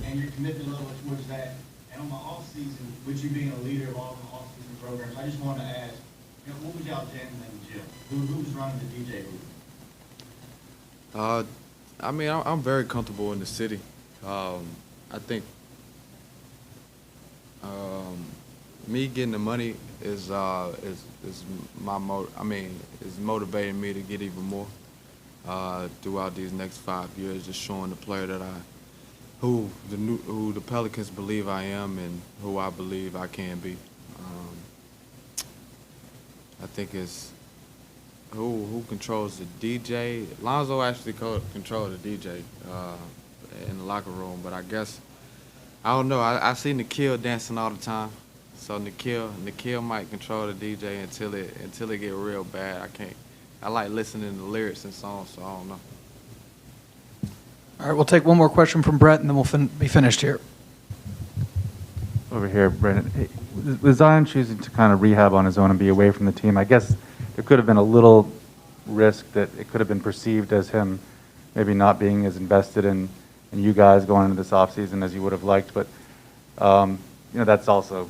and your commitment level towards that? And on the off season, with you being a leader of all the off season programs, I just wanted to ask, what was y'all jamming in the gym? Who was running the DJ booth? I mean, I'm very comfortable in the city. I think me getting the money is motivating me to get even more throughout these next 5 years, just showing the player that who the Pelicans believe I am and who I believe I can be. I think it's who controls the DJ. Lonzo actually controls the DJ in the locker room, but I guess I don't know. I see Nickeil dancing all the time, so Nickeil might control the DJ until it get real bad. I like listening to lyrics and songs, so I don't know. All right, we'll take one more question from Brett, and then we'll be finished here. Over here, Brandon. Hey, with Zion choosing to kind of rehab on his own and be away from the team, I guess there could have been a little risk that it could have been perceived as him maybe not being as invested in you guys going into this offseason as you would have liked. But, that's also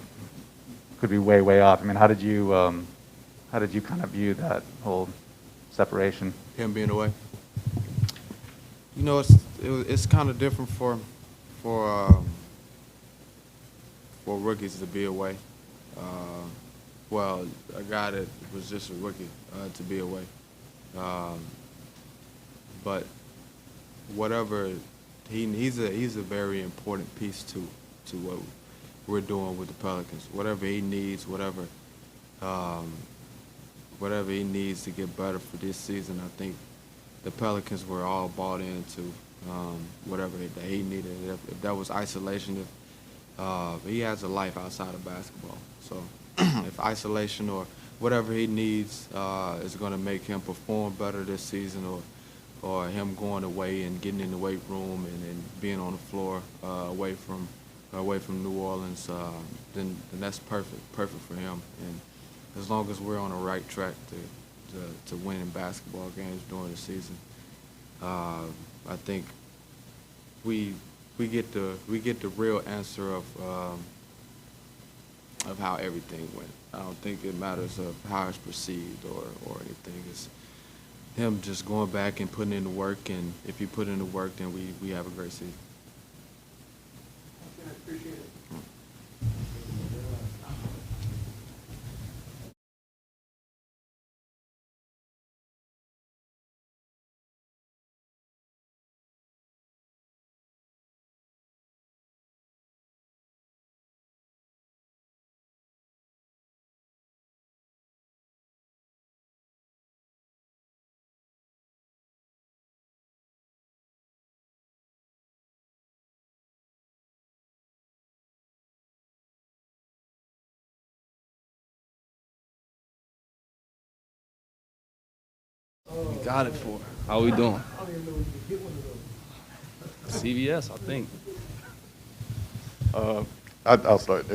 could be way, way off. I mean, how did you kind of view that whole separation? Him being away. It's kind of different for rookies to be away. Well, a guy that was just a rookie to be away. But whatever, he's a very important piece to what we're doing with the Pelicans. Whatever he needs, whatever he needs to get better for this season, I think the Pelicans were all bought into whatever that he needed. If that was isolation, he has a life outside of basketball. So if isolation or whatever he needs is going to make him perform better this season, or him going away and getting in the weight room and being on the floor away from New Orleans, then that's perfect for him. And as long as we're on the right track to winning basketball games during the season, I think we get the real answer of how everything went. I don't think it matters of how it's perceived or anything. It's him just going back and putting in the work, and if you put in the work, then we have a great season. I appreciate it. We got it for her. How we doing? CVS, I think. I'll start.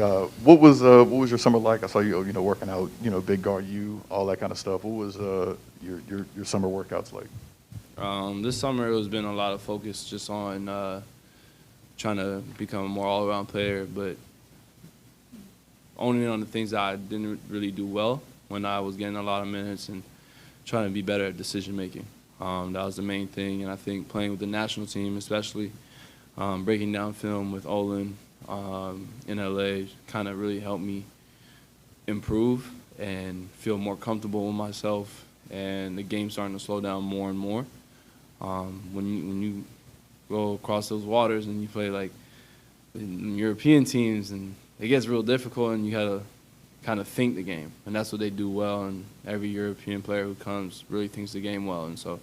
What was your summer like? I saw you working out, big guard, all that kind of stuff. What was your summer workouts like? This summer it's been a lot of focus just on trying to become a more all-around player, but owning on the things that I didn't really do well when I was getting a lot of minutes and trying to be better at decision making. That was the main thing, and I think playing with the national team, especially breaking down film with Olin in LA, kind of really helped me improve and feel more comfortable with myself. And the game's starting to slow down more and more. When you go across those waters and you play like European teams, and it gets real difficult, and you gotta kind of think the game, and that's what they do well. And every European player who comes really thinks the game well, and so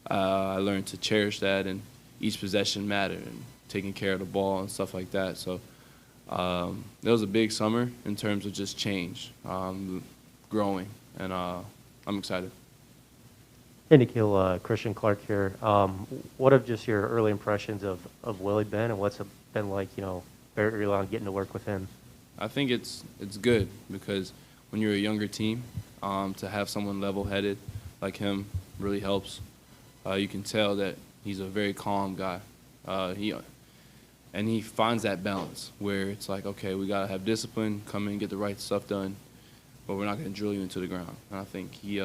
I learned to cherish that, and each possession mattered, and taking care of the ball and stuff like that. So it was a big summer in terms of just change, growing, and I'm excited. Hey, Nickeil, Christian Clark here. What have just your early impressions of Willie been, and what's it been like, very early on getting to work with him? I think it's good because when you're a younger team, To have someone level-headed like him really helps. You can tell that he's a very calm guy. And he finds that balance where it's like, okay, we got to have discipline, come in, get the right stuff done, but we're not going to drill you into the ground. And I think he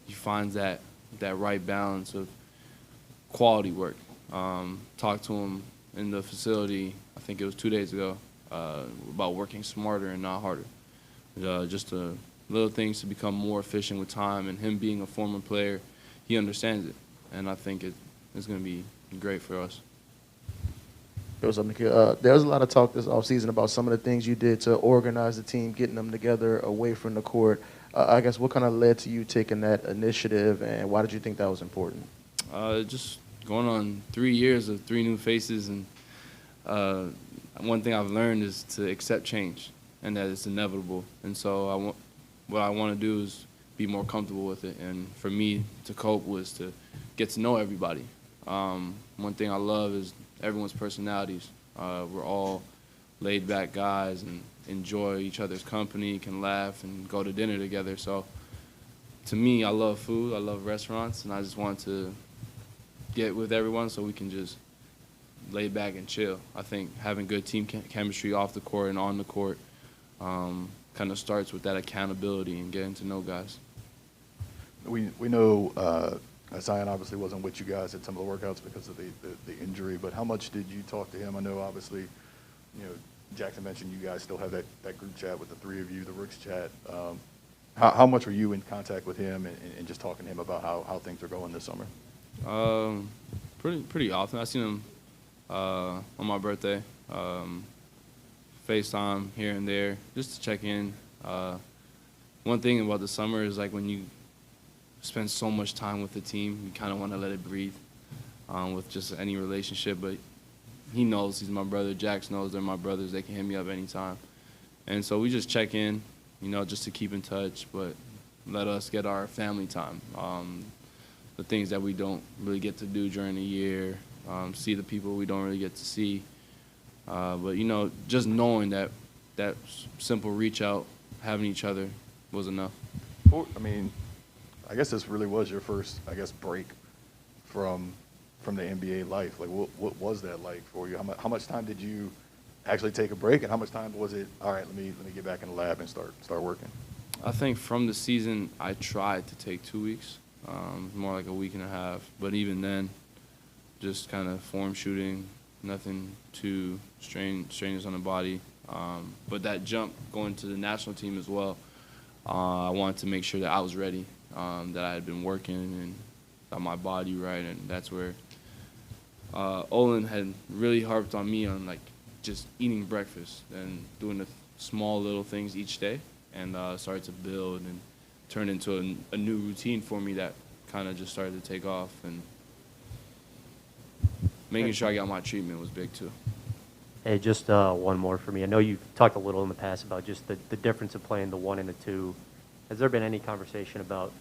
finds that right balance of quality work. Talked to him in the facility, I think it was 2 days ago, about working smarter and not harder. Just little things to become more efficient with time, and him being a former player, he understands it. And I think it's going to be great for us. What's up, Nickeil? There was a lot of talk this offseason about some of the things you did to organize the team, getting them together away from the court. I guess what kind of led to you taking that initiative, and why did you think that was important? Just going on 3 years of 3 new faces, and one thing I've learned is to accept change, and that it's inevitable. And so what I want to do is be more comfortable with it. And for me to cope was to get to know everybody. One thing I love is everyone's personalities. We're all laid-back guys and enjoy each other's company, can laugh and go to dinner together. So to me, I love food, I love restaurants, and I just want to get with everyone so we can just lay back and chill. I think having good team chemistry off the court and on the court kind of starts with that accountability and getting to know guys. We know Zion obviously wasn't with you guys at some of the workouts because of the injury, but how much did you talk to him? I know obviously, Jaxson mentioned you guys still have that group chat with the 3 of you, the Rooks chat. How much were you in contact with him and just talking to him about how things are going this summer? Pretty often. I've seen him on my birthday, FaceTime here and there, just to check in. One thing about the summer is like when you spend so much time with the team, you kind of want to let it breathe with just any relationship. But he knows he's my brother. Jax knows they're my brothers. They can hit me up anytime. And so we just check in, just to keep in touch, but let us get our family time. The things that we don't really get to do during the year, see the people we don't really get to see. But, just knowing that simple reach out, having each other was enough. I guess this really was your first, break from the NBA life. Like, what was that like for you? How much time did you actually take a break, and how much time was it, all right, let me get back in the lab and start working? I think from the season, I tried to take 2 weeks, more like a week and a half. But even then, just kind of form shooting, nothing too strenuous on the body. But that jump going to the national team as well, I wanted to make sure that I was ready, that I had been working and got my body right. And that's where Olin had really harped on me on, just eating breakfast and doing the small little things each day, and started to build and turn into a new routine for me that kind of just started to take off. And making sure I got my treatment was big too. Hey, just one more for me. I know you've talked a little in the past about just the difference of playing the 1 and the 2. Has there been any conversation about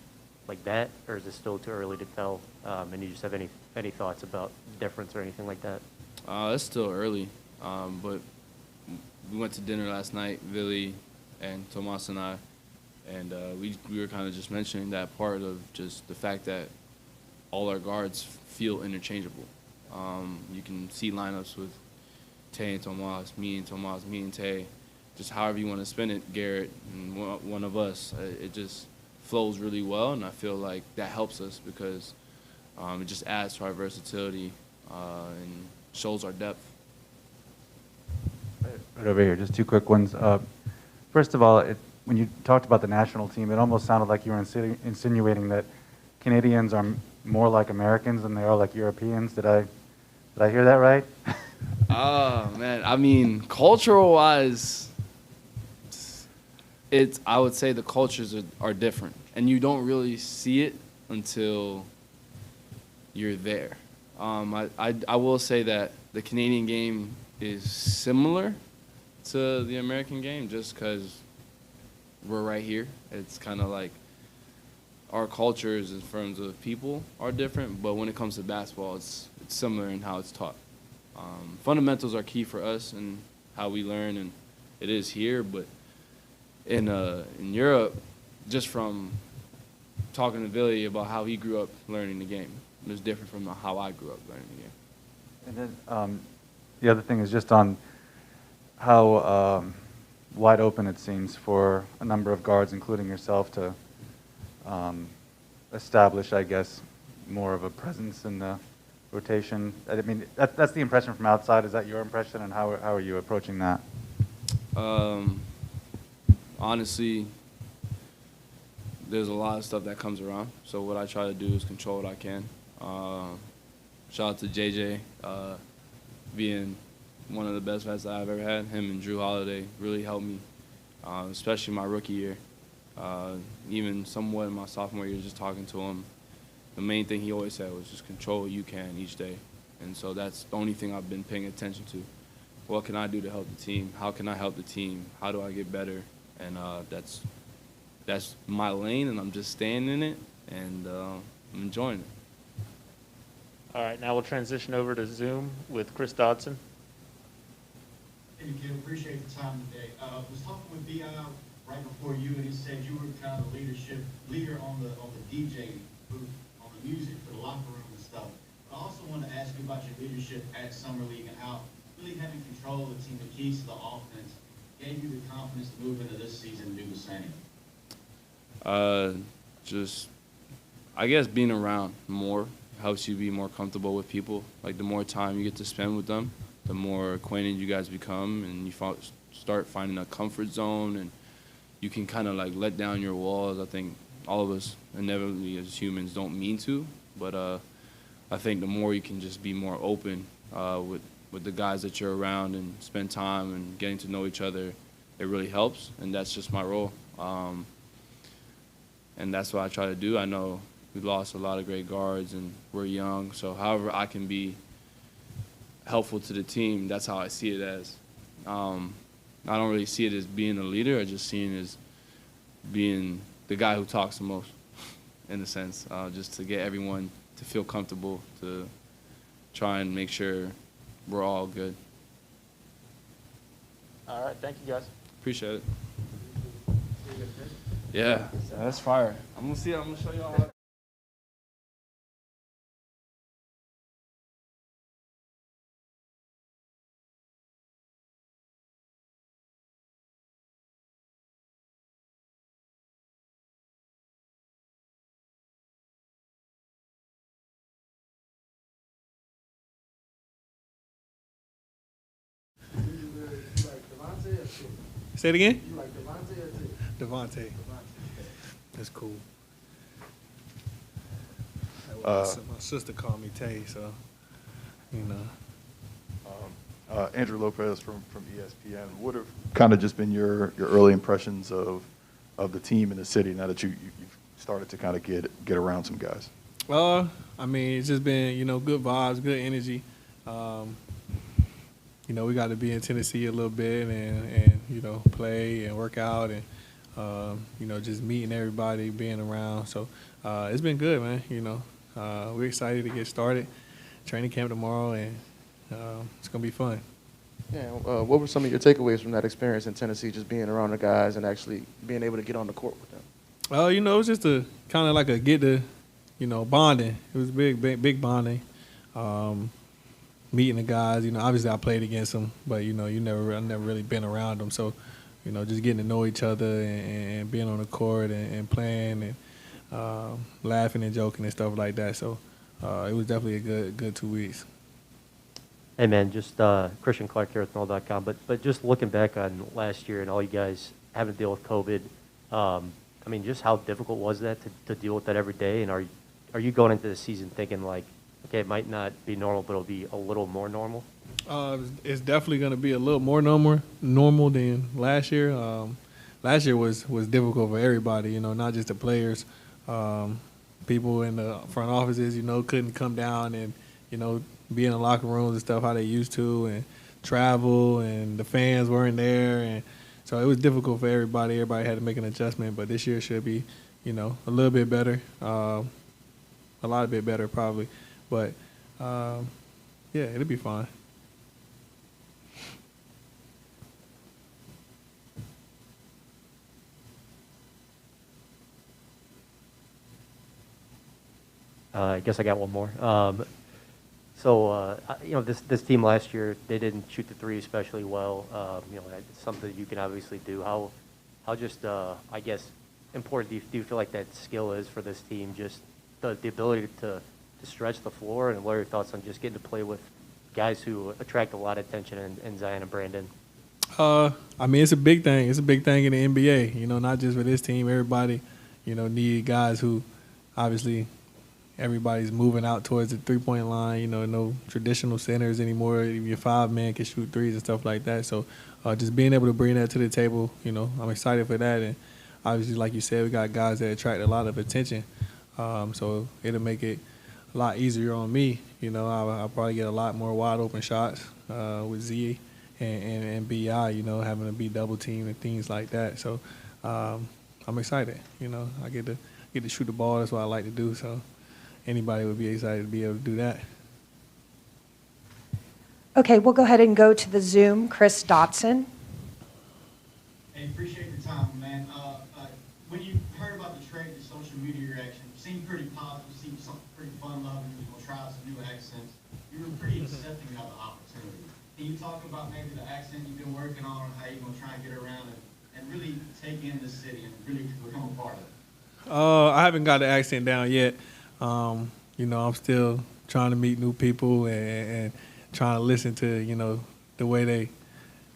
that, or is it still too early to tell? And you just have any thoughts about difference or anything like that? It's still early, but we went to dinner last night, Willie and Tomáš and I, and we were kind of just mentioning that part of just the fact that all our guards feel interchangeable. You can see lineups with Tay and Tomáš, me and Tay, just however you want to spin it, Garrett and one of us. It just flows really well, and I feel like that helps us because it just adds to our versatility and shows our depth. Right over here, just 2 quick ones. First of all, when you talked about the national team, it almost sounded like you were insinuating that Canadians are more like Americans than they are like Europeans. Did I hear that right? Oh, man. Cultural-wise, I would say the cultures are different, and you don't really see it until you're there. I will say that the Canadian game is similar to the American game just because we're right here. It's kind of like our cultures in terms of people are different, but when it comes to basketball, it's similar in how it's taught. Fundamentals are key for us and how we learn, and it is here, but in Europe, just from talking to Willie about how he grew up learning the game. It was different from how I grew up learning the game. And then the other thing is just on how wide open it seems for a number of guards, including yourself, to establish, I guess, more of a presence in the rotation. I mean, that's the impression from outside. Is that your impression, and how are you approaching that? Honestly, there's a lot of stuff that comes around. So what I try to do is control what I can. Shout out to JJ, being one of the best vets that I've ever had. Him and Drew Holiday really helped me, especially my rookie year. Even somewhat in my sophomore year, just talking to him. The main thing he always said was just control what you can each day. And so that's the only thing I've been paying attention to. What can I do to help the team? How can I help the team? How do I get better? And that's my lane, and I'm just staying in it, and I'm enjoying it. All right, now we'll transition over to Zoom with Chris Dodson. Hey, Nickeil, appreciate the time today. Was talking with B.I. right before you, and he said you were kind of the leader on the DJ booth, on the music for the locker room and stuff. But I also wanted to ask you about your leadership at Summer League and how really having control of the team, the keys to the offense, gave you the confidence to move into this season and do the same. Just, I guess, being around more helps you be more comfortable with people. Like, the more time you get to spend with them, the more acquainted you guys become, and you start finding a comfort zone, and you can kind of, like, let down your walls. I think all of us, inevitably, as humans, don't mean to, but I think the more you can just be more open with the guys that you're around and spend time and getting to know each other, it really helps, and that's just my role. And that's what I try to do. I know we lost a lot of great guards, and we're young, so however I can be helpful to the team, that's how I see it as. I don't really see it as being a leader. I just see it as being the guy who talks the most, in a sense, just to get everyone to feel comfortable, to try and make sure we're all good. All right, thank you, guys. Appreciate it. Yeah, that's fire. I'm gonna show you all how. Say it again? You like Devonte or T? Devonte. That's cool. Uh, My sister called me Tay, so, you know. Andrew Lopez from ESPN. What have kind of just been your early impressions of the team and the city now that you've started to kind of get around some guys? I mean, it's just been, you know, good vibes, good energy. You know, we got to be in Tennessee a little bit and you know, play and work out and, you know, just meeting everybody, being around. So it's been good, man. You know, we're excited to get started. Training camp tomorrow, and it's going to be fun. Yeah, what were some of your takeaways from that experience in Tennessee, just being around the guys and actually being able to get on the court with them? You know, it was just a kind of like a you know, bonding. It was big bonding. Meeting the guys, you know, obviously I played against them, but, you know, I've never really been around them. So, you know, just getting to know each other and being on the court and playing and laughing and joking and stuff like that. So it was definitely a good 2 weeks. Hey, man, just Christian Clark here with Null.com. But just looking back on last year and all you guys having to deal with COVID, I mean, just how difficult was that to deal with that every day? And are you going into the season thinking, like, okay, it might not be normal, but it'll be a little more normal? It's definitely going to be a little more normal than last year. Last year was difficult for everybody, you know, not just the players. People in the front offices, you know, couldn't come down and, you know, be in the locker rooms and stuff how they used to, and travel, and the fans weren't there. And so it was difficult for everybody. Everybody had to make an adjustment, but this year should be, you know, a little bit better, a lot bit better probably. But, yeah, it'll be fine. I guess I got one more. You know, this team last year, they didn't shoot the three especially well. You know, it's something you can obviously do. How just, I guess, important do you feel like that skill is for this team? Just the ability to stretch the floor, and what are your thoughts on just getting to play with guys who attract a lot of attention in Zion and Brandon? I mean, it's a big thing. It's a big thing in the NBA. You know, not just for this team. Everybody, you know, need guys who, obviously, everybody's moving out towards the three-point line. You know, no traditional centers anymore. Even your 5-man can shoot threes and stuff like that. So, just being able to bring that to the table, you know, I'm excited for that. And obviously, like you said, we got guys that attract a lot of attention. So it'll make it a lot easier on me. You know, I'll probably get a lot more wide-open shots with Z and BI, you know, having to be double-teamed and things like that. So I'm excited. You know, I get to shoot the ball. That's what I like to do. So anybody would be excited to be able to do that. Okay, we'll go ahead and go to the Zoom. Chris Dotson. Hey, appreciate your time, man. When you heard about the trade, the social media reaction seemed pretty positive, seemed something pretty fun-loving. You know, try some new accents. You were pretty accepting of the opportunity. Can you talk about maybe the accent you've been working on, how you're gonna try and get around it, and really take in the city and really become a part of it? I haven't got the accent down yet. You know, I'm still trying to meet new people and trying to listen to, you know, the way they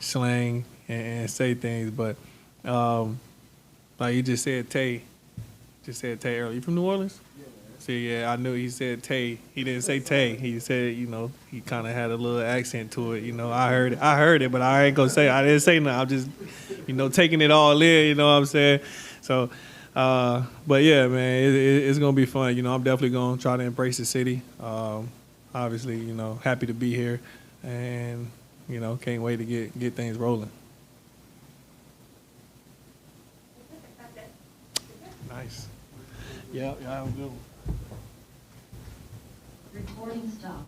slang and say things. But like you just said, Tay earlier. You from New Orleans? Yeah, man. See, yeah, I knew he said Tay. He didn't say Tay. He said, you know, he kind of had a little accent to it. You know, I heard it, but I ain't gonna say. I didn't say nothing. I'm just, you know, taking it all in. You know what I'm saying? So. But yeah, man, it's gonna be fun. You know, I'm definitely gonna try to embrace the city. Obviously, you know, happy to be here, and you know, can't wait to get things rolling. Nice. Yeah, I'm good. Recording stop.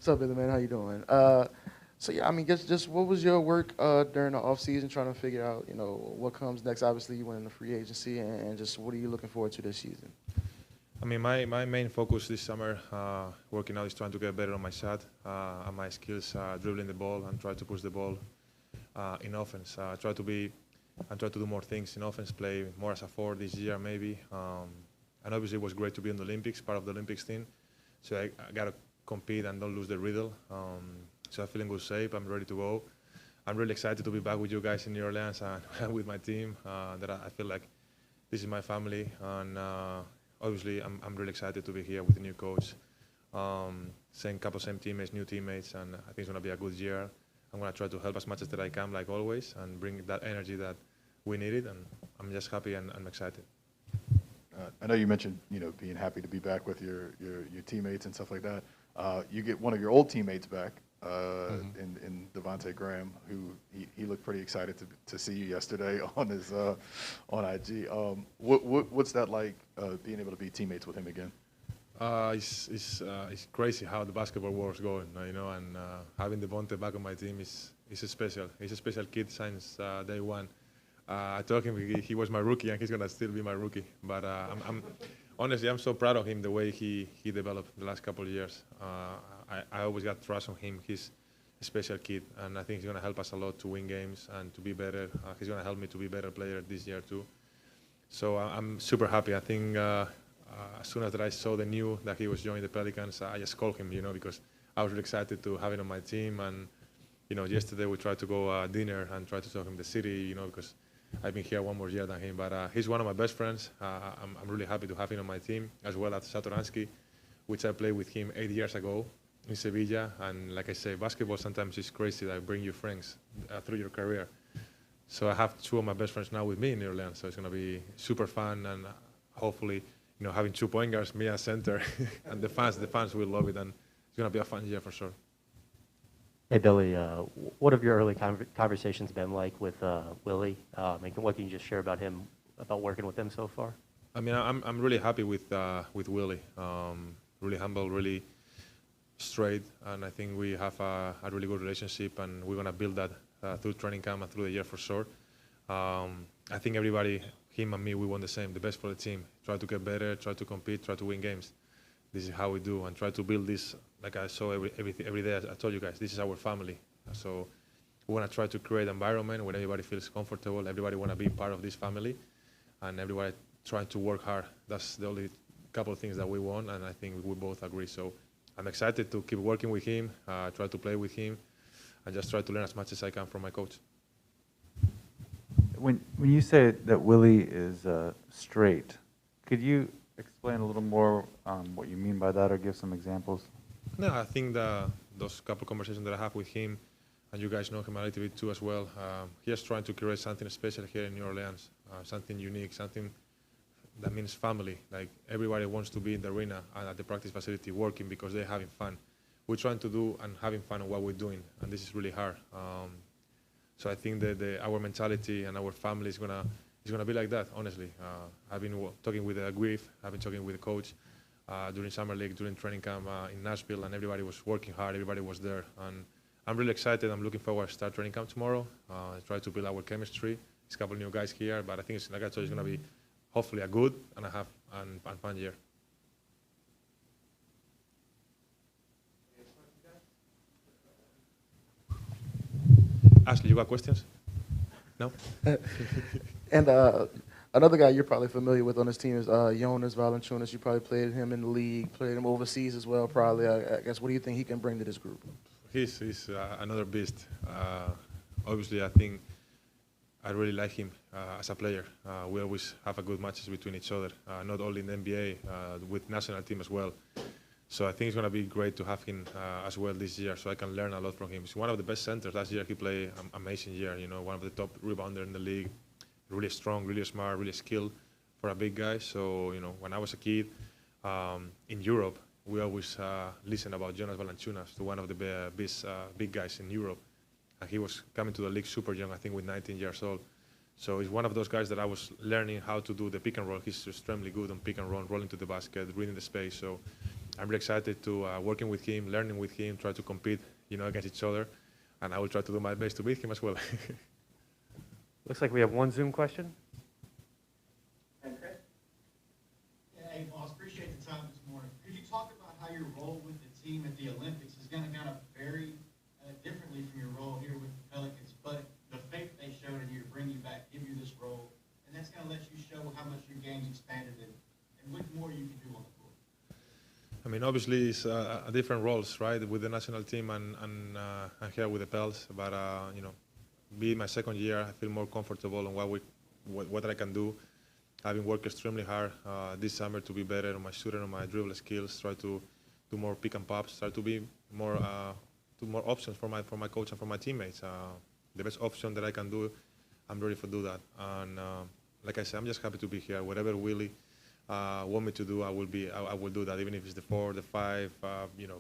What's up, Billy, man? How you doing? So yeah, I mean, just what was your work during the off season, trying to figure out, you know, what comes next? Obviously, you went in the free agency, and just what are you looking forward to this season? I mean, my main focus this summer, working out, is trying to get better on my shot and my skills, dribbling the ball and try to push the ball in offense. Try to do more things in offense, play more as a forward this year maybe. And obviously, it was great to be in the Olympics, part of the Olympics team. So I got to compete and don't lose the rhythm. So I feel in good shape. I'm ready to go. I'm really excited to be back with you guys in New Orleans and with my team. That I feel like this is my family, and obviously I'm really excited to be here with the new coach. Same teammates, new teammates, and I think it's going to be a good year. I'm going to try to help as much as that I can, like always, and bring that energy that we needed. And I'm just happy and I'm excited. I know you mentioned, you know, being happy to be back with your teammates and stuff like that. You get one of your old teammates back in Devonte Graham, who he looked pretty excited to see you yesterday on his on IG. What's that like, being able to be teammates with him again? It's crazy how the basketball world's going, you know, and having Devonte back on my team is special. He's a special kid since day one. I told him he was my rookie, and he's gonna still be my rookie. But I'm honestly, I'm so proud of him, the way he developed the last couple of years. I always got trust on him. He's a special kid, and I think he's gonna help us a lot to win games and to be better. He's gonna help me to be a better player this year too. So I'm super happy. I think as soon as I saw the news that he was joining the Pelicans, I just called him, you know, because I was really excited to have him on my team. And you know, yesterday we tried to go dinner and try to show him the city, you know, because I've been here one more year than him. But he's one of my best friends. I'm really happy to have him on my team, as well as Satoranský, which I played with him 8 years ago in Sevilla. And like I say, basketball sometimes is crazy that bring you friends through your career. So I have two of my best friends now with me in New Orleans. So it's going to be super fun, and hopefully, you know, having 2 point guards, me as center, and the fans will love it, and it's going to be a fun year for sure. Hey, Billy, what have your early conversations been like with Willie? And what can you just share about him, about working with him so far? I mean, I'm really happy with Willie. Really humble, really straight, and I think we have a really good relationship, and we're going to build that through training camp and through the year for sure. I think everybody, him and me, we want the best for the team. Try to get better, try to compete, try to win games. This is how we do, and try to build this, like I saw every day. I told you guys, this is our family. So we want to try to create an environment where everybody feels comfortable, everybody want to be part of this family, and everybody trying to work hard. That's the only couple of things that we want, and I think we both agree. So I'm excited to keep working with him, try to play with him, and just try to learn as much as I can from my coach. When you say that Willie is straight, could you explain a little more what you mean by that, or give some examples? No, I think those couple conversations that I have with him, and you guys know him a little bit too as well, he is trying to create something special here in New Orleans, something unique, something that means family. Like everybody wants to be in the arena and at the practice facility working because they're having fun. We're trying to do and having fun on what we're doing, and this is really hard. So I think that our mentality and our family is gonna be like that. Honestly, I've been talking with Griff, I've been talking with the coach during summer league, during training camp in Nashville, and everybody was working hard. Everybody was there, and I'm really excited. I'm looking forward to start training camp tomorrow. Try to build our chemistry. There's a couple of new guys here, but I think it's, like I told you, it's gonna be hopefully a good and fun year. Ashley, you got questions? No? And another guy you're probably familiar with on this team is Jonas Valančiūnas. You probably played him in the league, played him overseas as well, probably. I guess, what do you think he can bring to this group? He's another beast. Obviously, I think I really like him as a player. We always have a good matches between each other, not only in the NBA, with national team as well. So I think it's going to be great to have him as well this year, so I can learn a lot from him. He's one of the best centers. Last year he played an amazing year, you know, one of the top rebounder in the league. Really strong, really smart, really skilled for a big guy. So, you know, when I was a kid in Europe, we always listened about Jonas Valančiūnas, to one of the big guys in Europe. And he was coming to the league super young, I think with 19 years old. So he's one of those guys that I was learning how to do the pick and roll. He's extremely good on pick and roll, rolling to the basket, reading the space. So I'm really excited to working with him, learning with him, try to compete, against each other, and I will try to do my best to beat him as well. Looks like we have one Zoom question. Hey, boss, appreciate the time this morning. Could you talk about how your role with the team at the Olympics is going to kind of vary differently from your role here with the Pelicans, but the faith they showed in you to bring you back, give you this role, and that's going to let you show how much your game's expanded and what more you can do on the court? I mean, obviously, it's different roles, right, with the national team and here with the Pels. But being my second year, I feel more comfortable on what I can do. Having worked extremely hard this summer to be better on my shooting, on my dribble skills, try to do more pick and pops, try to be more options for my coach and for my teammates. The best option that I can do, I'm ready to do that. And like I said, I'm just happy to be here. Whatever Willie want me to do, I will do that, even if it's the 4, the 5,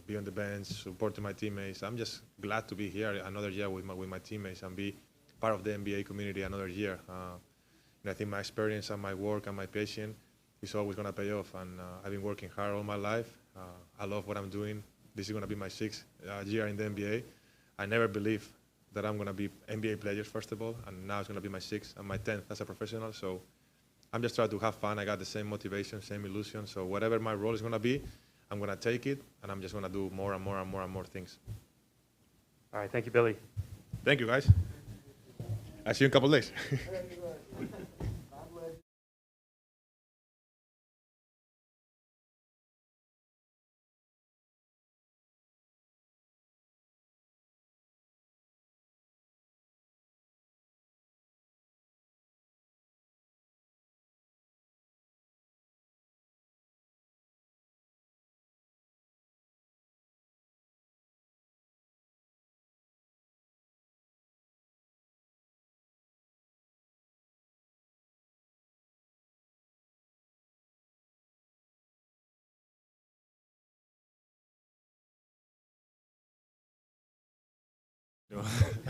be on the bench, supporting my teammates. I'm just glad to be here another year with my teammates and be part of the NBA community another year. And I think my experience and my work and my patience is always going to pay off. And I've been working hard all my life. I love what I'm doing. This is going to be my 6th year in the NBA. I never believed that I'm going to be NBA players, first of all, and now it's going to be my 6th and my 10th as a professional. So I'm just trying to have fun. I got the same motivation, same illusion. So whatever my role is going to be, I'm going to take it, and I'm just going to do more and more and more and more things. All right, thank you, Billy. Thank you, guys. I'll see you in a couple of days.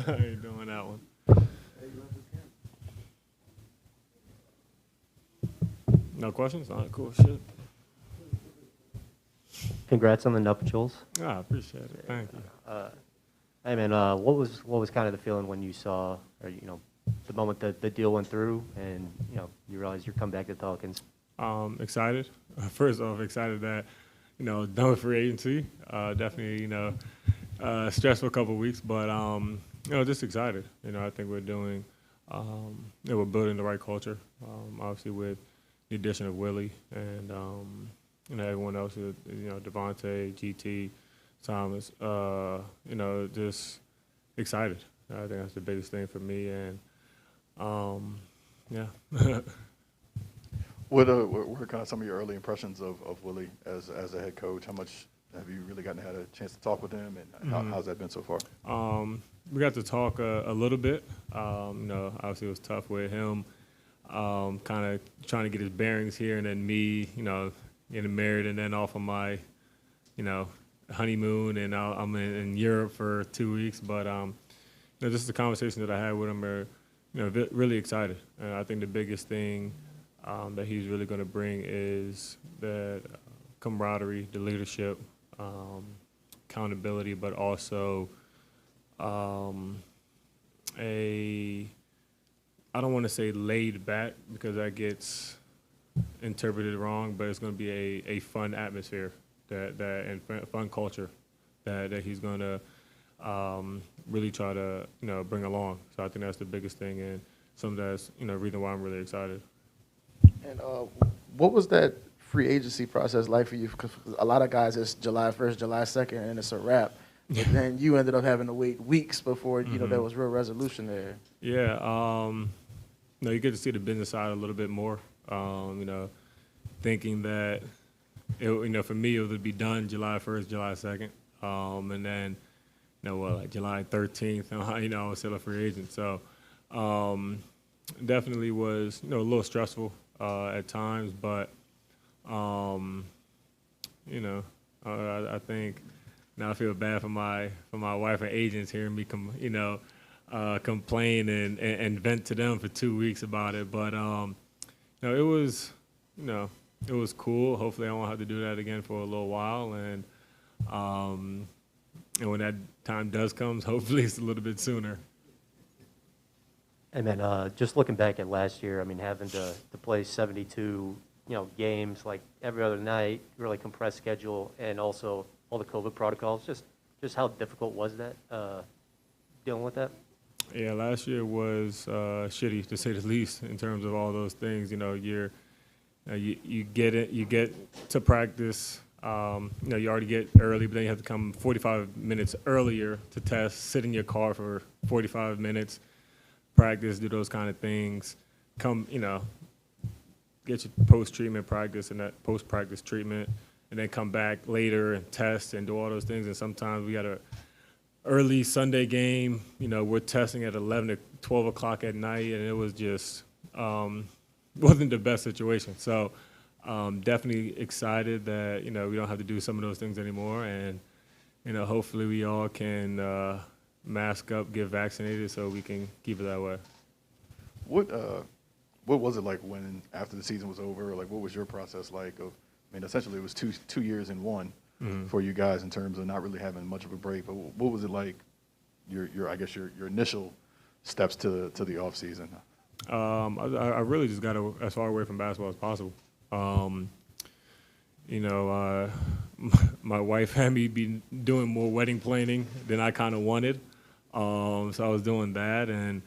I ain't doing that one. No questions? All right, cool. Shit. Congrats on the nuptials. I appreciate it. Thank you. Hey man, what was kind of the feeling when you saw, or the moment that the deal went through, and you realized you're coming back to the Pelicans? Excited. First off, excited that done with free agency. Definitely stressful couple of weeks, but just excited. I think we're doing, we're building the right culture. Obviously with the addition of Willie and everyone else, Devonte, GT, Thomas, just excited. I think that's the biggest thing for me, and yeah. What were kind of some of your early impressions of Willie as a head coach? How much have you really had a chance to talk with him, and how's that been so far? We got to talk a little bit. Obviously it was tough with him, kind of trying to get his bearings here, and then me, getting married, and then off of my, honeymoon, and I'm in Europe for 2 weeks. But just the conversation that I had with him are, really excited. And I think the biggest thing that he's really going to bring is that camaraderie, the leadership, accountability, but also I don't want to say laid back, because that gets interpreted wrong, but it's going to be a fun atmosphere and fun culture that he's going to really try to bring along. So I think that's the biggest thing, and something that's reason why I'm really excited. And what was that free agency process like for you? Because a lot of guys, it's July 1st, July 2nd, and it's a wrap. But then you ended up having to wait weeks before there was real resolution there. Yeah, you get to see the business side a little bit more. Thinking that for me it would be done July 1st, July 2nd, and then like July 13th, I was still a free agent. So definitely was a little stressful at times, but I think now I feel bad for my wife and agents hearing me complain and vent to them for 2 weeks about it. But it was it was cool. Hopefully I won't have to do that again for a little while. And when that time does come, hopefully it's a little bit sooner. And then just looking back at last year, I mean, having to play 72, games like every other night, really compressed schedule, and also all the COVID protocols, just how difficult was that, dealing with that? Yeah, last year was shitty, to say the least, in terms of all those things. You get to practice. You already get early, but then you have to come 45 minutes earlier to test, sit in your car for 45 minutes, practice, do those kind of things. Come, get your post-treatment practice and that post-practice treatment, and then come back later and test and do all those things. And sometimes we got a early Sunday game, we're testing at 11 to 12 o'clock at night, and it was just wasn't the best situation. So definitely excited that, we don't have to do some of those things anymore. And, hopefully we all can mask up, get vaccinated so we can keep it that way. What was it like when, after the season was over, like what was your process like essentially it was two years in one for you guys in terms of not really having much of a break, but what was it like your initial steps to the off season? I really just got as far away from basketball as possible. My wife had me be doing more wedding planning than I kind of wanted. So I was doing that, and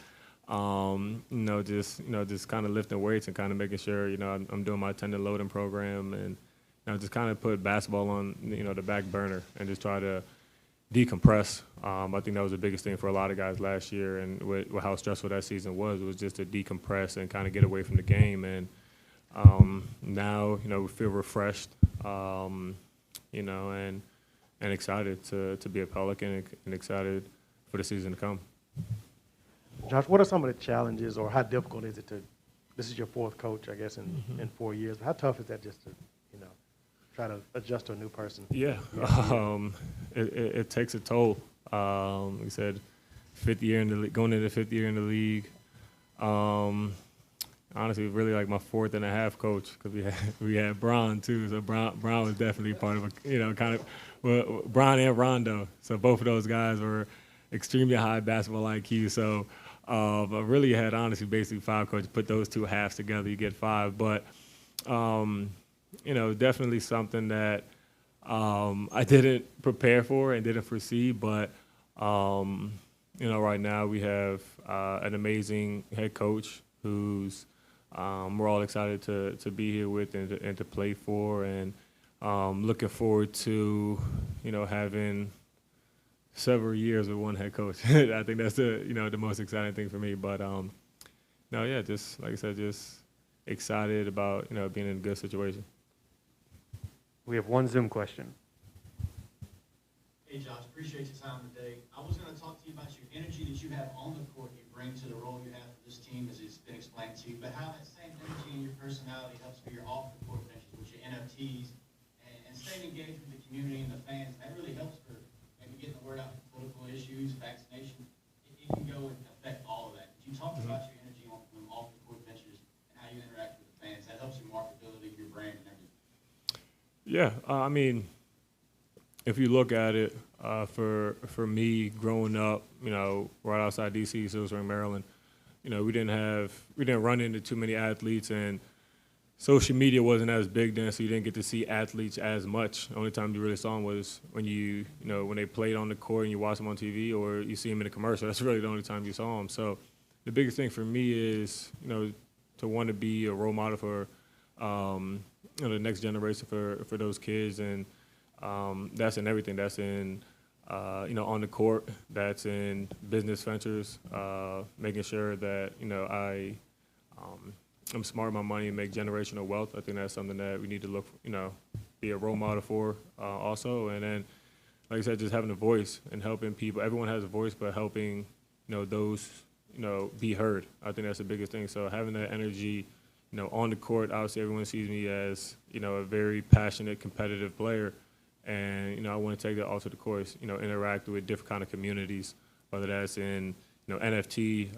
just kind of lifting weights and kind of making sure I'm doing my tendon loading program, and just kind of put basketball on the back burner and just try to decompress. I think that was the biggest thing for a lot of guys last year, and with how stressful that season was just to decompress and kind of get away from the game. And now we feel refreshed, and excited to be a Pelican and excited for the season to come. Josh, what are some of the challenges, or how difficult is it this is your fourth coach, I guess, in 4 years. How tough is that just to, try to adjust to a new person? Yeah, it takes a toll. Like I said, going into the fifth year in the league. Honestly, really like my fourth and a half coach, because we had Bron too. So Bron was definitely part of Bron and Rondo. So both of those guys were extremely high basketball IQ. So I really had basically five coaches. Put those two halves together, you get five. But definitely something that I didn't prepare for and didn't foresee. But right now we have an amazing head coach who's we're all excited to be here with and to play for, and looking forward to having several years with one head coach. I think that's the most exciting thing for me. But just like I said, just excited about being in a good situation. We have one Zoom question. Hey Josh, appreciate your time today. I was going to talk to you about your energy that you have on the court, you bring to the role you have for this team, as it's been explained to you, but how that same energy and your personality helps for your off-the-court ventures with your NFTs and staying engaged with the community and the fans. That really helps for maybe getting the word out for political issues, vaccination. It can go and affect all of that. Could you talk about your energy on off-the-court ventures and how you interact with the fans? That helps your marketability, your brand, and everything. Yeah, if you look at it, for me growing up, right outside D.C., Silver Spring, Maryland, we didn't run into too many athletes, and social media wasn't as big then, so you didn't get to see athletes as much. The only time you really saw them was when when they played on the court and you watched them on TV, or you see them in a commercial. That's really the only time you saw them. So the biggest thing for me is, to want to be a role model for, the next generation for those kids, and that's in everything. That's in, on the court. That's in business ventures, making sure that, I'm smart with my money and make generational wealth. I think that's something that we need to look, be a role model for also. And then, like I said, just having a voice and helping people. Everyone has a voice, but helping, those, be heard. I think that's the biggest thing. So having that energy, on the court, obviously everyone sees me as, a very passionate, competitive player. And, I want to take that also to the course, interact with different kind of communities, whether that's in, NFT,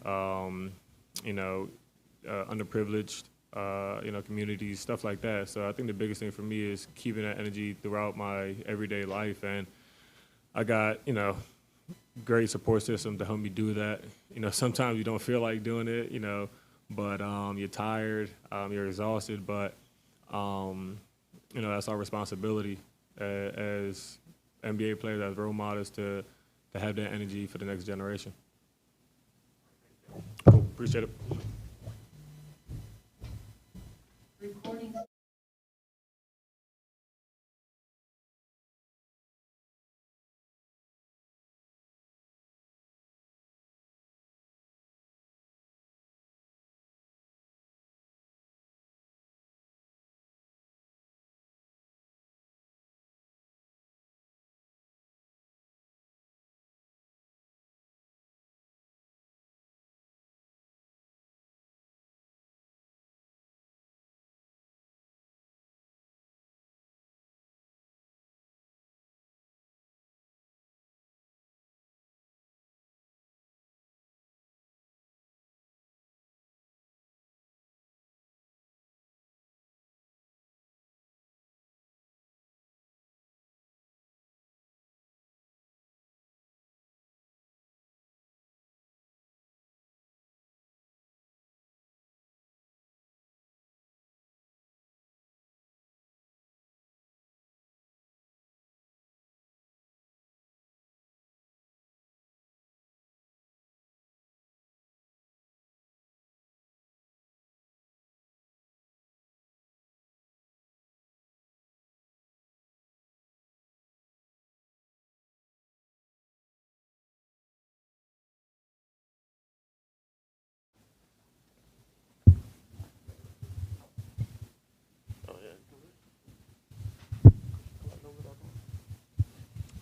underprivileged communities, stuff like that. So I think the biggest thing for me is keeping that energy throughout my everyday life. And I got, great support system to help me do that. Sometimes you don't feel like doing it, but you're tired, you're exhausted, but, that's our responsibility as NBA players, as role models to have that energy for the next generation. Cool. Appreciate it. Recording.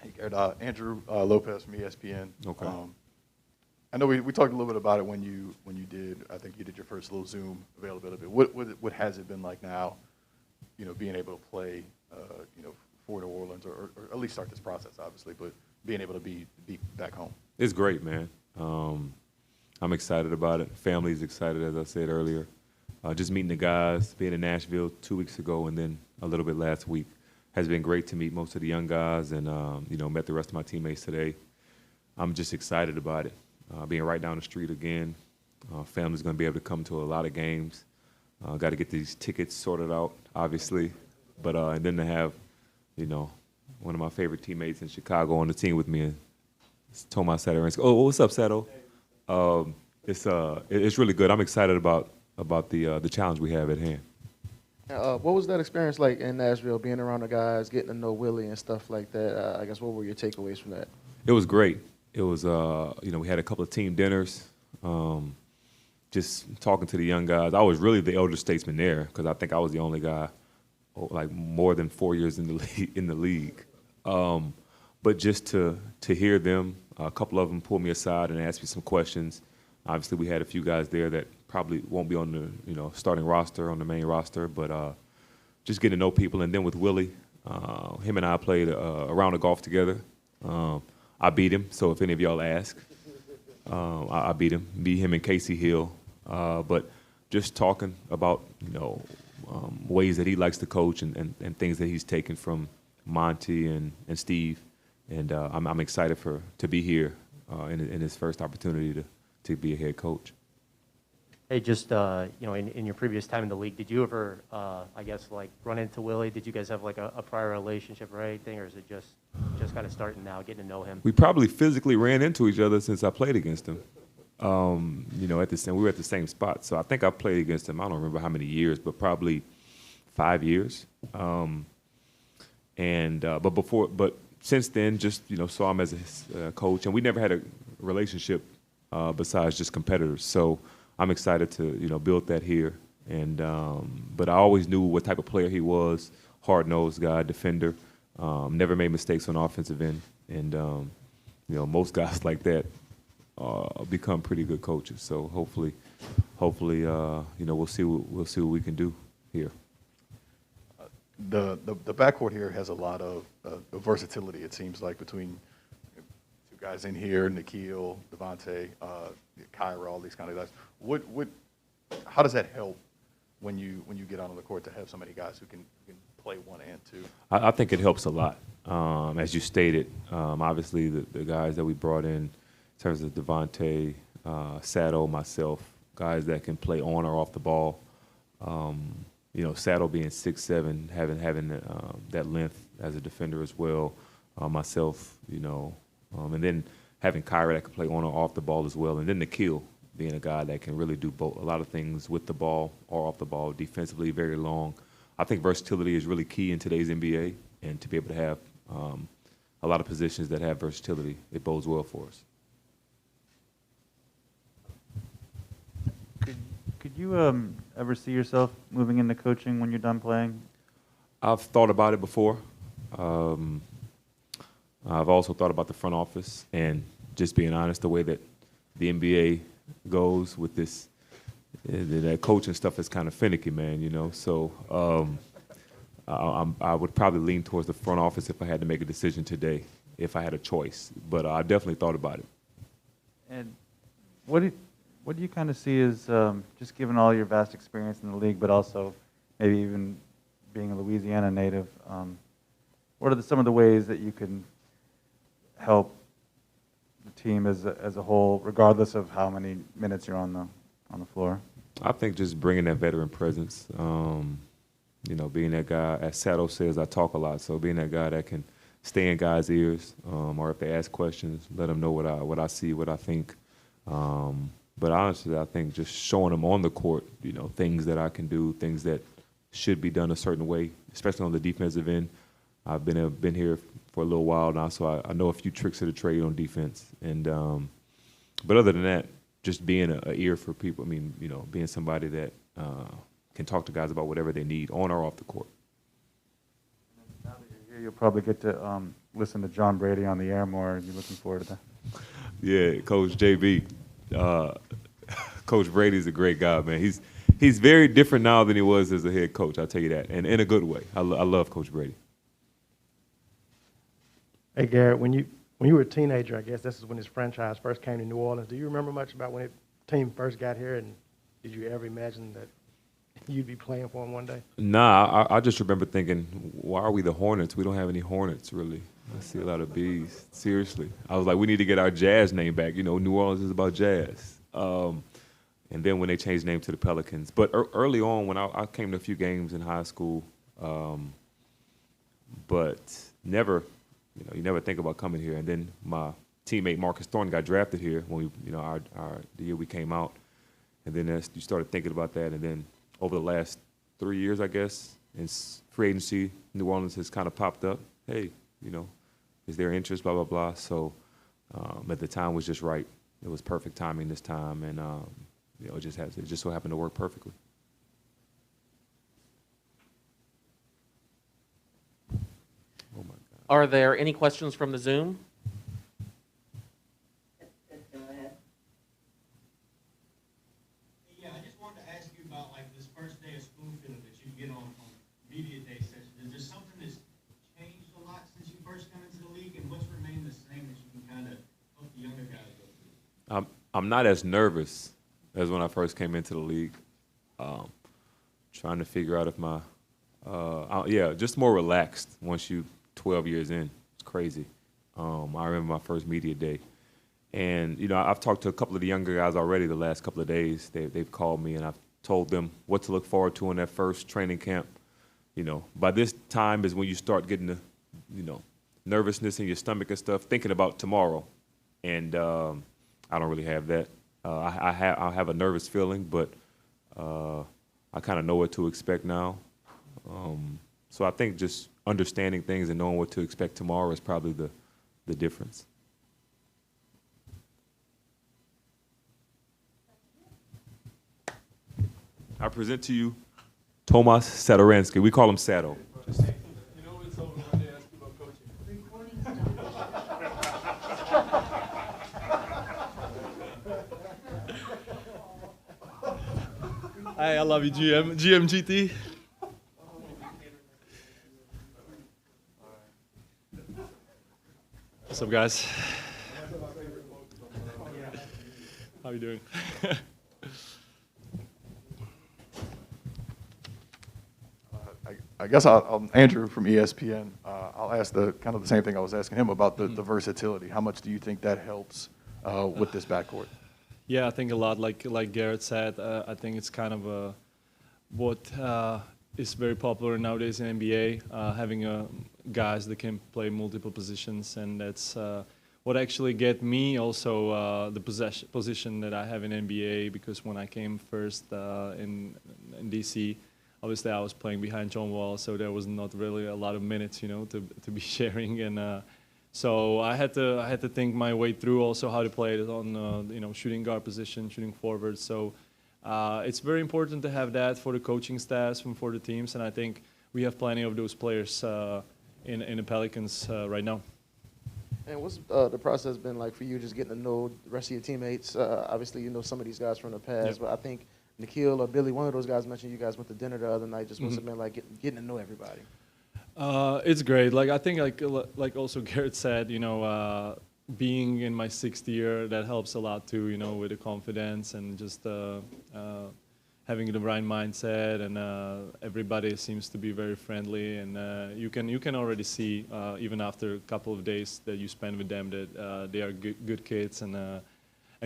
Hey, Garrett, Andrew Lopez from ESPN. Okay. I know we talked a little bit about it when you did. I think you did your first little Zoom availability. What has it been like now? Being able to play, for New Orleans, or at least start this process, obviously, but being able to be back home. It's great, man. I'm excited about it. Family's excited, as I said earlier. Just meeting the guys, being in Nashville 2 weeks ago, and then a little bit last week, has been great to meet most of the young guys, and met the rest of my teammates today. I'm just excited about it. Being right down the street again. Family's going to be able to come to a lot of games. Got to get these tickets sorted out, obviously, but and then to have, one of my favorite teammates in Chicago on the team with me, it's Tomáš Satoranský. Oh, what's up, Sato? It's really good. I'm excited about the challenge we have at hand. What was that experience like in Nashville, being around the guys, getting to know Willie and stuff like that? I guess what were your takeaways from that? It was great. It was, we had a couple of team dinners, just talking to the young guys. I was really the elder statesman there because I think I was the only guy, like more than 4 years in the league. But just to hear them, a couple of them pulled me aside and asked me some questions. Obviously, we had a few guys there that probably won't be on the starting roster, on the main roster, but just getting to know people. And then with Willie, him and I played a round of golf together. I beat him, so if any of y'all ask, I beat him and Casey Hill. But just talking about, ways that he likes to coach and things that he's taken from Monty and Steve. And I'm excited to be here in his first opportunity to be a head coach. Hey, just, in your previous time in the league, did you ever, run into Willie? Did you guys have, a prior relationship or anything, or is it just kind of starting now, getting to know him? We probably physically ran into each other since I played against him. We were at the same spot. So I think I played against him, I don't remember how many years, but probably 5 years. But since then, just, saw him as a coach, and we never had a relationship besides just competitors. So I'm excited to, build that here. And but I always knew what type of player he was, hard-nosed guy, defender, never made mistakes on the offensive end. And, most guys like that become pretty good coaches. So hopefully, we'll see what we can do here. The backcourt here has a lot of versatility, it seems like, between two guys in here, Nickeil, Devonte, Kyra, all these kind of guys. How does that help when you get onto the court to have so many guys who can play one and two? I think it helps a lot. As you stated, obviously the guys that we brought in terms of Devonte, Sato, myself, guys that can play on or off the ball. You know, Sato being 6'7", having that length as a defender as well. Myself, you know, and then having Kyra that can play on or off the ball as well. And then Nickeil being a guy that can really do both, a lot of things with the ball or off the ball, defensively, very long. I think versatility is really key in today's NBA, and to be able to have a lot of positions that have versatility, it bodes well for us. Could you ever see yourself moving into coaching when you're done playing? I've thought about it before. I've also thought about the front office, and just being honest, the way that the NBA goes with this, that coaching stuff is kind of finicky, man, you know. So I would probably lean towards the front office if I had to make a decision today, if I had a choice. But I definitely thought about it. And what do you kind of see as, just given all your vast experience in the league, but also maybe even being a Louisiana native, what are some of the ways that you can help the team as a whole, regardless of how many minutes you're on the floor? I think just bringing that veteran presence, you know, being that guy, as Sato says, I talk a lot, so being that guy that can stay in guys' ears, or if they ask questions, let them know what I see, what I think. But honestly, I think just showing them on the court, you know, things that I can do, things that should be done a certain way, especially on the defensive end. I've been here for a little while now, so I know a few tricks of the trade on defense. And but other than that, just being an ear for people. I mean, you know, being somebody that can talk to guys about whatever they need, on or off the court. Now that you're here, you'll probably get to listen to John Brady on the air more. Are you looking forward to that? Yeah, Coach JB. Coach Brady's a great guy, man. He's very different now than he was as a head coach, I'll tell you that, and in a good way. I love Coach Brady. Hey, Garrett, when you were a teenager, I guess this is when this franchise first came to New Orleans. Do you remember much about when the team first got here, and did you ever imagine that you'd be playing for them one day? Nah, I just remember thinking, why are we the Hornets? We don't have any Hornets, really. I see a lot of B's. Seriously. I was like, we need to get our Jazz name back. You know, New Orleans is about Jazz. And then when they changed the name to the Pelicans. But early on, when I came to a few games in high school, but never, you know, you never think about coming here. And then my teammate Marcus Thornton got drafted here when we, you know, the year we came out. And then you started thinking about that. And then over the last 3 years, I guess, in free agency, New Orleans has kind of popped up. Hey, you know, is there interest, blah, blah, blah. So at the time was just right. It was perfect timing this time. And, you know, it just so happened to work perfectly. Oh, my God. Are there any questions from the Zoom? Go ahead. Yeah, I just wanted to ask you about like this first day of school feeling that you get on media day session. Is there something that's changed a lot since you first come into the league, and what's remained the same that you can kind of help the younger guys go through? I'm not as nervous as when I first came into the league. Trying to figure out if my, just more relaxed once you 12 years in. It's crazy. I remember my first media day. And, you know, I've talked to a couple of the younger guys already the last couple of days. They've called me, and I've told them what to look forward to in that first training camp. You know, by this time is when you start getting the, you know, nervousness in your stomach and stuff, thinking about tomorrow. And I don't really have that. I have a nervous feeling, but I kind of know what to expect now. So I think just understanding things and knowing what to expect tomorrow is probably the difference. I present to you Tomáš Satoranský. We call him Sato. Hi, I love you, GMGT. What's up, guys? How you doing? I guess Andrew from ESPN, I'll ask the same thing I was asking him about the versatility. How much do you think that helps with this backcourt? Yeah, I think a lot. Like Garrett said, I think it's kind of what is very popular nowadays in NBA, having guys that can play multiple positions, and that's what actually get me also the position that I have in NBA, because when I came first in DC, obviously I was playing behind John Wall, so there was not really a lot of minutes, to be sharing, and so I had to think my way through also how to play it on shooting guard position, shooting forward. So it's very important to have that for the coaching staffs and for the teams, and I think we have plenty of those players in the Pelicans right now. And what's the process been like for you, just getting to know the rest of your teammates? Obviously, you know some of these guys from the past, but I think Nickeil or Billy, one of those guys mentioned you guys went to dinner the other night. Just must have been like getting to know everybody. It's great. Like I think, like also Garrett said, being in my 6th year, that helps a lot too. With the confidence and just having the right mindset, and everybody seems to be very friendly, and you can already see even after a couple of days that you spend with them that they are good kids and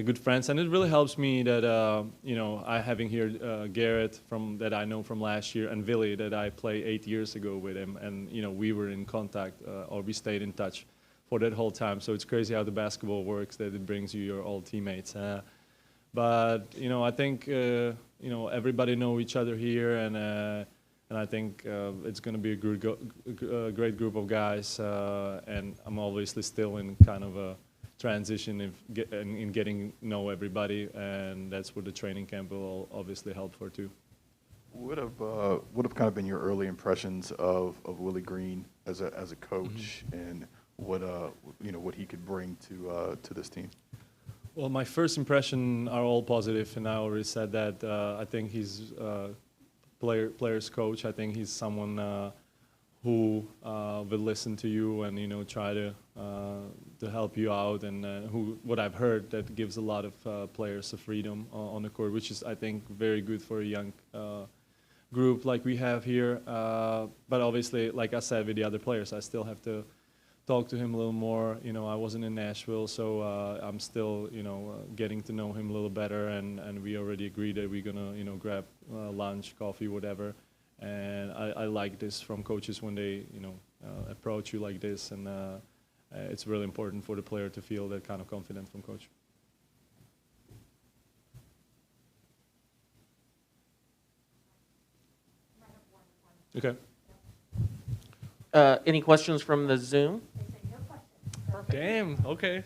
good friends, and it really helps me that I having here Garrett that I know from last year, and Willie that I played 8 years ago with him, and we were in contact or we stayed in touch for that whole time. So it's crazy how the basketball works, that it brings you your old teammates. But I think everybody know each other here, and I think it's going to be a great group of guys, and I'm obviously still in kind of a transition in getting to know everybody, and that's what the training camp will obviously help for too. What have kind of been your early impressions of Willie Green as a coach, and what he could bring to this team? Well, my first impression are all positive, and I already said that. I think he's player's coach. I think he's someone who will listen to you and try to help you out, and what I've heard, that gives a lot of players a freedom on the court, which is I think very good for a young group like we have here. But obviously, like I said with the other players, I still have to talk to him a little more. I wasn't in Nashville, so I'm still getting to know him a little better, and we already agreed that we're gonna grab lunch, coffee, whatever. And I like this from coaches when they approach you like this, and it's really important for the player to feel that kind of confidence from coach. Okay. Any questions from the Zoom? Damn, okay.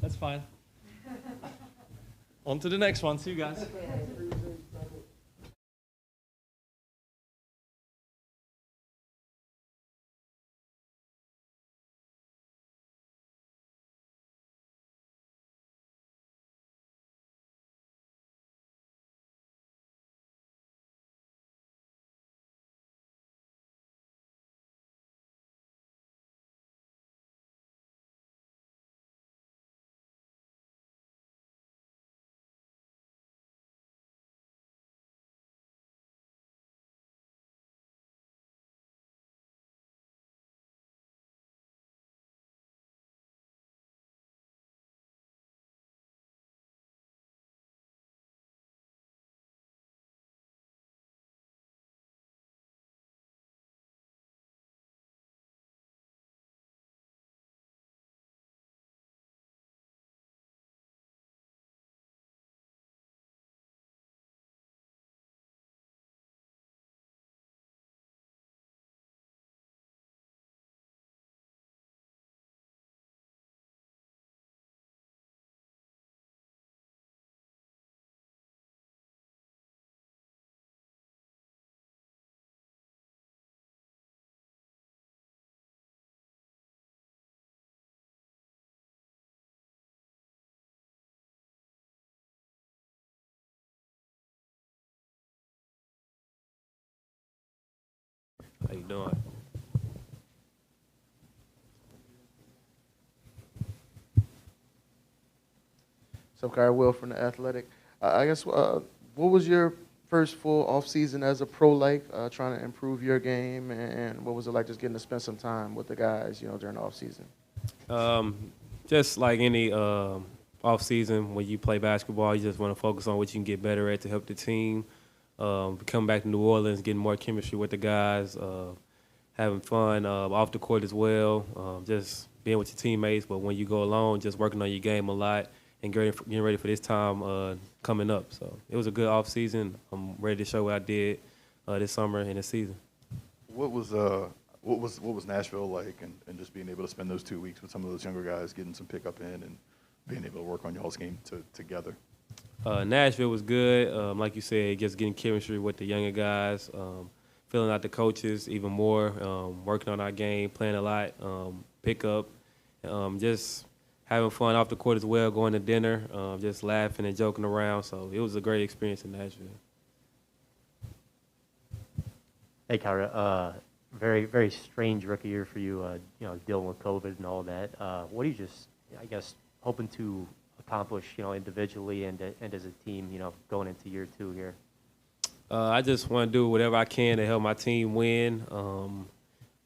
That's fine. On to the next one. See you guys. How you doing? So, Will from The Athletic. I guess, what was your first full off season as a pro, like trying to improve your game, and what was it like just getting to spend some time with the guys, during the off season? Just like any off season, when you play basketball, you just want to focus on what you can get better at to help the team. Coming back to New Orleans, getting more chemistry with the guys, having fun off the court as well, just being with your teammates. But when you go alone, just working on your game a lot and getting ready for this time coming up. So it was a good off season. I'm ready to show what I did this summer and this season. What was Nashville like, and just being able to spend those 2 weeks with some of those younger guys, getting some pickup in, and being able to work on y'all's game together? Nashville was good. Like you said, just getting chemistry with the younger guys, filling out the coaches even more, working on our game, playing a lot, pickup, just having fun off the court as well, going to dinner, just laughing and joking around. So it was a great experience in Nashville. Hey, Kyra, very, very strange rookie year for you, dealing with COVID and all that. What are you just, I guess, hoping to accomplish, individually and as a team, going into year 2 here? I just want to do whatever I can to help my team win,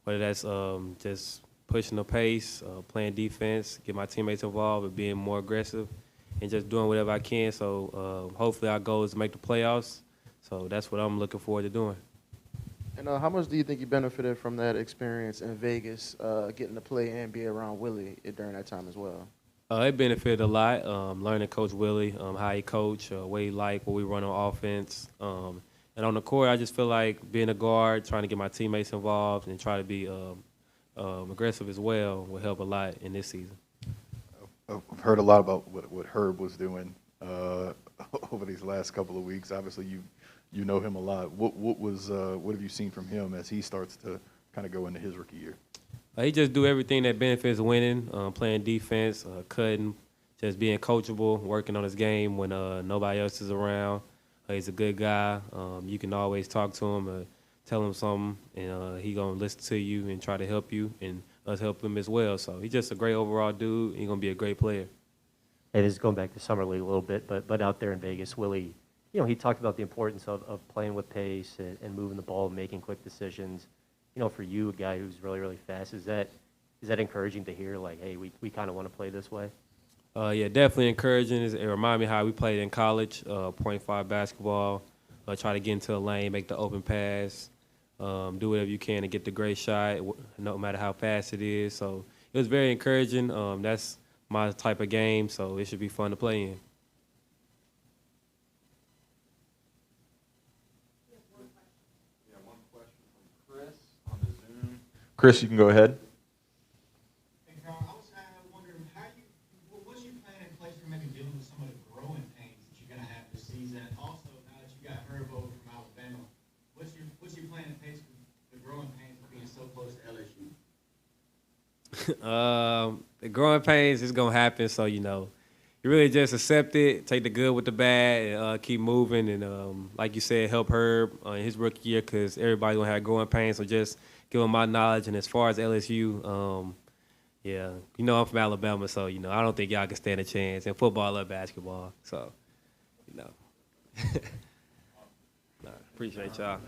whether that's just pushing the pace, playing defense, get my teammates involved, and being more aggressive, and just doing whatever I can. So hopefully our goal is to make the playoffs. So that's what I'm looking forward to doing. And how much do you think you benefited from that experience in Vegas, getting to play and be around Willie during that time as well? It benefited a lot, learning Coach Willie, how he coach, what he like, what we run on offense. And on the court, I just feel like being a guard, trying to get my teammates involved and try to be aggressive as well will help a lot in this season. I've heard a lot about what Herb was doing over these last couple of weeks. Obviously, you know him a lot. What have you seen from him as he starts to kind of go into his rookie year? He just do everything that benefits winning, playing defense, cutting, just being coachable, working on his game when nobody else is around. He's a good guy. You can always talk to him, tell him something, and he gonna listen to you and try to help you, and us help him as well. So he's just a great overall dude. He's gonna be a great player. Hey, this is going back to Summer League a little bit, but out there in Vegas, Willie, he talked about the importance of playing with pace and moving the ball, and making quick decisions. For you, a guy who's really, really fast, is that encouraging to hear? Like, hey, we kind of want to play this way. Yeah, definitely encouraging. It reminded me how we played in college, .5 basketball. Try to get into a lane, make the open pass, do whatever you can to get the great shot, no matter how fast it is. So it was very encouraging. That's my type of game, so it should be fun to play in. Chris, you can go ahead. Hey, Carl, I was wondering what's your plan in place for maybe dealing with some of the growing pains that you're going to have this season? And also, now that you got Herb over from Alabama, what's your plan in place for the growing pains of being so close to LSU? The growing pains is going to happen, so, you really just accept it, take the good with the bad, and keep moving. And like you said, help Herb in his rookie year because everybody's going to have growing pains, so just give him my knowledge. And as far as LSU, I'm from Alabama, so, I don't think y'all can stand a chance in football or basketball. So, appreciate y'all.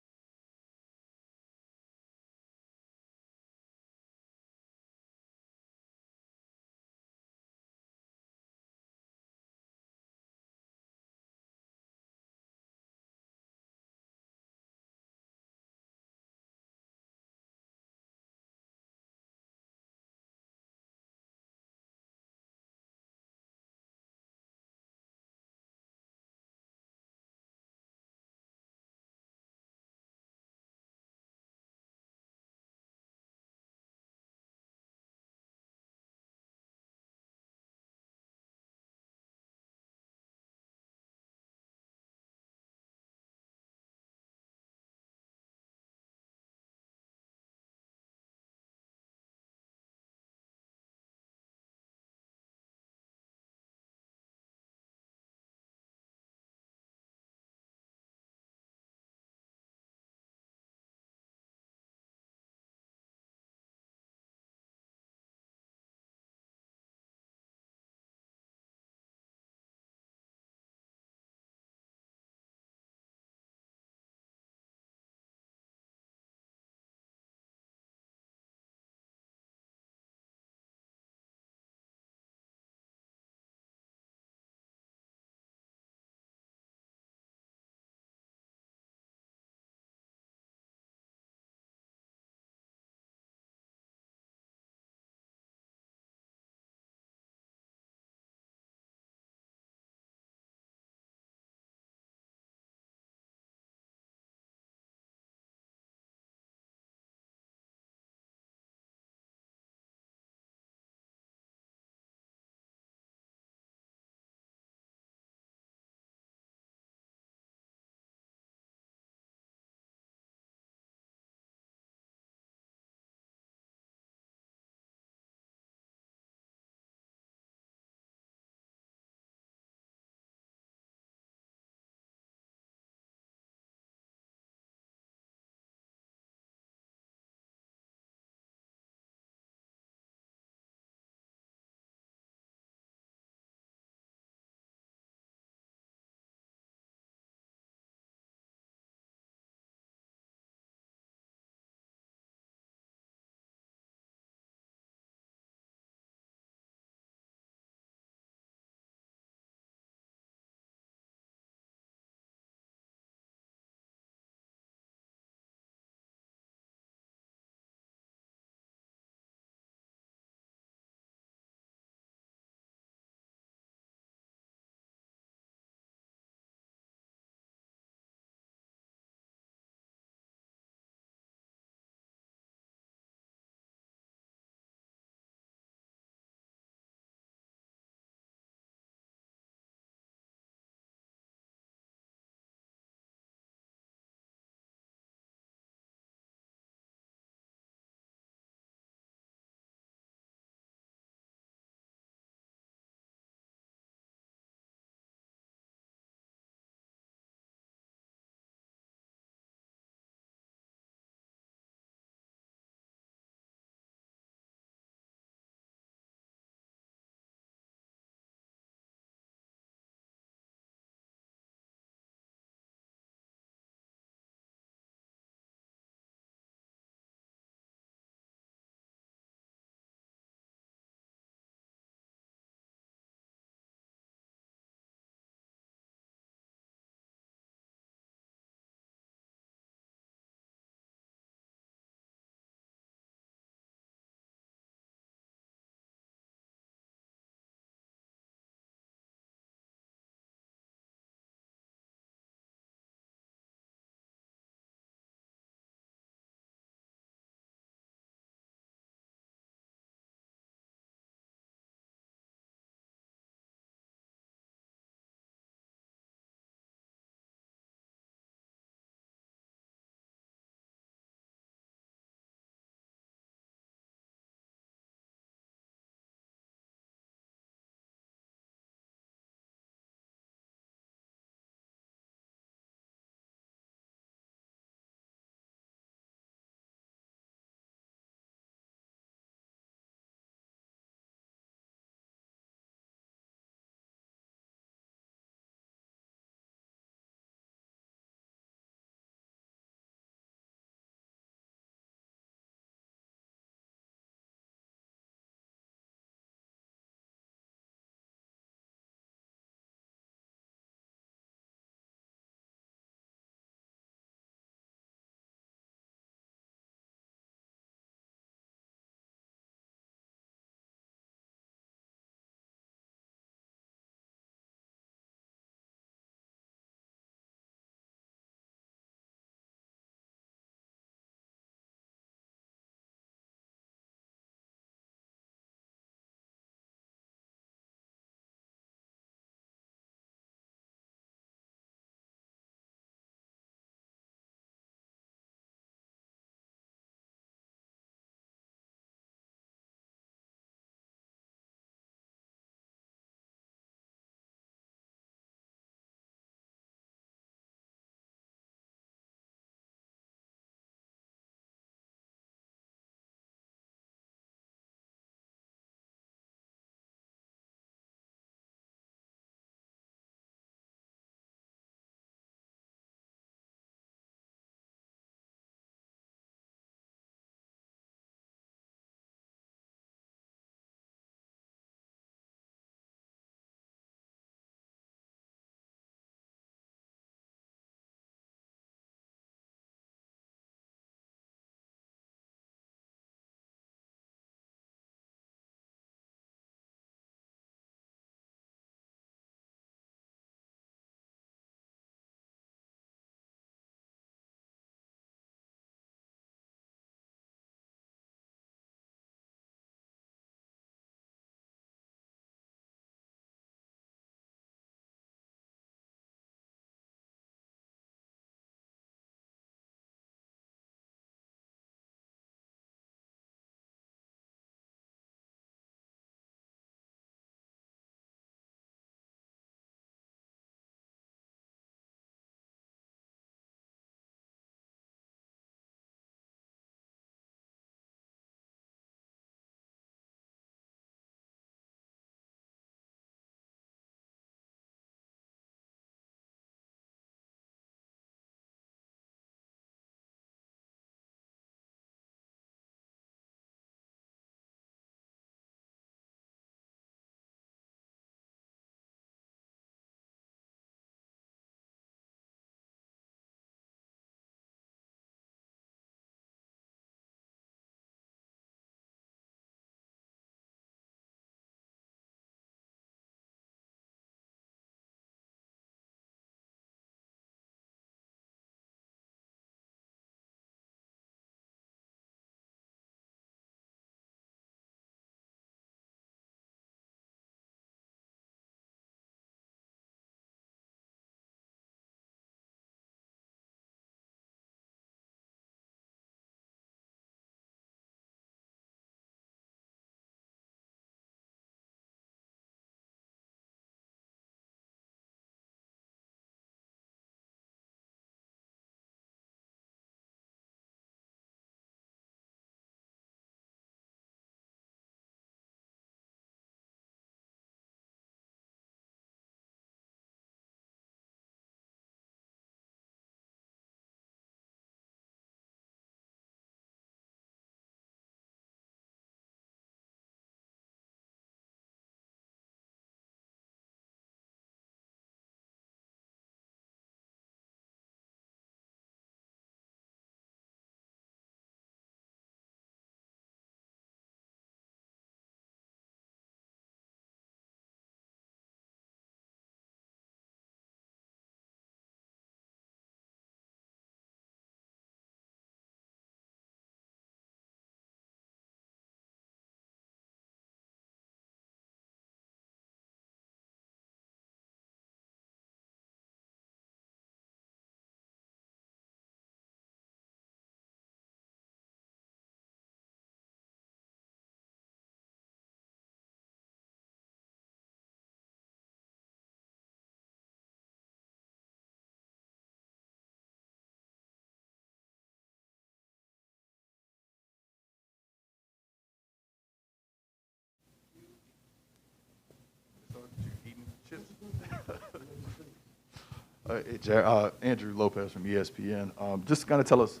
Andrew Lopez from ESPN. Just kind of tell us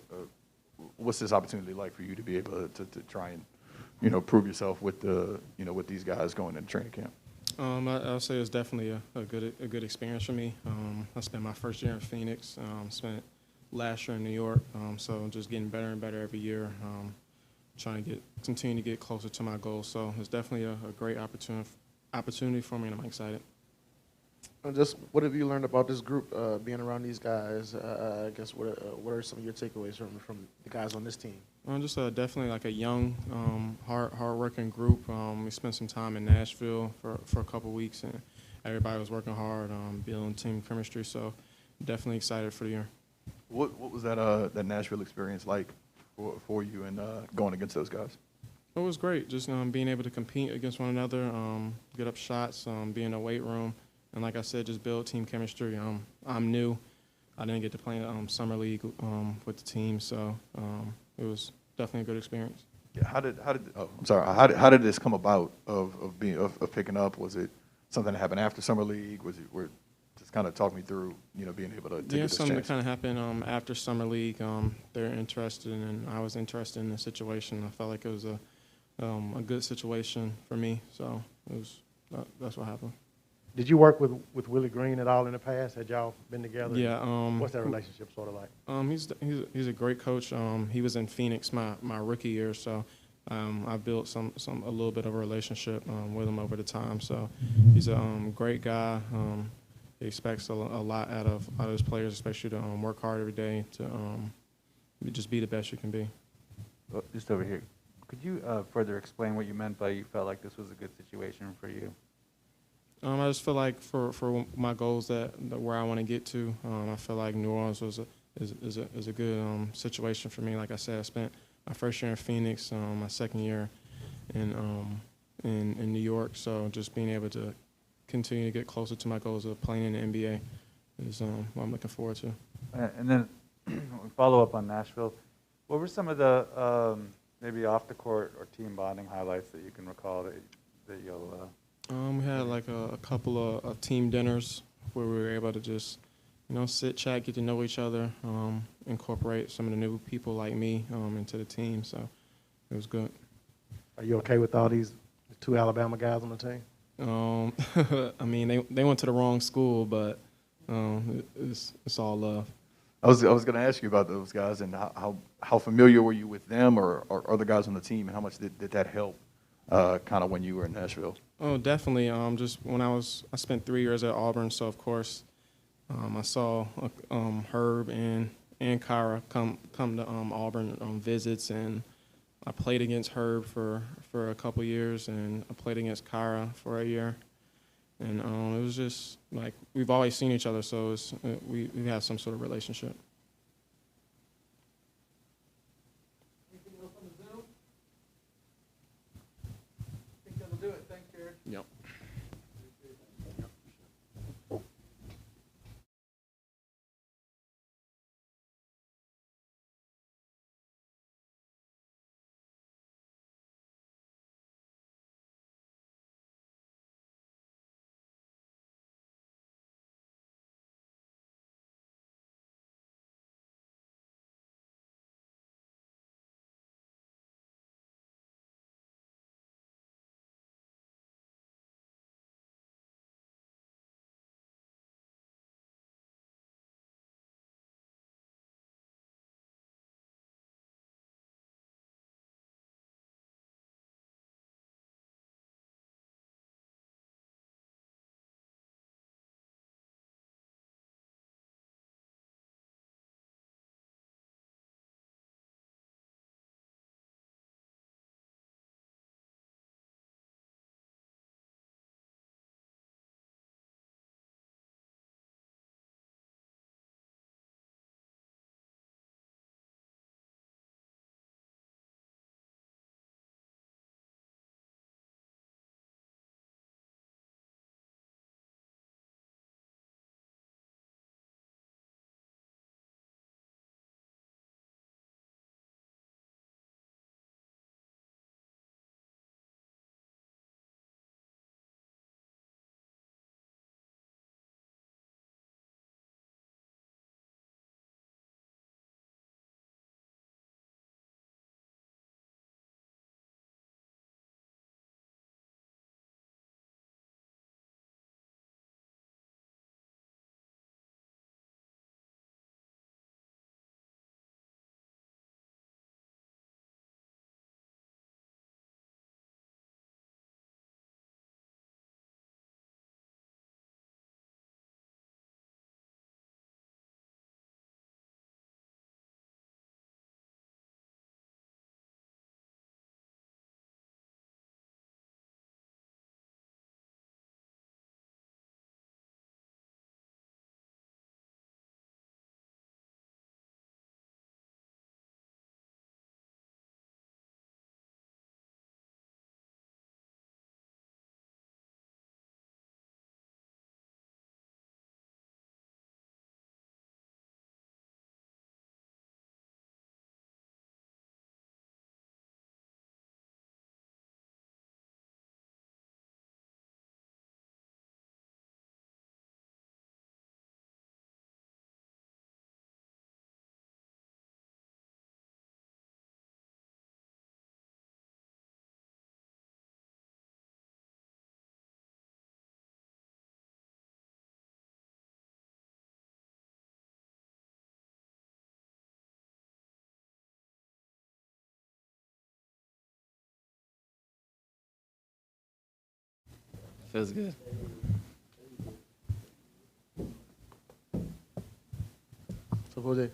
what's this opportunity like for you to be able to try and prove yourself with with these guys going into training camp. I'll say it's definitely a good experience for me. I spent my first year in Phoenix, spent last year in New York, so just getting better and better every year, trying to continue to get closer to my goals. So it's definitely a great opportunity for me, and I'm excited. Just what have you learned about this group, being around these guys? I guess what are some of your takeaways from the guys on this team? Just definitely like a young, hard-working group. We spent some time in Nashville for a couple weeks, and everybody was working hard, building team chemistry. So definitely excited for the year. What was that Nashville experience like for you and going against those guys? It was great, just being able to compete against one another, get up shots, be in the weight room. And like I said, just build team chemistry. I'm new. I didn't get to play in summer league with the team, so it was definitely a good experience. Yeah, how did this come about of picking up? Was it something that happened after summer league? Just kind of talk me through being able to get this something chance. that kind of happened after summer league. They're interested, and I was interested in the situation. I felt like it was a good situation for me, so that's what happened. Did you work with Willie Green at all in the past? Had y'all been together? Yeah. What's that relationship sort of like? He's a great coach. He was in Phoenix my rookie year, so I built a little bit of a relationship with him over the time. So he's a great guy. He expects a lot out of his players, especially to work hard every day to just be the best you can be. Well, just over here, could you further explain what you meant by you felt like this was a good situation for you? I just feel like for my goals that where I want to get to, I feel like New Orleans is a good situation for me. Like I said, I spent my first year in Phoenix, my second year in New York. So just being able to continue to get closer to my goals of playing in the NBA is what I'm looking forward to. And then follow up on Nashville. What were some of the maybe off the court or team bonding highlights that you can recall that you'll? We had like a couple of team dinners where we were able to just, sit, chat, get to know each other, incorporate some of the new people like me into the team. So it was good. Are you okay with all these two Alabama guys on the team? I mean, they went to the wrong school, but it's all love. I was going to ask you about those guys and how familiar were you with them or other guys on the team, and how much did that help kind of when you were in Nashville? Oh, definitely. Just when I spent 3 years at Auburn, so of course I saw Herb and Kyra come to Auburn on visits, and I played against Herb for a couple years, and I played against Kyra for a year, and it was just like we've always seen each other, so we have some sort of relationship. Anything else on the Zoom? I think that'll do it. Thanks, Jared. Yep. Feels good. So, Jose,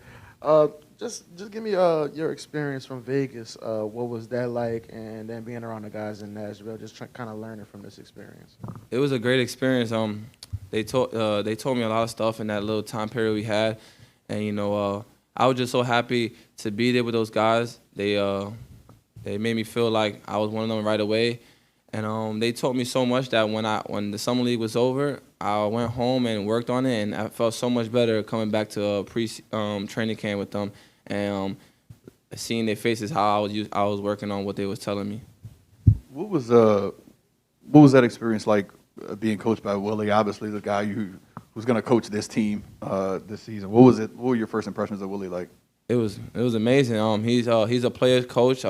just give me your experience from Vegas. What was that like? And then being around the guys in Nashville, just kind of learning from this experience. It was a great experience. They told me a lot of stuff in that little time period we had, and I was just so happy to be there with those guys. They made me feel like I was one of them right away, and they taught me so much that when the summer league was over, I went home and worked on it, and I felt so much better coming back to training camp with them, and seeing their faces how I was working on what they was telling me. What was that experience like, being coached by Willie? Obviously, the guy who's going to coach this team this season. What was it? What were your first impressions of Willie like? It was amazing. He's a player's coach.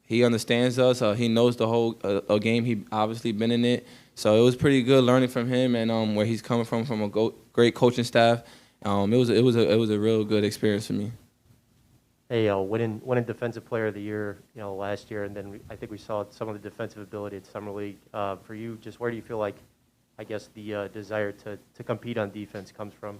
He understands us. He knows the whole game. He obviously been in it. So it was pretty good learning from him and where he's coming from a great coaching staff. It was a real good experience for me. Hey, winning Defensive Player of the Year, last year, and then I think we saw some of the defensive ability at Summer League. For you, just where do you feel like, I guess, the desire to compete on defense comes from?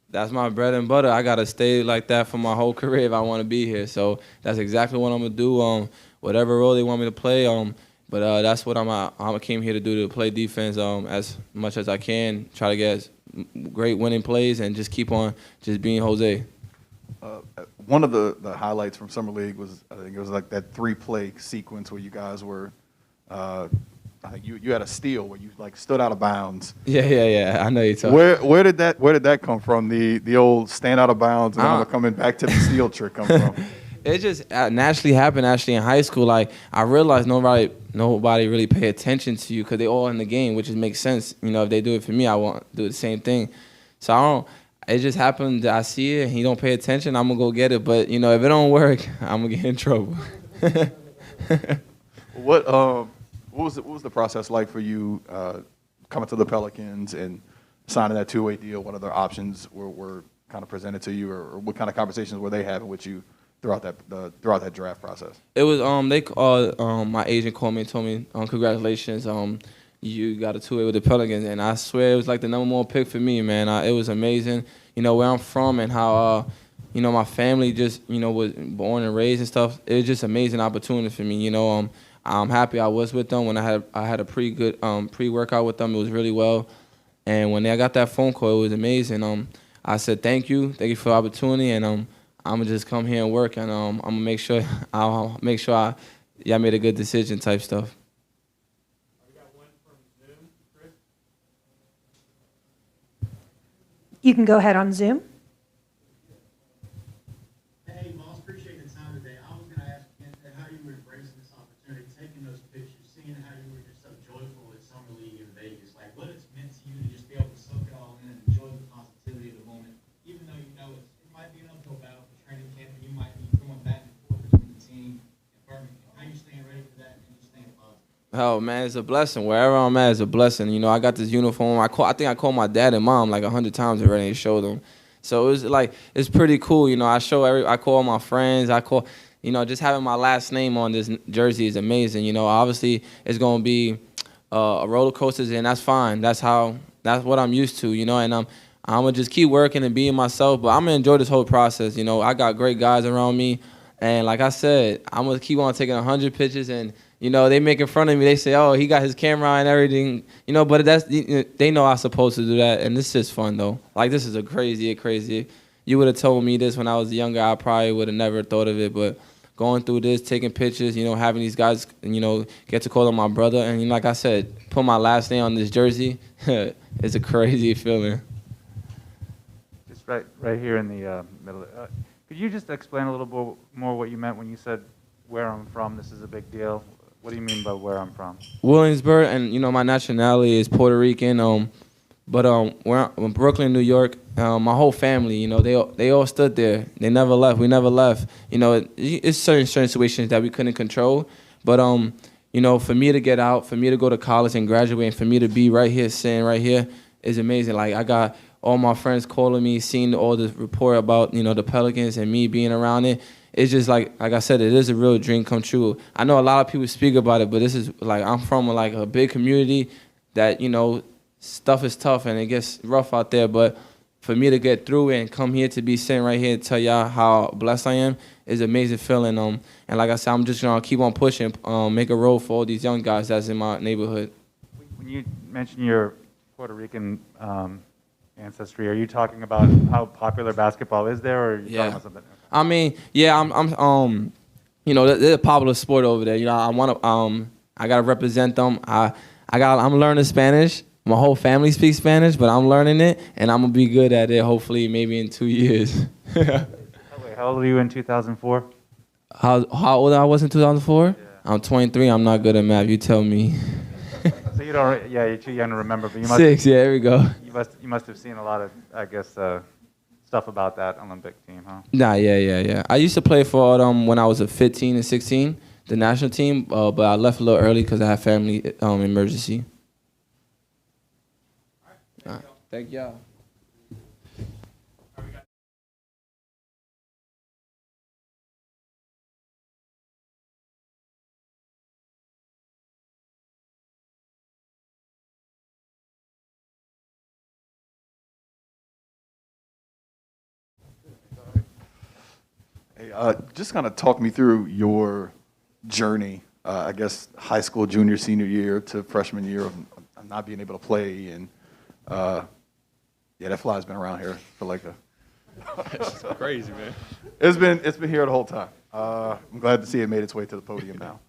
That's my bread and butter. I gotta stay like that for my whole career if I want to be here. So that's exactly what I'm gonna do. Whatever role they want me to play. But that's what I came here to do, to play defense as much as I can. Try to get great winning plays and just keep on just being Jose. One of the highlights from Summer League was, I think it was like that 3-play sequence where you guys were, I think you had a steal where you like stood out of bounds. Yeah. I know you're talking. Where did that come from? The old stand out of bounds and coming back to the steal trick come from? It just naturally happened. Actually, in high school, like I realized nobody really pay attention to you because they all in the game, which makes sense. If they do it for me, I want to do the same thing. So it just happened that I see it and he don't pay attention, I'm gonna go get it. But if it don't work, I'm gonna get in trouble. What was the process like for you coming to the Pelicans and signing that 2-way deal? What other options were kind of presented to you, or what kind of conversations were they having with you throughout that draft process? It was my agent called me and told me congratulations, you got a 2-way with the Pelicans, and I swear it was like the #1 pick for me, man. It was amazing, where I'm from and how my family just was born and raised and stuff. It was just amazing opportunity for me. I'm happy I was with them when I had a pretty good pre-workout with them. It was really well, and when I got that phone call, it was amazing. I said thank you for the opportunity, and I'm gonna just come here and work, and I'm gonna make sure y'all made a good decision type stuff. You can go ahead on Zoom. Hey, Moss, appreciate the time today. I was going to ask you how you were embracing this opportunity, taking those pictures, seeing how you were just so joyful at Summer League in Vegas. Like, what it's meant to you to just be able to soak it all in and enjoy the positivity of the moment, even though it might be an uphill battle for training camp and you might be going back and forth between the team and Birmingham. How you staying ready for that and just staying positive? Oh man, it's a blessing. Wherever I'm at, it's a blessing. I got this uniform. I think I called my dad and mom like 100 times already and showed them. So it's pretty cool. I call my friends. Just having my last name on this jersey is amazing. Obviously it's gonna be a roller coaster, and that's fine. That's what I'm used to. And I'm gonna just keep working and being myself. But I'm gonna enjoy this whole process. I got great guys around me, and like I said, I'm gonna keep on taking 100 pictures and. They making fun of me. They say, "Oh, he got his camera and everything." But they know I'm supposed to do that, and this is fun though. Like this is a crazy. You would have told me this when I was younger, I probably would have never thought of it. But going through this, taking pictures, having these guys, get to call them my brother, and like I said, put my last name on this jersey, it's a crazy feeling. Just right here in the middle. Could you just explain a little bit more what you meant when you said where I'm from? This is a big deal. What do you mean by where I'm from? Williamsburg, and my nationality is Puerto Rican. But we're in Brooklyn, New York. My whole family, they all stood there. They never left. We never left. It's certain situations that we couldn't control. But for me to get out, for me to go to college and graduate, and for me to be right here, sitting right here, is amazing. Like I got all my friends calling me, seeing all the report about the Pelicans and me being around it. it's just like I said, it is a real dream come true. I know a lot of people speak about it, but this is like I'm from like a big community that, you know, stuff is tough and it gets rough out there. But for me to get through it and come here to be sitting right here and tell y'all how blessed I am is an amazing feeling. And like I said, I'm just gonna keep on pushing, make a role for all these young guys that's in my neighborhood. When you mention your Puerto Rican ancestry, are you talking about how popular basketball is there, or are you talking about something else? I mean, yeah, I'm you know, they're a popular sport over there. You know, I want to, I gotta represent them. I'm learning Spanish. My whole family speaks Spanish, but I'm learning it, and I'm gonna be good at it. Hopefully, maybe in 2 years. Wait, how old were you in 2004? How old I was in 2004? Yeah. I'm 23. I'm not good at math. You tell me. So you don't, yeah, you're too young to remember, but you must. 6, yeah, there we go. You must have seen a lot of, I guess, stuff about that Olympic team, huh? Nah, yeah. I used to play for when I was 15 and 16, the national team, but I left a little early because I had family emergency. Thank y'all. Hey, just kind of talk me through your journey, I guess high school, junior, senior year to freshman year of not being able to play. And yeah, that fly's been around here for like It's crazy, man. It's been here the whole time. I'm glad to see it made its way to the podium now.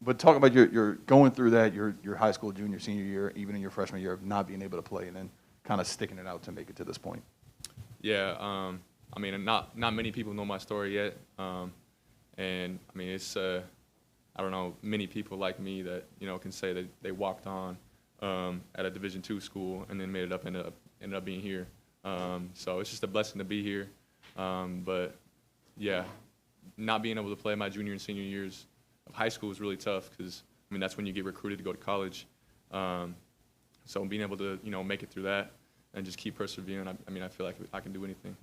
But talk about your going through that, your high school, junior, senior year, even in your freshman year of not being able to play, and then kind of sticking it out to make it to this point. Yeah, I mean, not many people know my story yet, and I mean, it's I don't know, many people like me that, you know, can say that they walked on at a Division II school and then ended up being here. So it's just a blessing to be here. But yeah, not being able to play my junior and senior years of high school was really tough because, I mean, that's when you get recruited to go to college. So being able to, you know, make it through that and just keep persevering, I mean, I feel like I can do anything.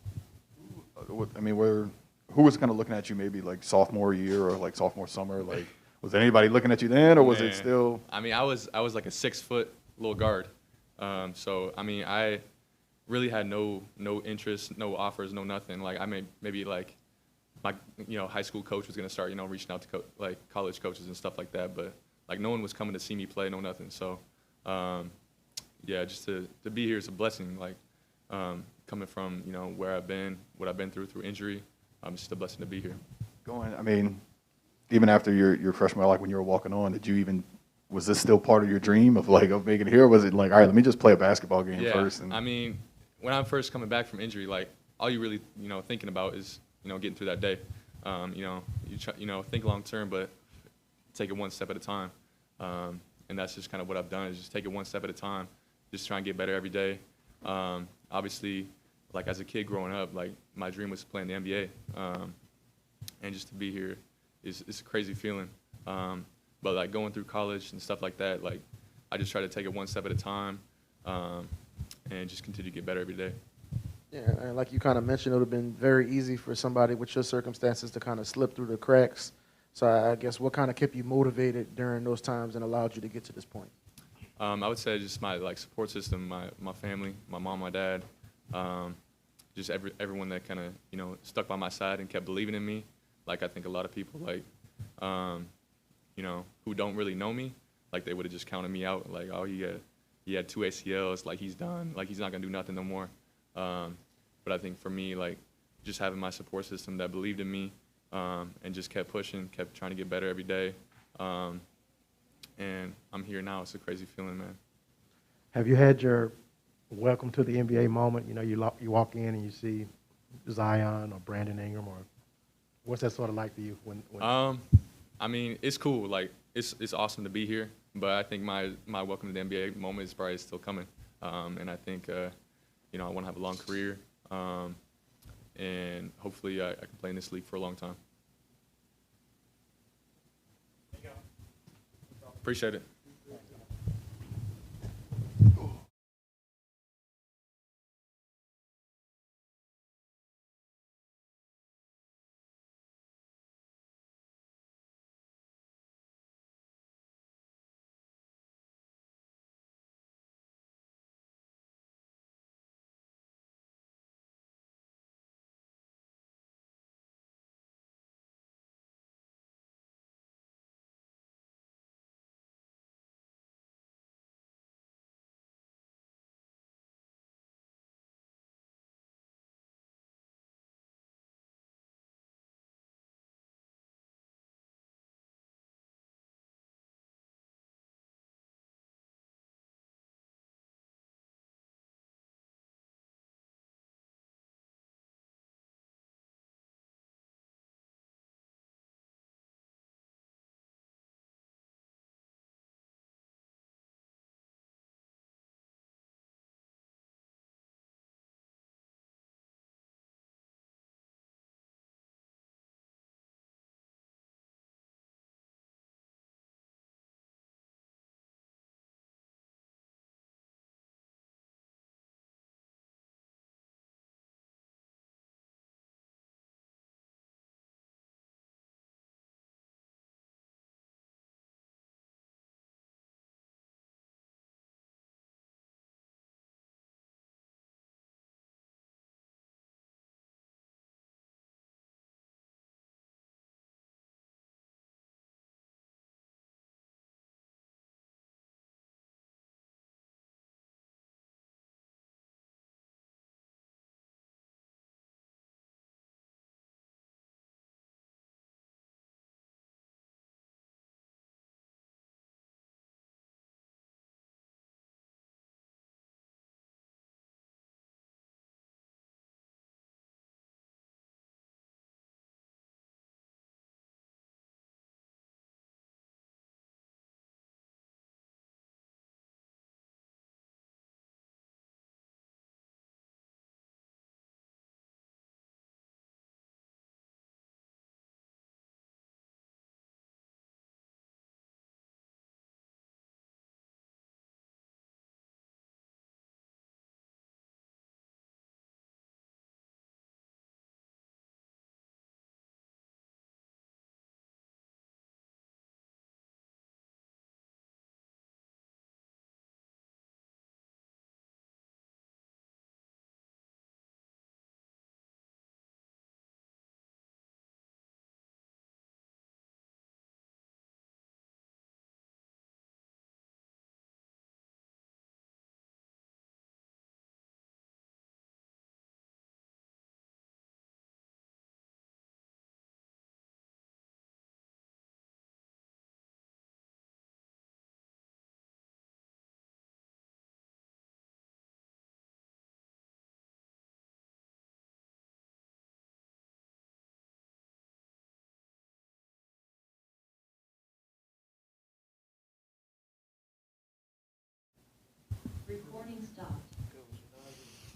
I mean, who was kind of looking at you maybe like sophomore year or like sophomore summer? Like, was anybody looking at you then, or was it still? I mean, I was like a 6-foot little guard. So I mean, I really had no interest, no offers, no nothing. Like I maybe like my high school coach was gonna start reaching out to like college coaches and stuff like that, but like no one was coming to see me play, no nothing. So yeah, just to be here is a blessing. Like coming from where I've been, what I've been through injury, it's just a blessing to be here. I mean, even after your freshman, like when you were walking on, was this still part of your dream of making it here? Or was it like, all right, let me just play a basketball game first? I mean, when I'm first coming back from injury, like all you really thinking about is getting through that day. You try, think long term, but take it one step at a time. And that's just kind of what I've done, is just take it one step at a time, just try and get better every day. Obviously, like as a kid growing up, like my dream was to play in the NBA, and just to be here is a crazy feeling. But like going through college and stuff like that, like I just try to take it one step at a time, and just continue to get better every day. Yeah, and like you kind of mentioned, it would have been very easy for somebody with your circumstances to kind of slip through the cracks. So I guess what kind of kept you motivated during those times and allowed you to get to this point? I would say just my support system, my family, my mom, my dad, just everyone that kind of stuck by my side and kept believing in me. Like I think a lot of people who don't really know me, like they would have just counted me out. Like, oh, he had 2 ACLs, like he's done, like he's not gonna do nothing no more. But I think for me, like just having my support system that believed in me, and just kept pushing, kept trying to get better every day. And I'm here now. It's a crazy feeling, man. Have you had your welcome to the NBA moment? You walk in and you see Zion or Brandon Ingram, or what's that sort of like for you? When I mean, it's cool. Like it's awesome to be here. But I think my welcome to the NBA moment is probably still coming. And I think I want to have a long career, and hopefully I can play in this league for a long time. Appreciate it.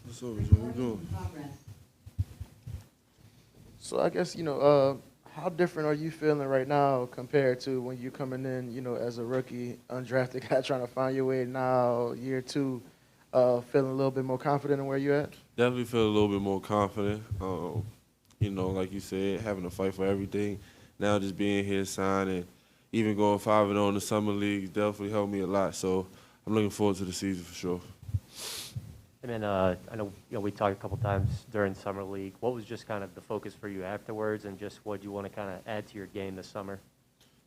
What's up, Joe? What you doing? So I guess, how different are you feeling right now compared to when you coming in, as a rookie, undrafted guy trying to find your way now, year two, feeling a little bit more confident in where you at? Definitely feel a little bit more confident. Like you said, having to fight for everything. Now just being here, signing, even going 5-0 in the summer league definitely helped me a lot. So I'm looking forward to the season for sure. And then I know we talked a couple times during summer league. What was just kind of the focus for you afterwards, and just what you want to kind of add to your game this summer?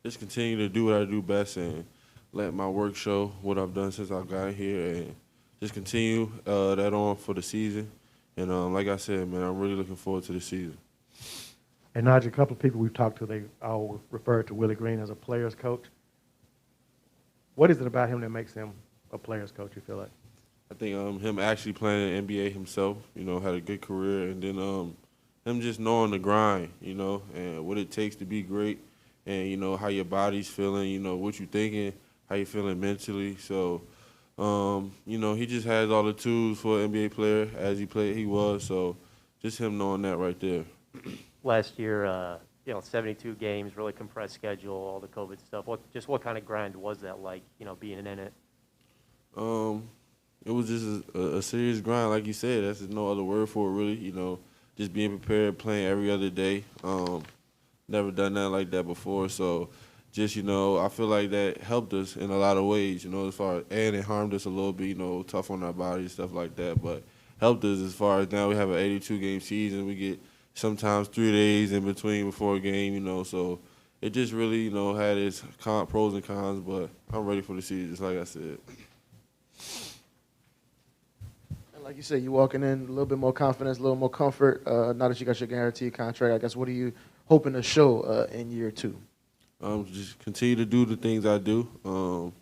Just continue to do what I do best and let my work show what I've done since I've got here, and just continue that on for the season. And like I said, man, I'm really looking forward to the season. And Naji, a couple of people we've talked to, they all refer to Willie Green as a player's coach. What is it about him that makes him a player's coach, you feel like? I think him actually playing in the NBA himself, had a good career, and then him just knowing the grind, and what it takes to be great, and how your body's feeling, what you're thinking, how you're feeling mentally. So, he just has all the tools for an NBA player as he was. So, just him knowing that right there. Last year, 72 games, really compressed schedule, all the COVID stuff. What kind of grind was that like, being in it? It was just a serious grind, like you said. That's no other word for it, really. Just being prepared, playing every other day. Never done that like that before. So, just I feel like that helped us in a lot of ways. As far as, and it harmed us a little bit. Tough on our bodies, stuff like that. But helped us as far as now we have an 82-game season. We get sometimes 3 days in between before a game. So it just really had its pros and cons. But I'm ready for the season, just like I said. Like you said, you're walking in a little bit more confidence, a little more comfort. Now that you got your guaranteed contract, I guess, what are you hoping to show in year two? Just continue to do the things I do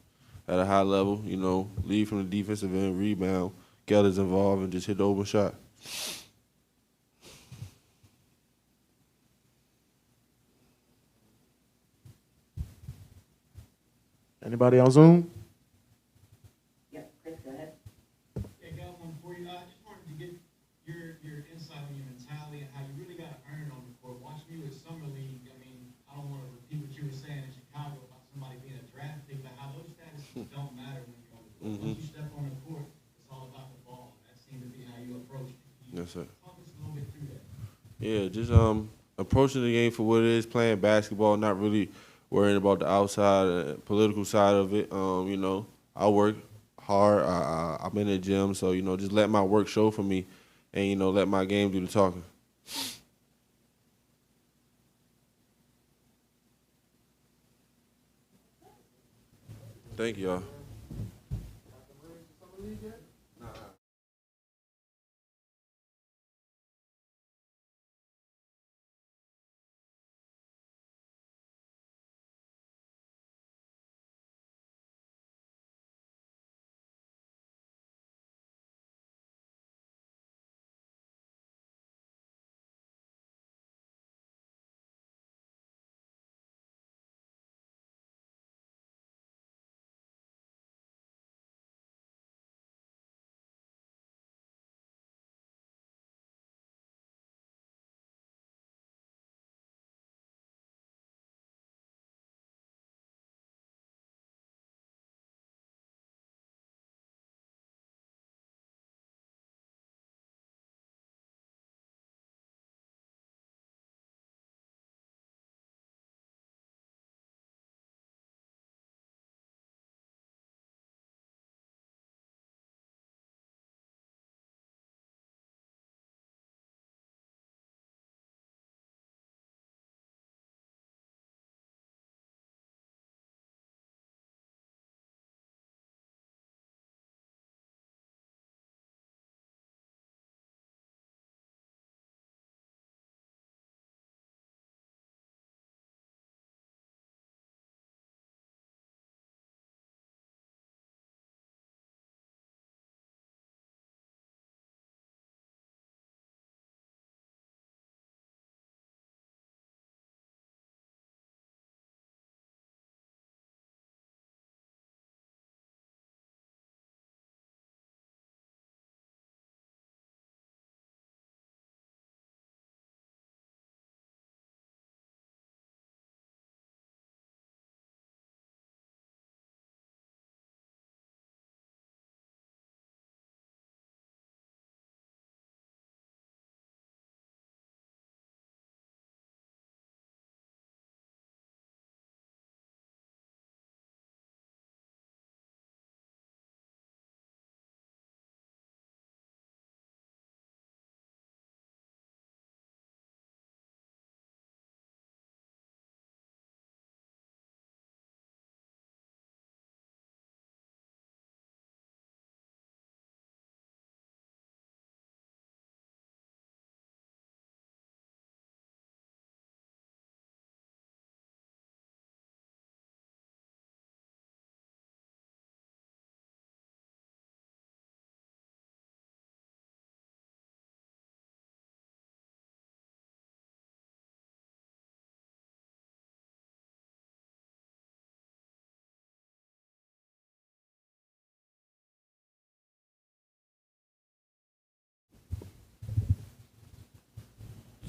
at a high level, lead from the defensive end, rebound, get others involved, and just hit the open shot. Anybody on Zoom? Your insight on your mentality and how you really got to earn it on the court. Watching you at Summer League, I don't want to repeat what you were saying in Chicago about somebody being a draft pick, but how those statuses don't matter when you're on the court. Once you step on the court, it's all about the ball. That seemed to be how you approach it. Yes, sir. Talk us a little bit through that. Yeah, just approaching the game for what it is, playing basketball, not really worrying about the outside, political side of it. I work hard. I'm in the gym, so, just let my work show for me. And, let my game do the talking. Thank y'all.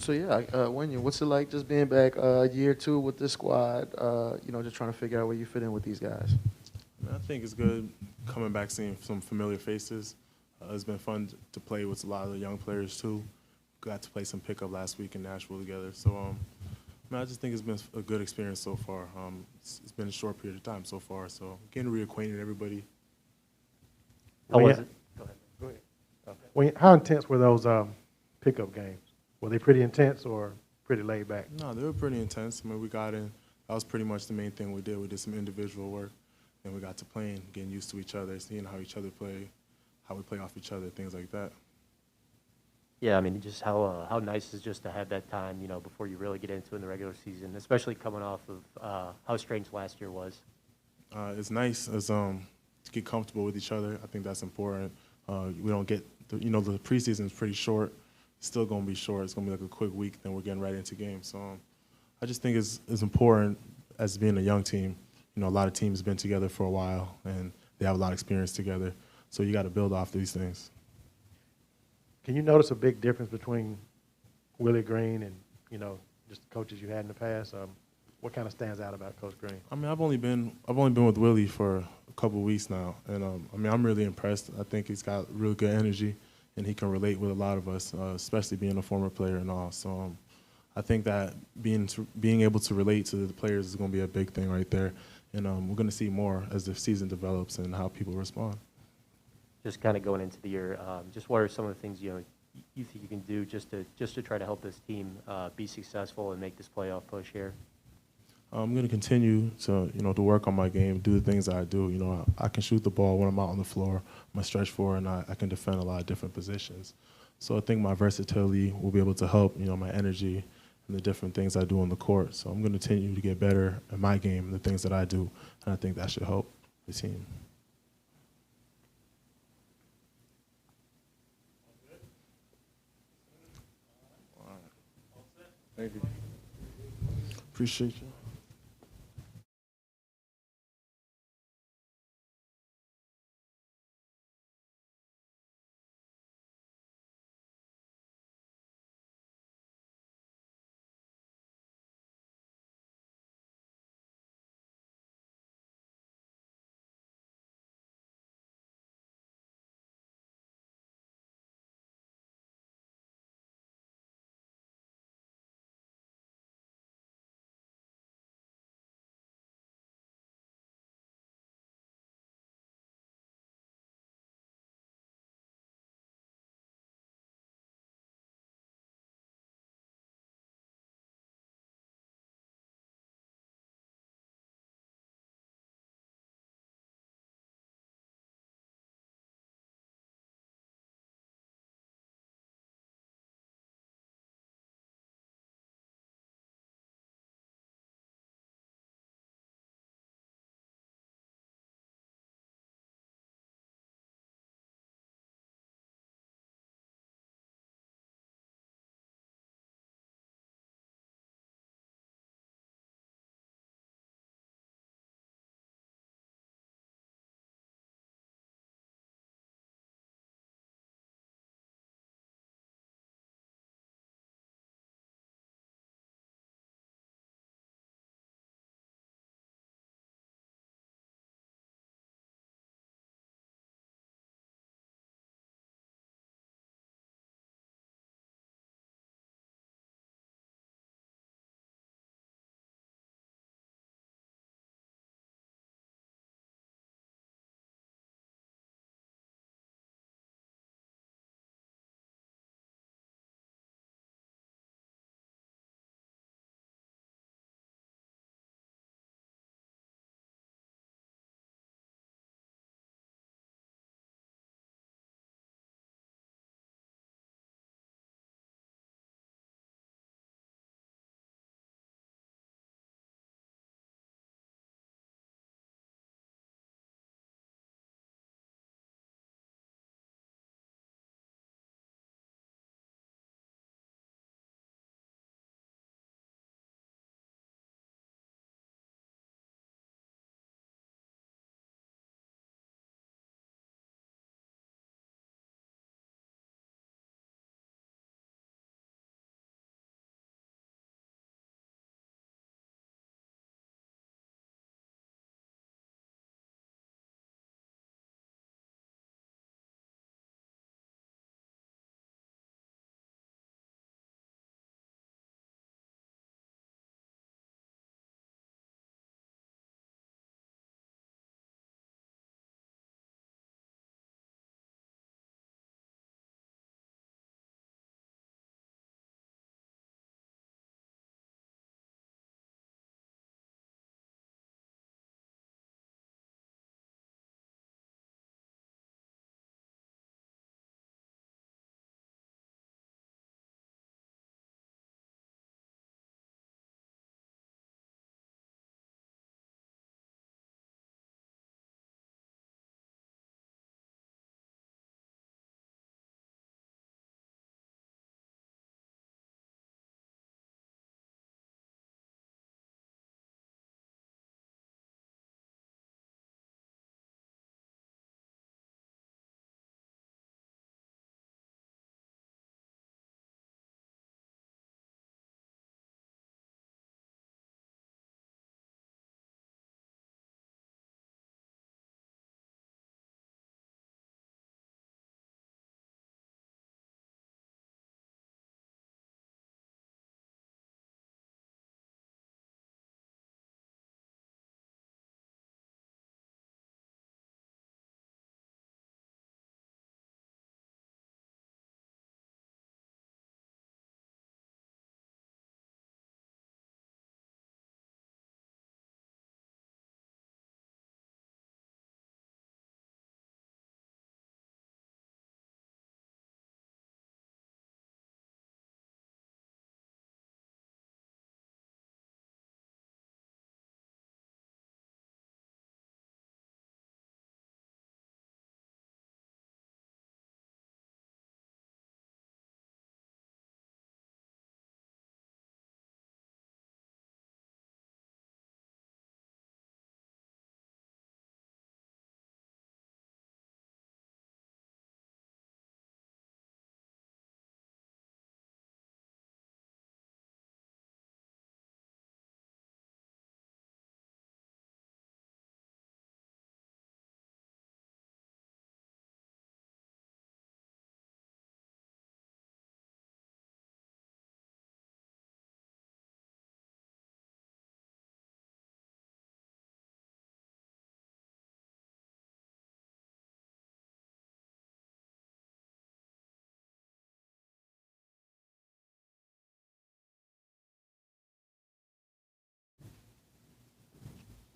So yeah, Wennyen, what's it like just being back year two with this squad? Just trying to figure out where you fit in with these guys. I think it's good coming back, seeing some familiar faces. It's been fun to play with a lot of the young players too. Got to play some pickup last week in Nashville together. So I just think it's been a good experience so far. It's been a short period of time so far, so getting reacquainted with everybody. How was it? Go ahead. How intense were those pickup games? Were they pretty intense or pretty laid back? No, they were pretty intense. I mean, we got in. That was pretty much the main thing we did. We did some individual work. Then we got to playing, getting used to each other, seeing how each other play, how we play off each other, things like that. Yeah, I mean, just how nice is just to have that time, before you really get into it in the regular season, especially coming off of how strange last year was. It's nice to get comfortable with each other. I think that's important. We don't get, the preseason is pretty short. It's still going to be short. It's going to be like a quick week, then we're getting right into games. So I just think it's important as being a young team. A lot of teams have been together for a while, and they have a lot of experience together. So you got to build off these things. Can you notice a big difference between Willie Green and, just the coaches you had in the past? What kind of stands out about Coach Green? I mean, I've only been with Willie for a couple of weeks now, and I'm really impressed. I think he's got really good energy, and he can relate with a lot of us, especially being a former player and all. So I think that being able to relate to the players is going to be a big thing right there, and we're going to see more as the season develops and how people respond. Just kind of going into the year, just what are some of the things you think you can do just to try to help this team be successful and make this playoff push here? I'm going to continue to to work on my game, do the things that I do. I can shoot the ball when I'm out on the floor, my stretch four, and I can defend a lot of different positions. So I think my versatility will be able to help my energy and the different things I do on the court. So I'm going to continue to get better at my game and the things that I do, and I think that should help the team. Thank you. Appreciate you.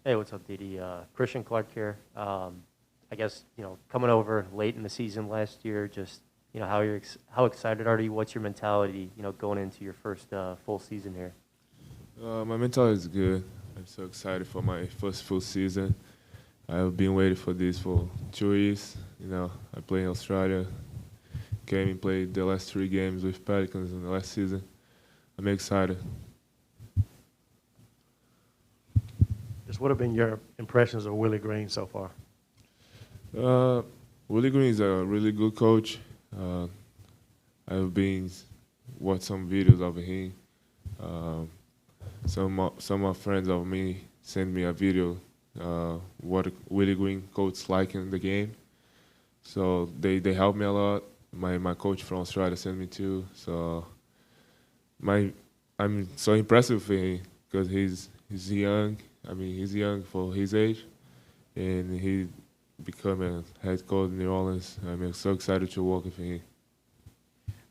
Hey, what's up, Didi? Christian Clark here. I guess, coming over late in the season last year, just, how excited are you? What's your mentality, going into your first full season here? My mentality is good. I'm so excited for my first full season. I've been waiting for this for 2 years. I played in Australia, came and played the last 3 games with Pelicans in the last season. I'm excited. Just what have been your impressions of Willie Green so far? Willie Green is a really good coach. I've been watched some videos of him. Some of my friends of me sent me a video what Willie Green coach like in the game. So they helped me a lot. My coach from Australia sent me too. So I'm so impressed with him because he's young. He's young for his age, and he become a head coach in New Orleans. I'm so excited to work with him.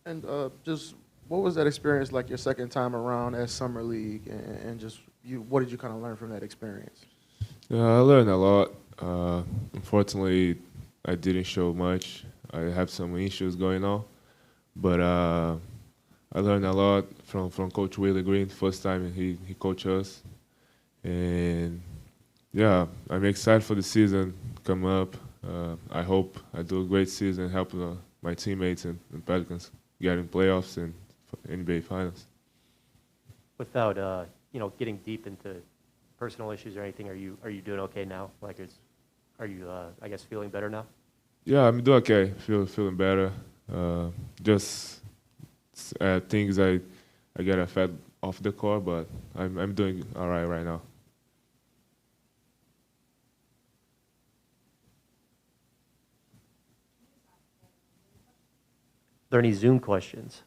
And just what was that experience like your second time around at Summer League, and just what did you kind of learn from that experience? I learned a lot. Unfortunately, I didn't show much. I have some issues going on, but I learned a lot from Coach Willie Green. First time he coached us, and yeah, I'm excited for the season come up. I hope I do a great season, help my teammates and Pelicans get in playoffs and NBA Finals. Without getting deep into personal issues or anything, are you doing okay now? Are you I guess feeling better now? Yeah, I'm doing okay. Feeling better. Just things I get affected off the court, but I'm doing all right now. Are there any Zoom questions?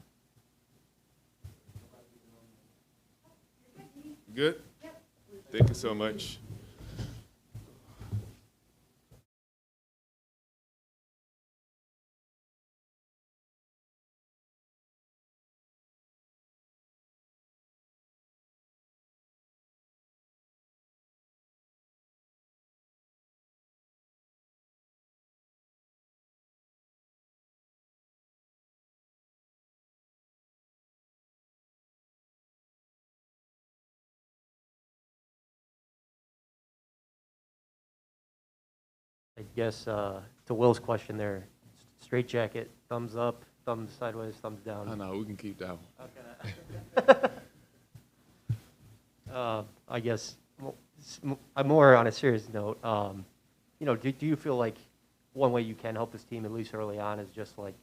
Good. Thank you so much. I guess to Will's question there, straight jacket, thumbs up, thumbs sideways, thumbs down. I know, we can keep that one. Okay. I guess more on a serious note, do you feel like one way you can help this team, at least early on, is just like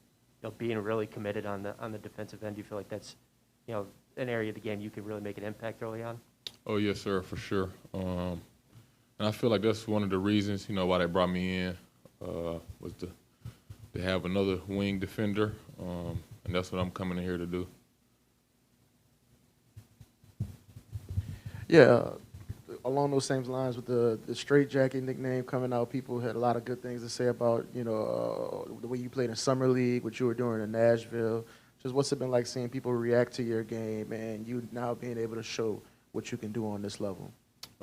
being really committed on the defensive end? Do you feel like that's an area of the game you could really make an impact early on? Oh, yes, sir, for sure. And I feel like that's one of the reasons, why they brought me in, was to have another wing defender, and that's what I'm coming in here to do. Yeah, along those same lines with the straight jacket nickname coming out, people had a lot of good things to say about, the way you played in Summer League, what you were doing in Nashville. Just what's it been like seeing people react to your game and you now being able to show what you can do on this level?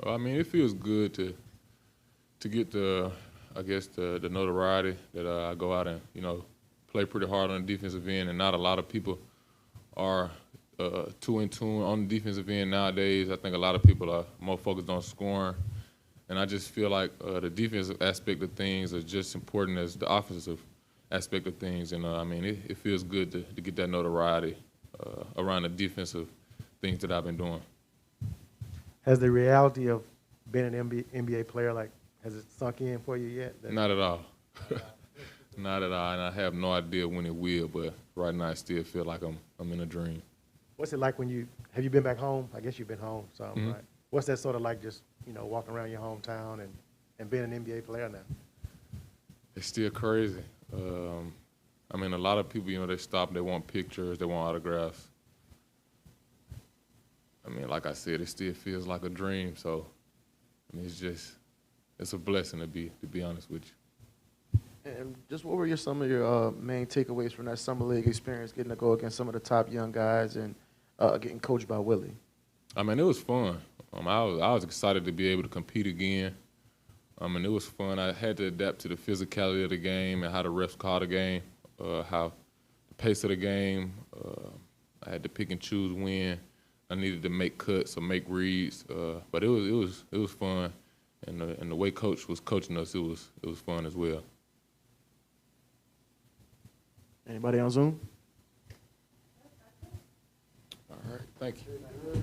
It feels good to get the notoriety that I go out and, play pretty hard on the defensive end, and not a lot of people are too in tune on the defensive end nowadays. I think a lot of people are more focused on scoring, and I just feel like the defensive aspect of things is just important as the offensive aspect of things, and it feels good to get that notoriety around the defensive things that I've been doing. Has the reality of being an NBA player, has it sunk in for you yet? Not at all. Not at all, and I have no idea when it will, but right now I still feel like I'm in a dream. What's it like have you been back home? I guess you've been home, so Mm-hmm. right? What's that sort of like, just, walking around your hometown and being an NBA player now? It's still crazy. A lot of people, they stop, they want pictures, they want autographs. Like I said, it still feels like a dream. So, it's a blessing to be honest with you. And just what were some of your main takeaways from that Summer League experience, getting to go against some of the top young guys and getting coached by Willie? It was fun. I was excited to be able to compete again. And it was fun. I had to adapt to the physicality of the game and how the refs call the game, how the pace of the game. I had to pick and choose when I needed to make cuts or make reads. But it was fun, and the way coach was coaching us, it was fun as well. Anybody on Zoom? All right, thank you.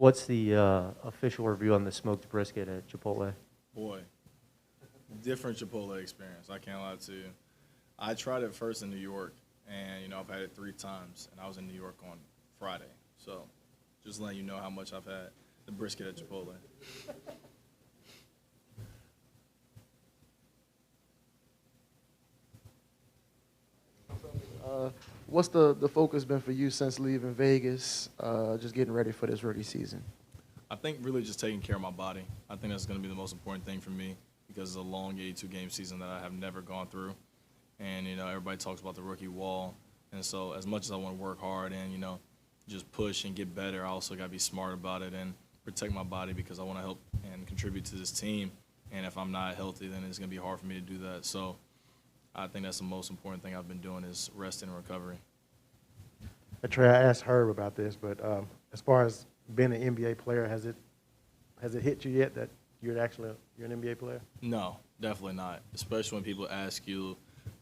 What's the official review on the smoked brisket at Chipotle? Boy, different Chipotle experience. I can't lie to you. I tried it first in New York, and, you know, I've had it 3 times, and I was in New York on Friday. So just letting you know how much I've had the brisket at Chipotle. What's the focus been for you since leaving Vegas, just getting ready for this rookie season? I think really just taking care of my body. I think that's going to be the most important thing for me because it's a long 82-game season that I have never gone through. And, you know, everybody talks about the rookie wall. And so as much as I want to work hard and, you know, just push and get better, I also got to be smart about it and protect my body because I want to help and contribute to this team. And if I'm not healthy, then it's going to be hard for me to do that. So I think that's the most important thing I've been doing is rest and recovery. Trey, I asked Herb about this, but as far as being an NBA player, has it hit you yet that you're an NBA player? No, definitely not. Especially when people ask you,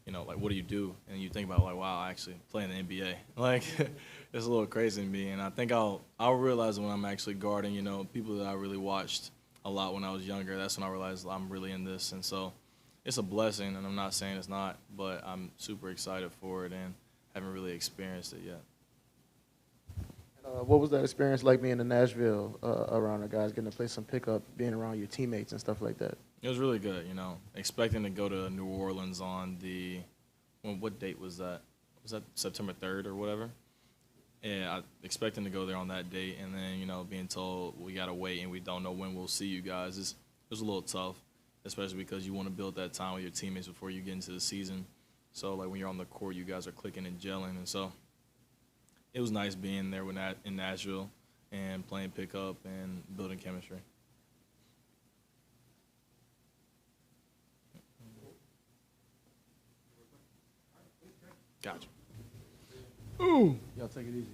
you know, like, what do you do? And you think about, like, wow, I actually play in the NBA. Like, it's a little crazy to me. And I think I'll realize when I'm actually guarding, you know, people that I really watched a lot when I was younger. That's when I realized I'm really in this. And so it's a blessing, and I'm not saying it's not, but I'm super excited for it and haven't really experienced it yet. What was that experience like being in Nashville around the guys, getting to play some pickup, being around your teammates and stuff like that? It was really good, you know. Expecting to go to New Orleans on what date was that? Was that September 3rd or whatever? Yeah, expecting to go there on that date, and then, you know, being told we got to wait and we don't know when we'll see you guys. It was a little tough, especially because you want to build that time with your teammates before you get into the season. So, like, when you're on the court, you guys are clicking and gelling, and so it was nice being there in Nashville and playing pickup and building chemistry. Gotcha. Ooh. Y'all take it easy.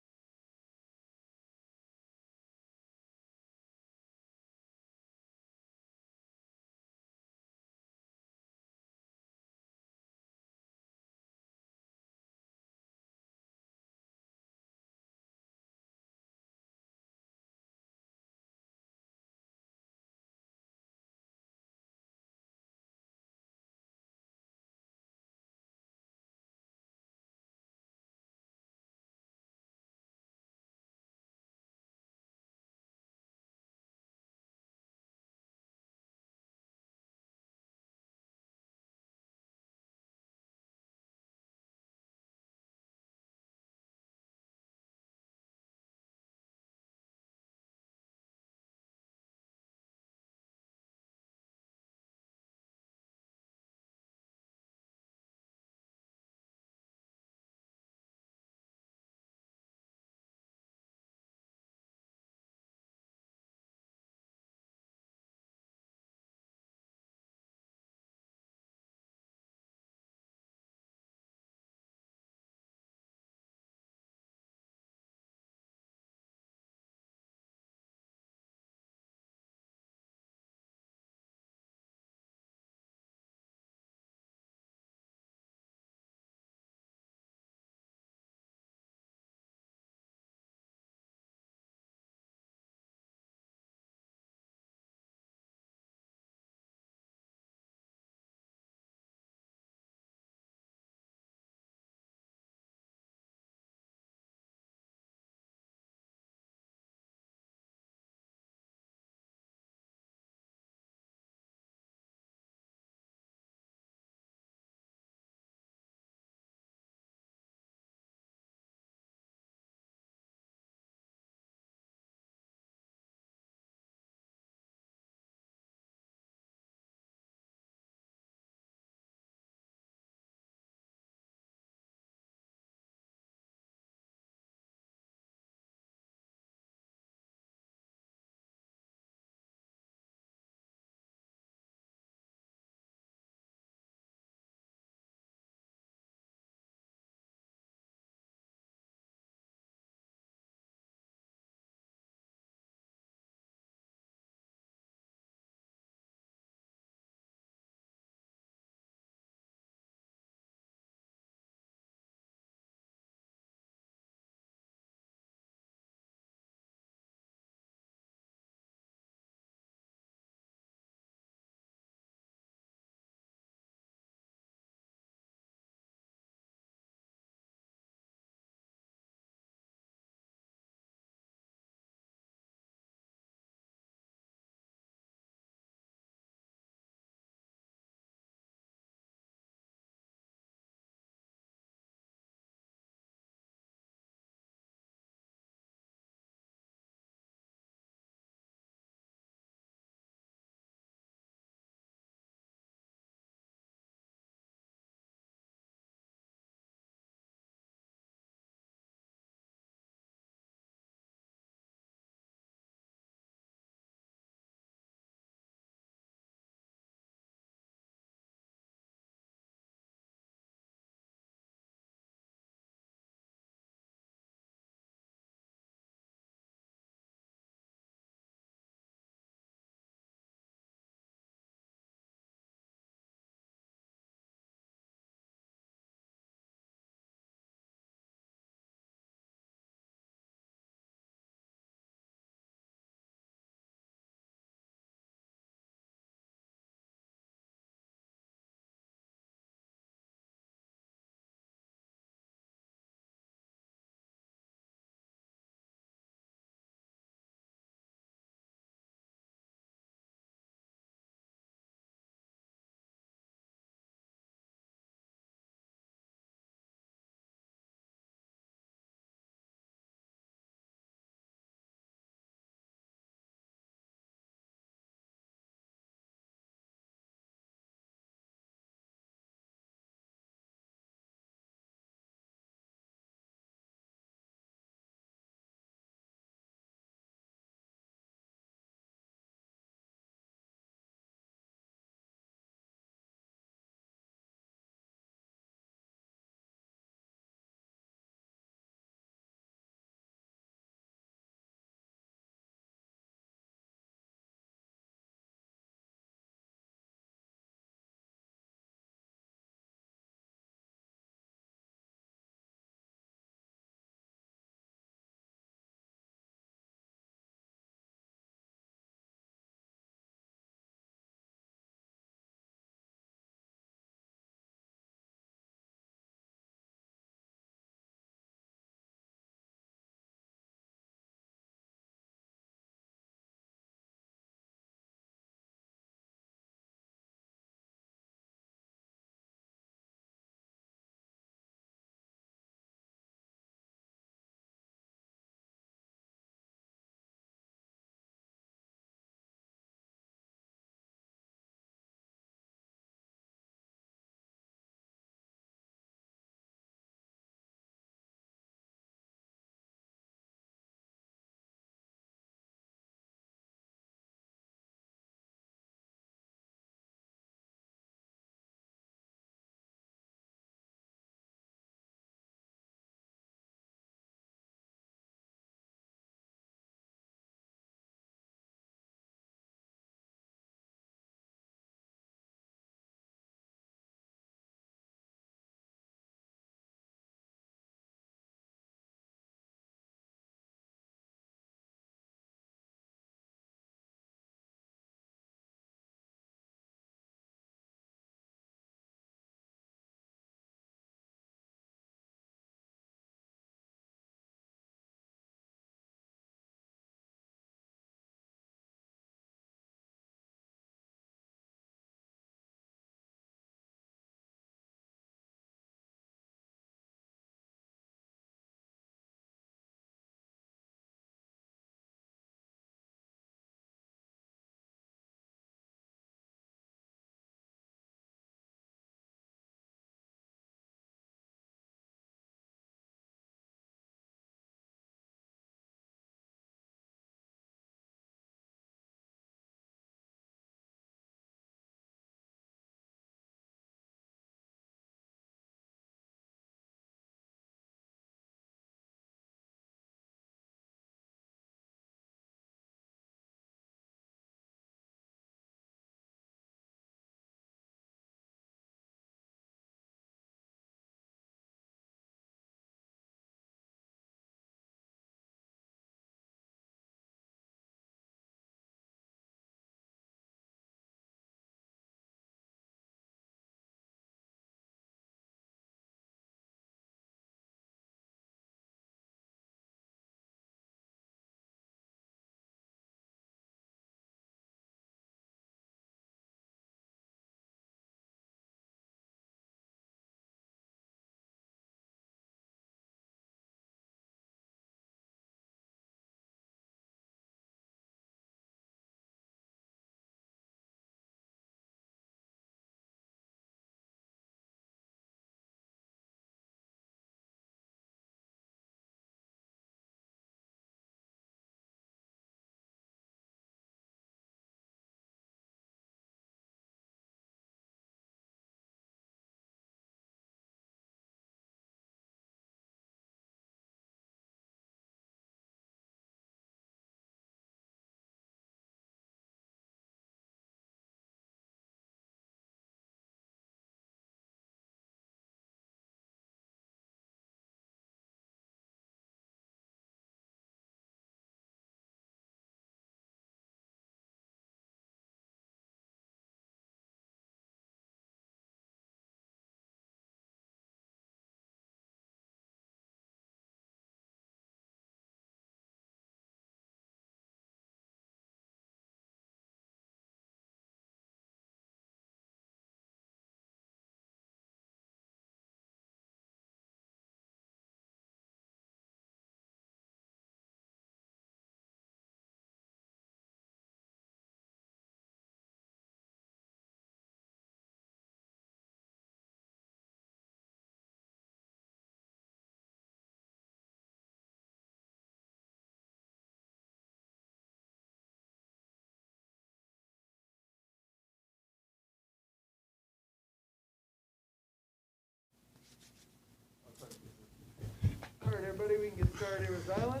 start here with Zylan.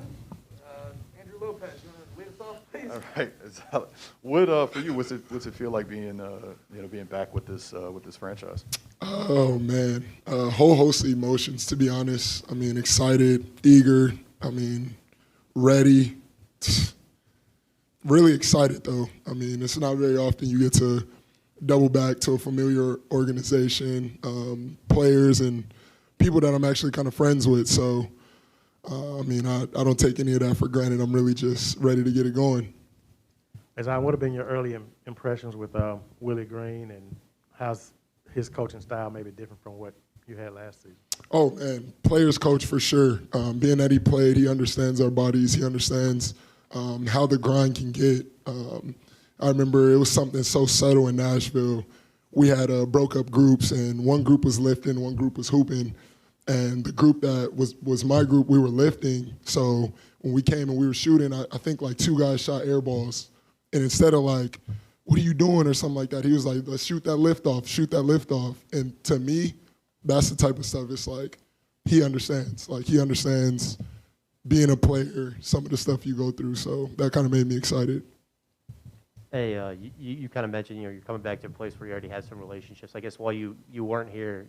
Andrew Lopez, you want to lead us off, please? All right. What for you? What's it feel like being being back with this franchise? Oh man, a whole host of emotions. To be honest, I mean, excited, eager. I mean, ready. Really excited though. I mean, it's not very often you get to double back to a familiar organization, players and people that I'm actually kind of friends with. So, I mean, I don't take any of that for granted. I'm really just ready to get it going. Zion, what have been your early impressions with Willie Green, and how's his coaching style maybe different from what you had last season? Oh, man, players coach for sure. Being that he played, he understands our bodies. He understands how the grind can get. I remember it was something so subtle in Nashville. We had broke up groups, and one group was lifting, one group was hooping. And the group that was my group, we were lifting. So when we came and we were shooting, I think like 2 guys shot air balls. And instead of like, what are you doing or something like that, he was like, let's shoot that lift off, shoot that lift off. And to me, that's the type of stuff it's like he understands. Like he understands being a player, some of the stuff you go through. So that kind of made me excited. Hey, you kind of mentioned, you're coming back to a place where you already had some relationships. I guess while you weren't here,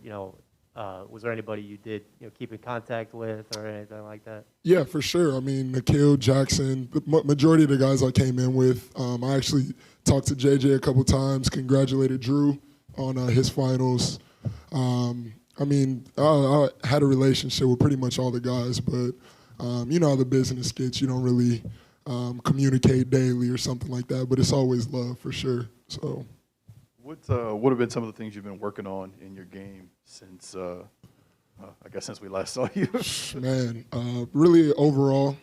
was there anybody you did keep in contact with or anything like that? Yeah, for sure. I mean, Nickeil, Jaxson, the majority of the guys I came in with, I actually talked to JJ a couple times, congratulated Drew on his finals. I mean, I had a relationship with pretty much all the guys, but you know how the business gets. You don't really communicate daily or something like that, but it's always love for sure. So, What have been some of the things you've been working on in your game since I guess since we last saw you? Man, really overall,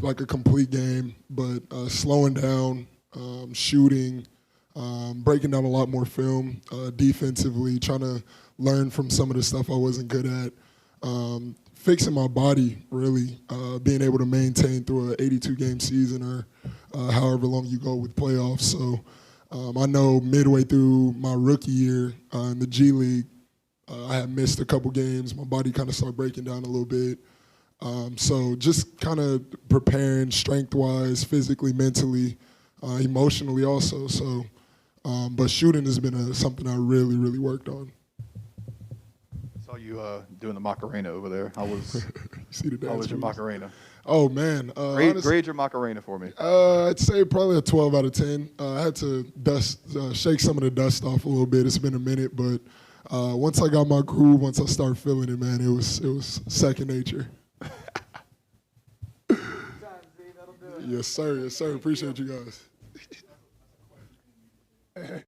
like a complete game, but slowing down, shooting, breaking down a lot more film, defensively, trying to learn from some of the stuff I wasn't good at, fixing my body, really, being able to maintain through an 82-game season or however long you go with playoffs. So I know midway through my rookie year in the G League, I had missed a couple games. My body kind of started breaking down a little bit. So just kind of preparing strength-wise, physically, mentally, emotionally also. So, but shooting has been something I really, really worked on. Saw you doing the Macarena over there. How was See the how was dance your moves? Macarena? Oh, man. Grade your Macarena for me. I'd say probably a 12 out of 10. I had to shake some of the dust off a little bit. It's been a minute, but once I got my groove, once I started feeling it, man, it was second nature. Yes, sir. Yes, sir. Appreciate you guys.